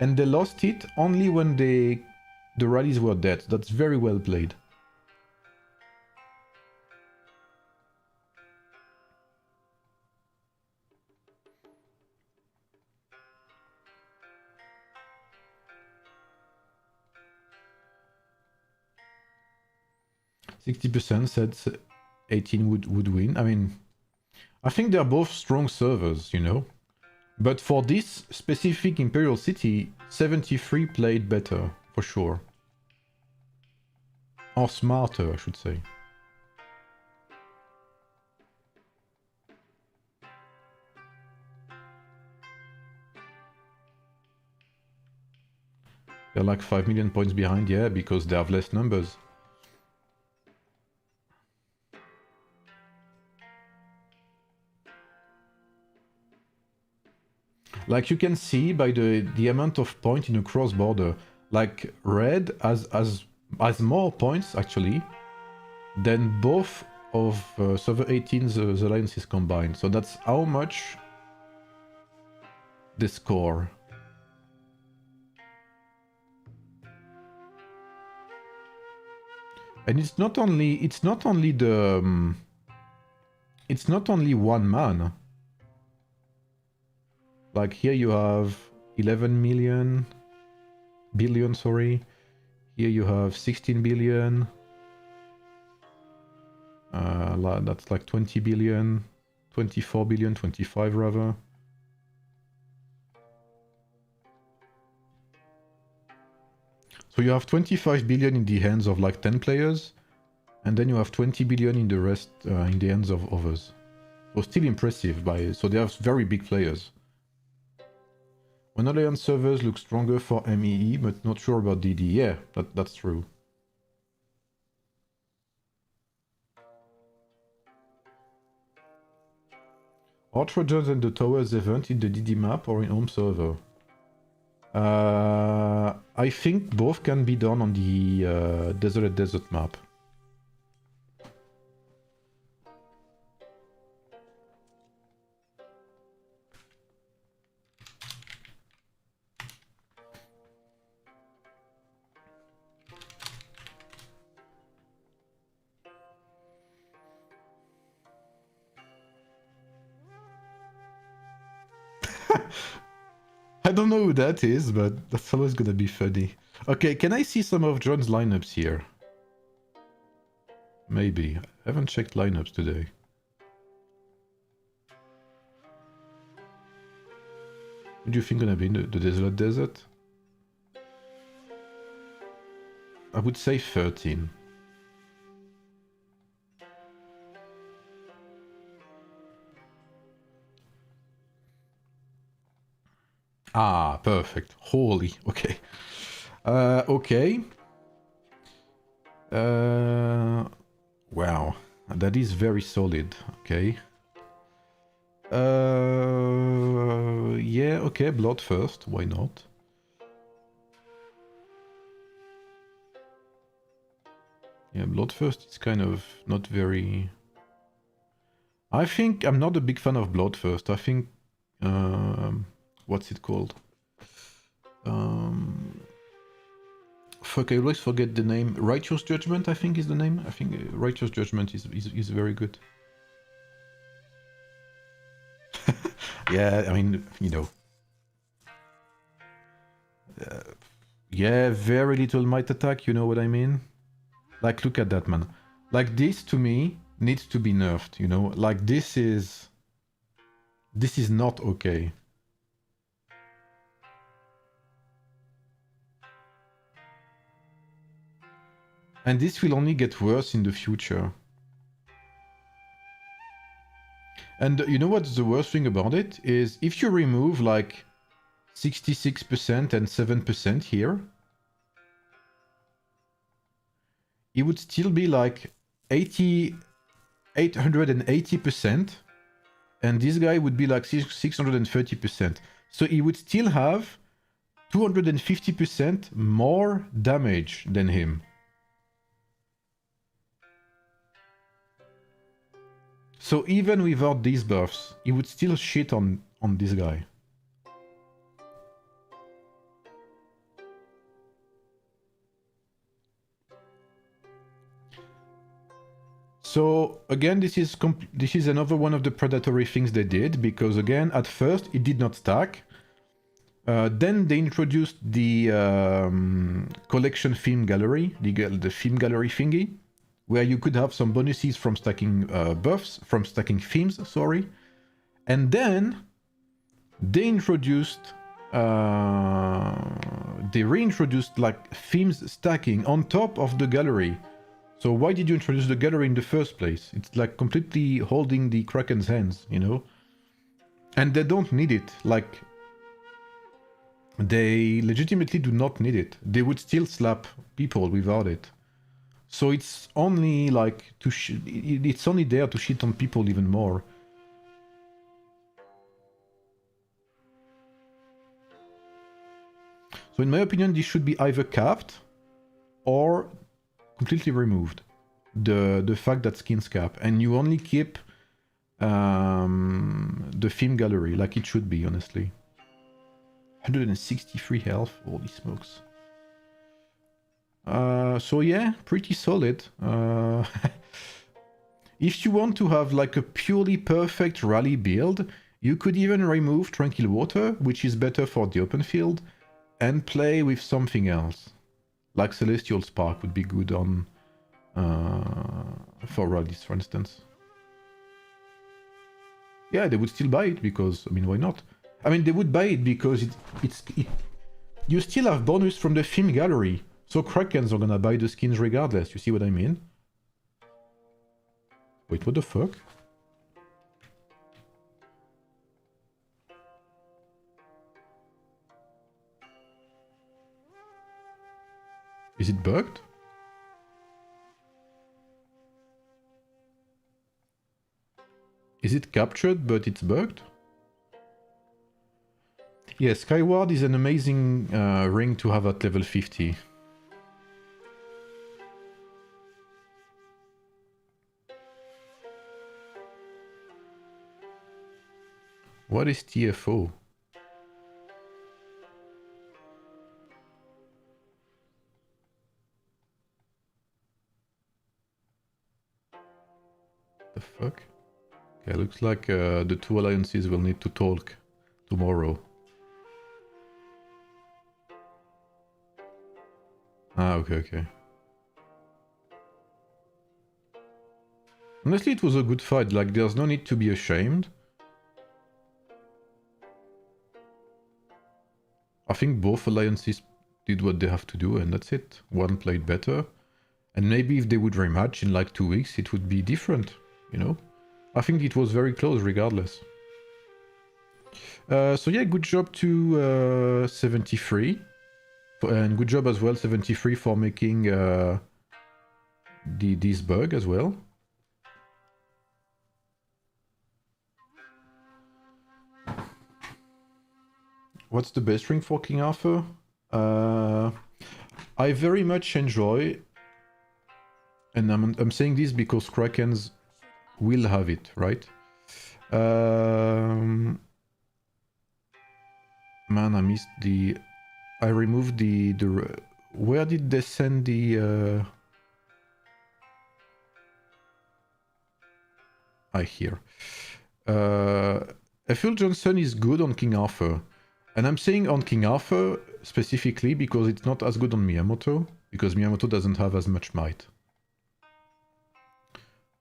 and they lost it only when the rallies were dead. That's very well played. %60% said 18 would win. I mean, I think they're both strong servers, you know. But for this specific Imperial City, 73 played better, for sure. Or smarter, I should say. They're like 5 million points behind, yeah, because they have less numbers. Like you can see by the amount of point in a cross border, like red has more points actually than both of server 18's alliances combined. So that's how much they score. And it's not only the it's not only one man. Like here you have 11 billion, sorry. Here you have 16 billion. That's like 20 billion, 24 billion, 25 rather. So you have 25 billion in the hands of like 10 players, and then you have 20 billion in the rest, in the hands of others. So still impressive, so they have very big players. When Alliance servers look stronger for MEE, but not sure about DD. Yeah, that's true. Are Trojans and the Towers event in the DD map or in home server? I think both can be done on the Desolate Desert map. I don't know who that is, but that's always gonna be funny. Okay, can I see some of John's lineups here? Maybe. I haven't checked lineups today. What do you think gonna be in the Desolate Desert? I would say 13. Ah, perfect. Holy, okay. Okay. Wow, that is very solid. Okay. Yeah, okay, Blood first. Why not? Yeah, Blood first is kind of not very... I think I'm not a big fan of Blood first. I think... what's it called? Fuck, I always forget the name. Righteous Judgment, I think is the name. I think Righteous Judgment is very good. Yeah, I mean, you know. Yeah, very little might attack, you know what I mean? Like, look at that, man. Like, this, to me, needs to be nerfed, you know? Like, this is not okay. And this will only get worse in the future. And you know what's the worst thing about it? Is if you remove like 66% and 7% here, it would still be like 880%, and this guy would be like 630%. So he would still have 250% more damage than him. So even without these buffs, he would still shit on this guy. So again, this is another one of the predatory things they did, because again, at first it did not stack. Then they introduced the collection theme gallery, the theme gallery thingy, where you could have some bonuses from stacking from stacking themes, sorry. And then they reintroduced like themes stacking on top of the gallery. So why did you introduce the gallery in the first place? It's like completely holding the Kraken's hands, you know? And they don't need it. Like, they legitimately do not need it. They would still slap people without it. So it's only like it's only there to shit on people even more. So in my opinion, this should be either capped or completely removed. The fact that skins cap, and you only keep the theme gallery like it should be, honestly. 163 health, holy smokes. So yeah, pretty solid. If you want to have like a purely perfect rally build, you could even remove Tranquil Water, which is better for the open field, and play with something else. Like Celestial Spark would be good on for rallies, for instance. Yeah, they would still buy it because, I mean, why not? I mean, they would buy it because you still have bonus from the theme gallery. So Krakens are gonna buy the skins regardless, you see what I mean? Wait, what the fuck? Is it bugged? Is it captured but it's bugged? Yeah, Skyward is an amazing ring to have at level 50. What is TFO? The fuck? Okay, looks like the two alliances will need to talk tomorrow. Ah, okay. Honestly, it was a good fight, like, there's no need to be ashamed. I think both alliances did what they have to do, and that's it. One played better. And maybe if they would rematch in like 2 weeks, it would be different, you know? I think it was very close regardless. So yeah, good job to 73. And good job as well, 73, for making this bug as well. What's the best ring for King Arthur? I very much enjoy, and I'm saying this because Krakens will have it, right? Man, I missed the... I removed the... Where did they send the... Here. Phil Johnson is good on King Arthur. And I'm saying on King Arthur specifically because it's not as good on Miyamoto, because Miyamoto doesn't have as much might.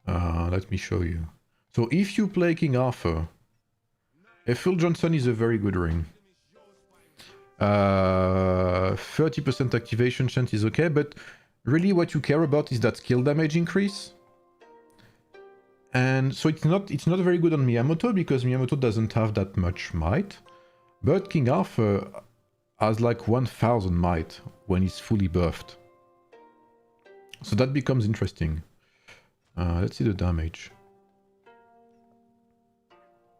Let me show you. So if you play King Arthur, Phil Johnson is a very good ring. 30% activation chance is okay, but really what you care about is that skill damage increase. And so it's not very good on Miyamoto because Miyamoto doesn't have that much might. But King Arthur has like 1000 might when he's fully buffed. So that becomes interesting. Let's see the damage.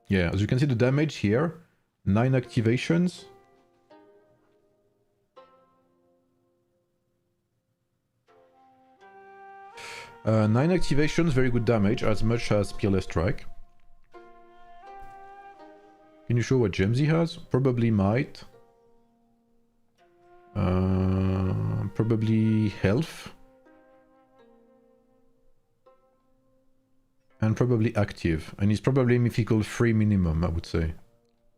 Yeah, as you can see the damage here, 9 activations. 9 activations, very good damage, as much as Peerless Strike. Can you show what gems he has? Probably Might. Probably Health. And probably Active. And he's probably Mythical 3 minimum, I would say.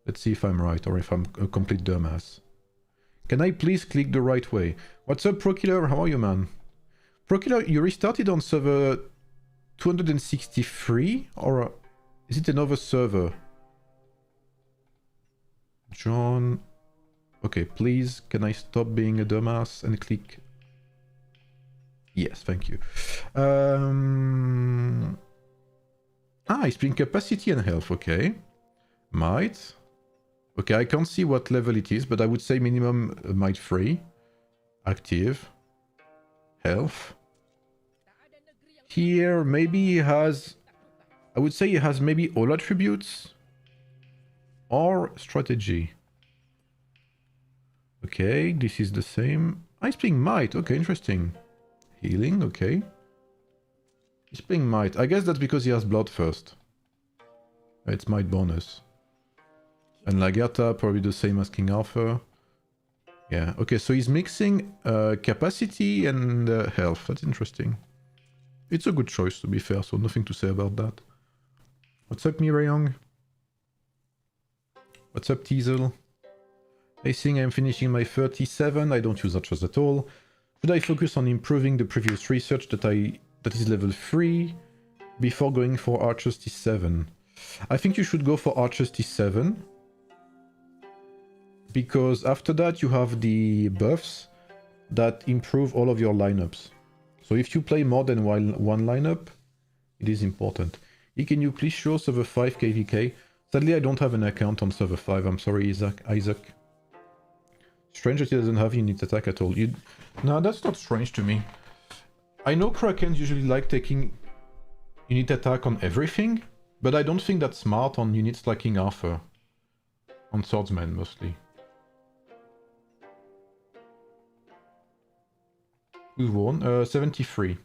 Let's see if I'm right, or if I'm a complete dumbass. Can I please click the right way? What's up, ProKiller? How are you, man? ProKiller, you restarted on server 263? Or is it another server? John... Okay, please, can I stop being a dumbass and click... Yes, thank you. He's playing capacity and health, okay. Might. Okay, I can't see what level it is, but I would say minimum might 3. Active. Health. Here, maybe he has... I would say he has maybe all attributes. Or strategy. Okay, this is the same. He's playing might, okay, interesting. Healing, okay. He's playing might. I guess that's because he has blood first. It's might bonus. And Lagertha, probably the same as King Arthur. Yeah, okay, so he's mixing capacity and health. That's interesting. It's a good choice, to be fair, so nothing to say about that. What's up, Mirayong? What's up, Teasel? I think I'm finishing my 37. I don't use archers at all. Should I focus on improving the previous research that is level 3 before going for archers T7? I think you should go for archers T7. Because after that you have the buffs that improve all of your lineups. So if you play more than one lineup, it is important. Can you please show server 5 KVK? Sadly, I don't have an account on server 5. I'm sorry, Isaac. Strange that he doesn't have unit attack at all. No, that's not strange to me. I know Krakens usually like taking unit attack on everything, but I don't think that's smart on units like King Arthur. On swordsmen, mostly. Who won? 73.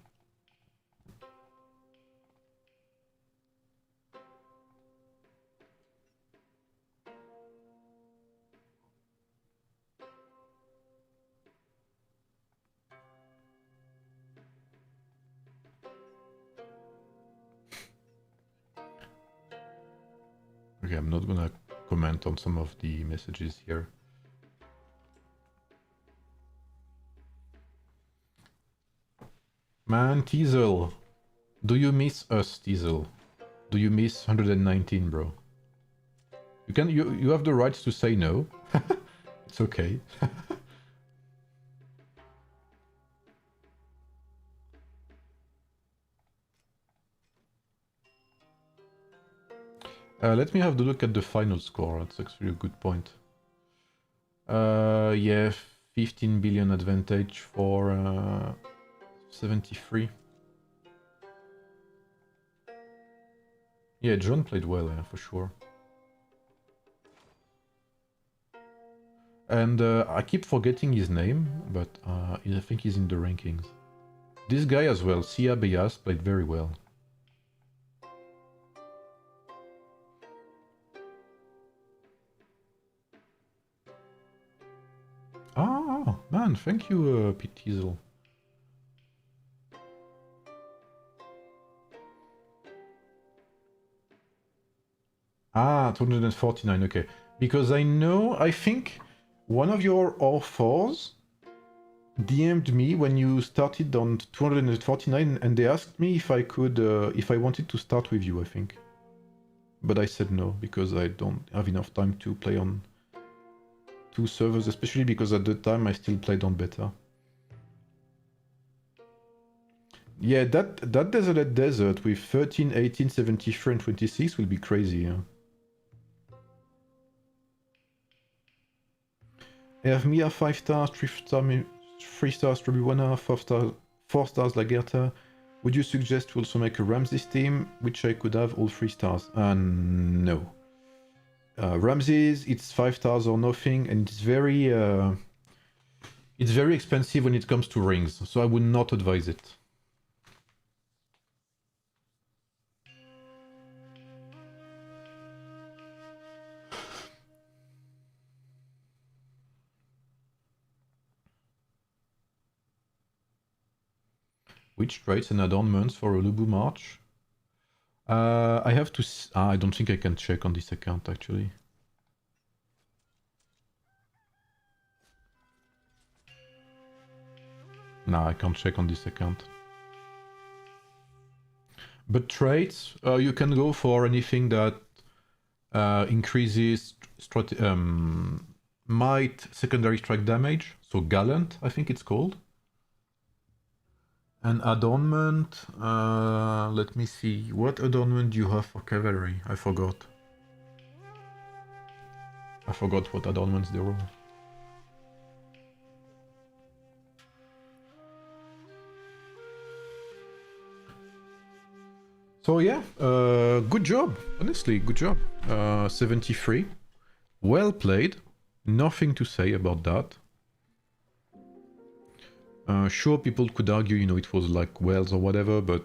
Okay, I'm not gonna comment on some of the messages here. Man, Teasel, do you miss us, Teasel? Do you miss 119, bro? You have the right to say no. It's okay. Let me have a look at the final score. That's actually a good point. Yeah, 15 billion advantage for 73. Yeah, John played well, for sure. And I keep forgetting his name, but I think he's in the rankings. This guy as well, Sia Beyas, played very well. Ah, man, thank you, Pete Teasel. Ah, 249, okay. Because I think one of your R4s DM'd me when you started on 249 and they asked me if I wanted to start with you, I think. But I said no, because I don't have enough time to play on 2 servers, especially because at the time I still played on beta. Yeah, that Desolate Desert with 13, 18, 73 and 26 will be crazy, yeah. I have Mia 5 stars, 3 stars Tribuna, 4 stars Lagertha. Would you suggest to also make a Ramses team, which I could have all 3 stars? No. Ramses, it's 5 stars or nothing, and it's very expensive when it comes to rings, so I would not advise it. Which traits and adornments for a Lubu March? I have to... I don't think I can check on this account, actually. No, I can't check on this account. But traits, you can go for anything that increases might secondary strike damage. So Gallant, I think it's called. And adornment, let me see. What adornment do you have for cavalry? I forgot. I forgot what adornments they roll. So yeah, good job. Honestly, good job. 73. Well played. Nothing to say about that. Sure, people could argue, you know, it was like Wales or whatever, but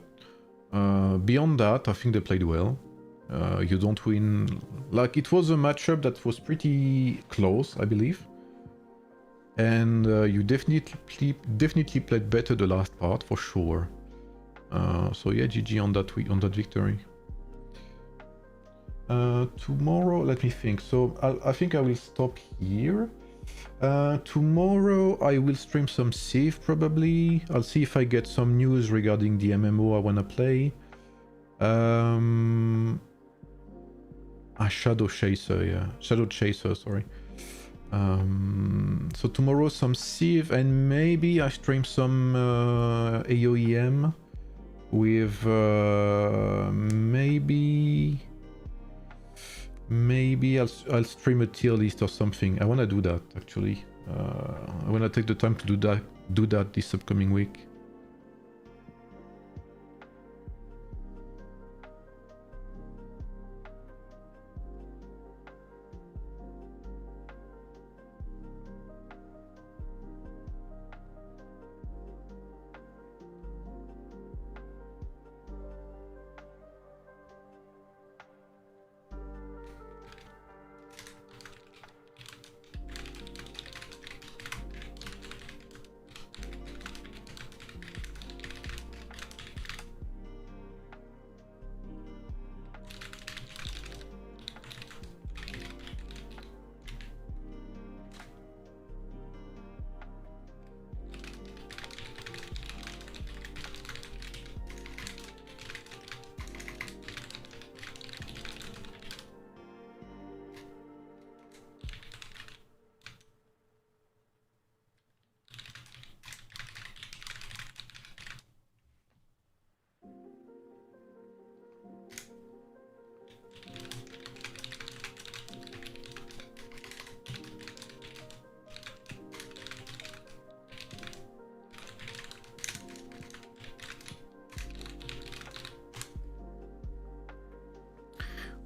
beyond that, I think they played well. You don't win... Like, it was a matchup that was pretty close, I believe. And you definitely played better the last part, for sure. So yeah, GG on that victory. Tomorrow, let me think. So I think I will stop here. Tomorrow I will stream some Civ probably. I'll see if I get some news regarding the MMO I wanna play. Shadow Chaser, yeah. Shadow Chaser, sorry. So tomorrow some Civ and maybe I stream some AoEM with maybe I'll stream a tier list or something. I want to do that actually. I want to take the time to do that this upcoming week.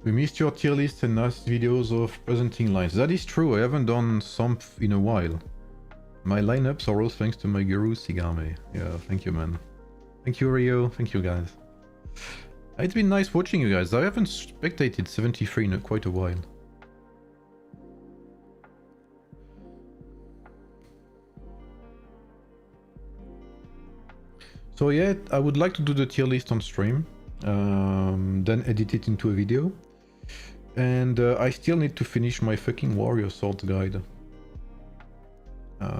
We missed your tier list and nice videos of presenting lines. That is true, I haven't done some in a while. My lineups are all thanks to my guru Sigame. Yeah, thank you, man. Thank you, Rio. Thank you, guys. It's been nice watching you guys. I haven't spectated 73 in quite a while. So yeah, I would like to do the tier list on stream, then edit it into a video. And I still need to finish my fucking warrior swords guide. But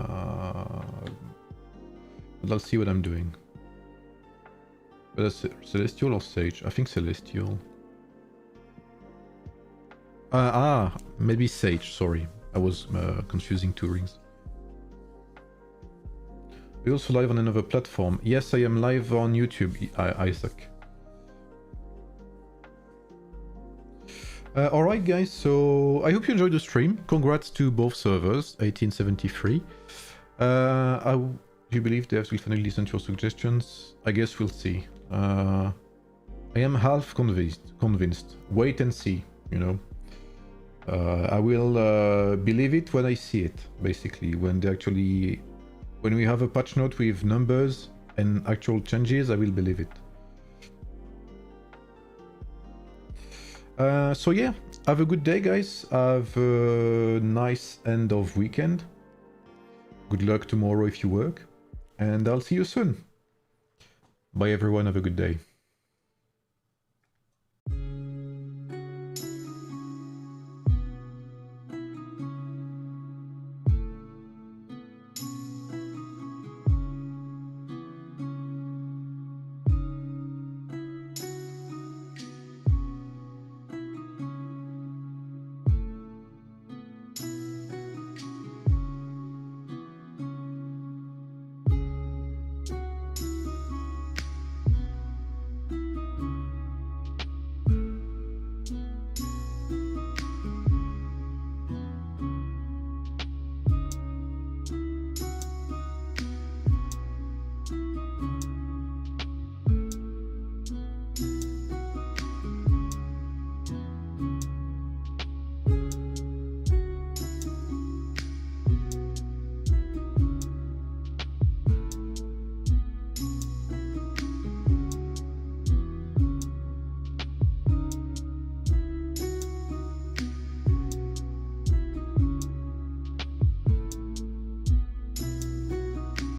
I'll see what I'm doing. But that's Celestial or Sage? I think Celestial. Maybe Sage, sorry. I was confusing two rings. We're also live on another platform. Yes, I am live on YouTube, Isaac. Alright guys, so I hope you enjoyed the stream. Congrats to both servers, 1873. I do believe devs will finally listen to your suggestions. I guess we'll see. I am half convinced. Wait and see, you know. I will believe it when I see it, basically. When we have a patch note with numbers and actual changes, I will believe it. So yeah, have a good day guys, have a nice end of weekend. Good luck tomorrow if you work, and I'll see you soon. Bye everyone, have a good day.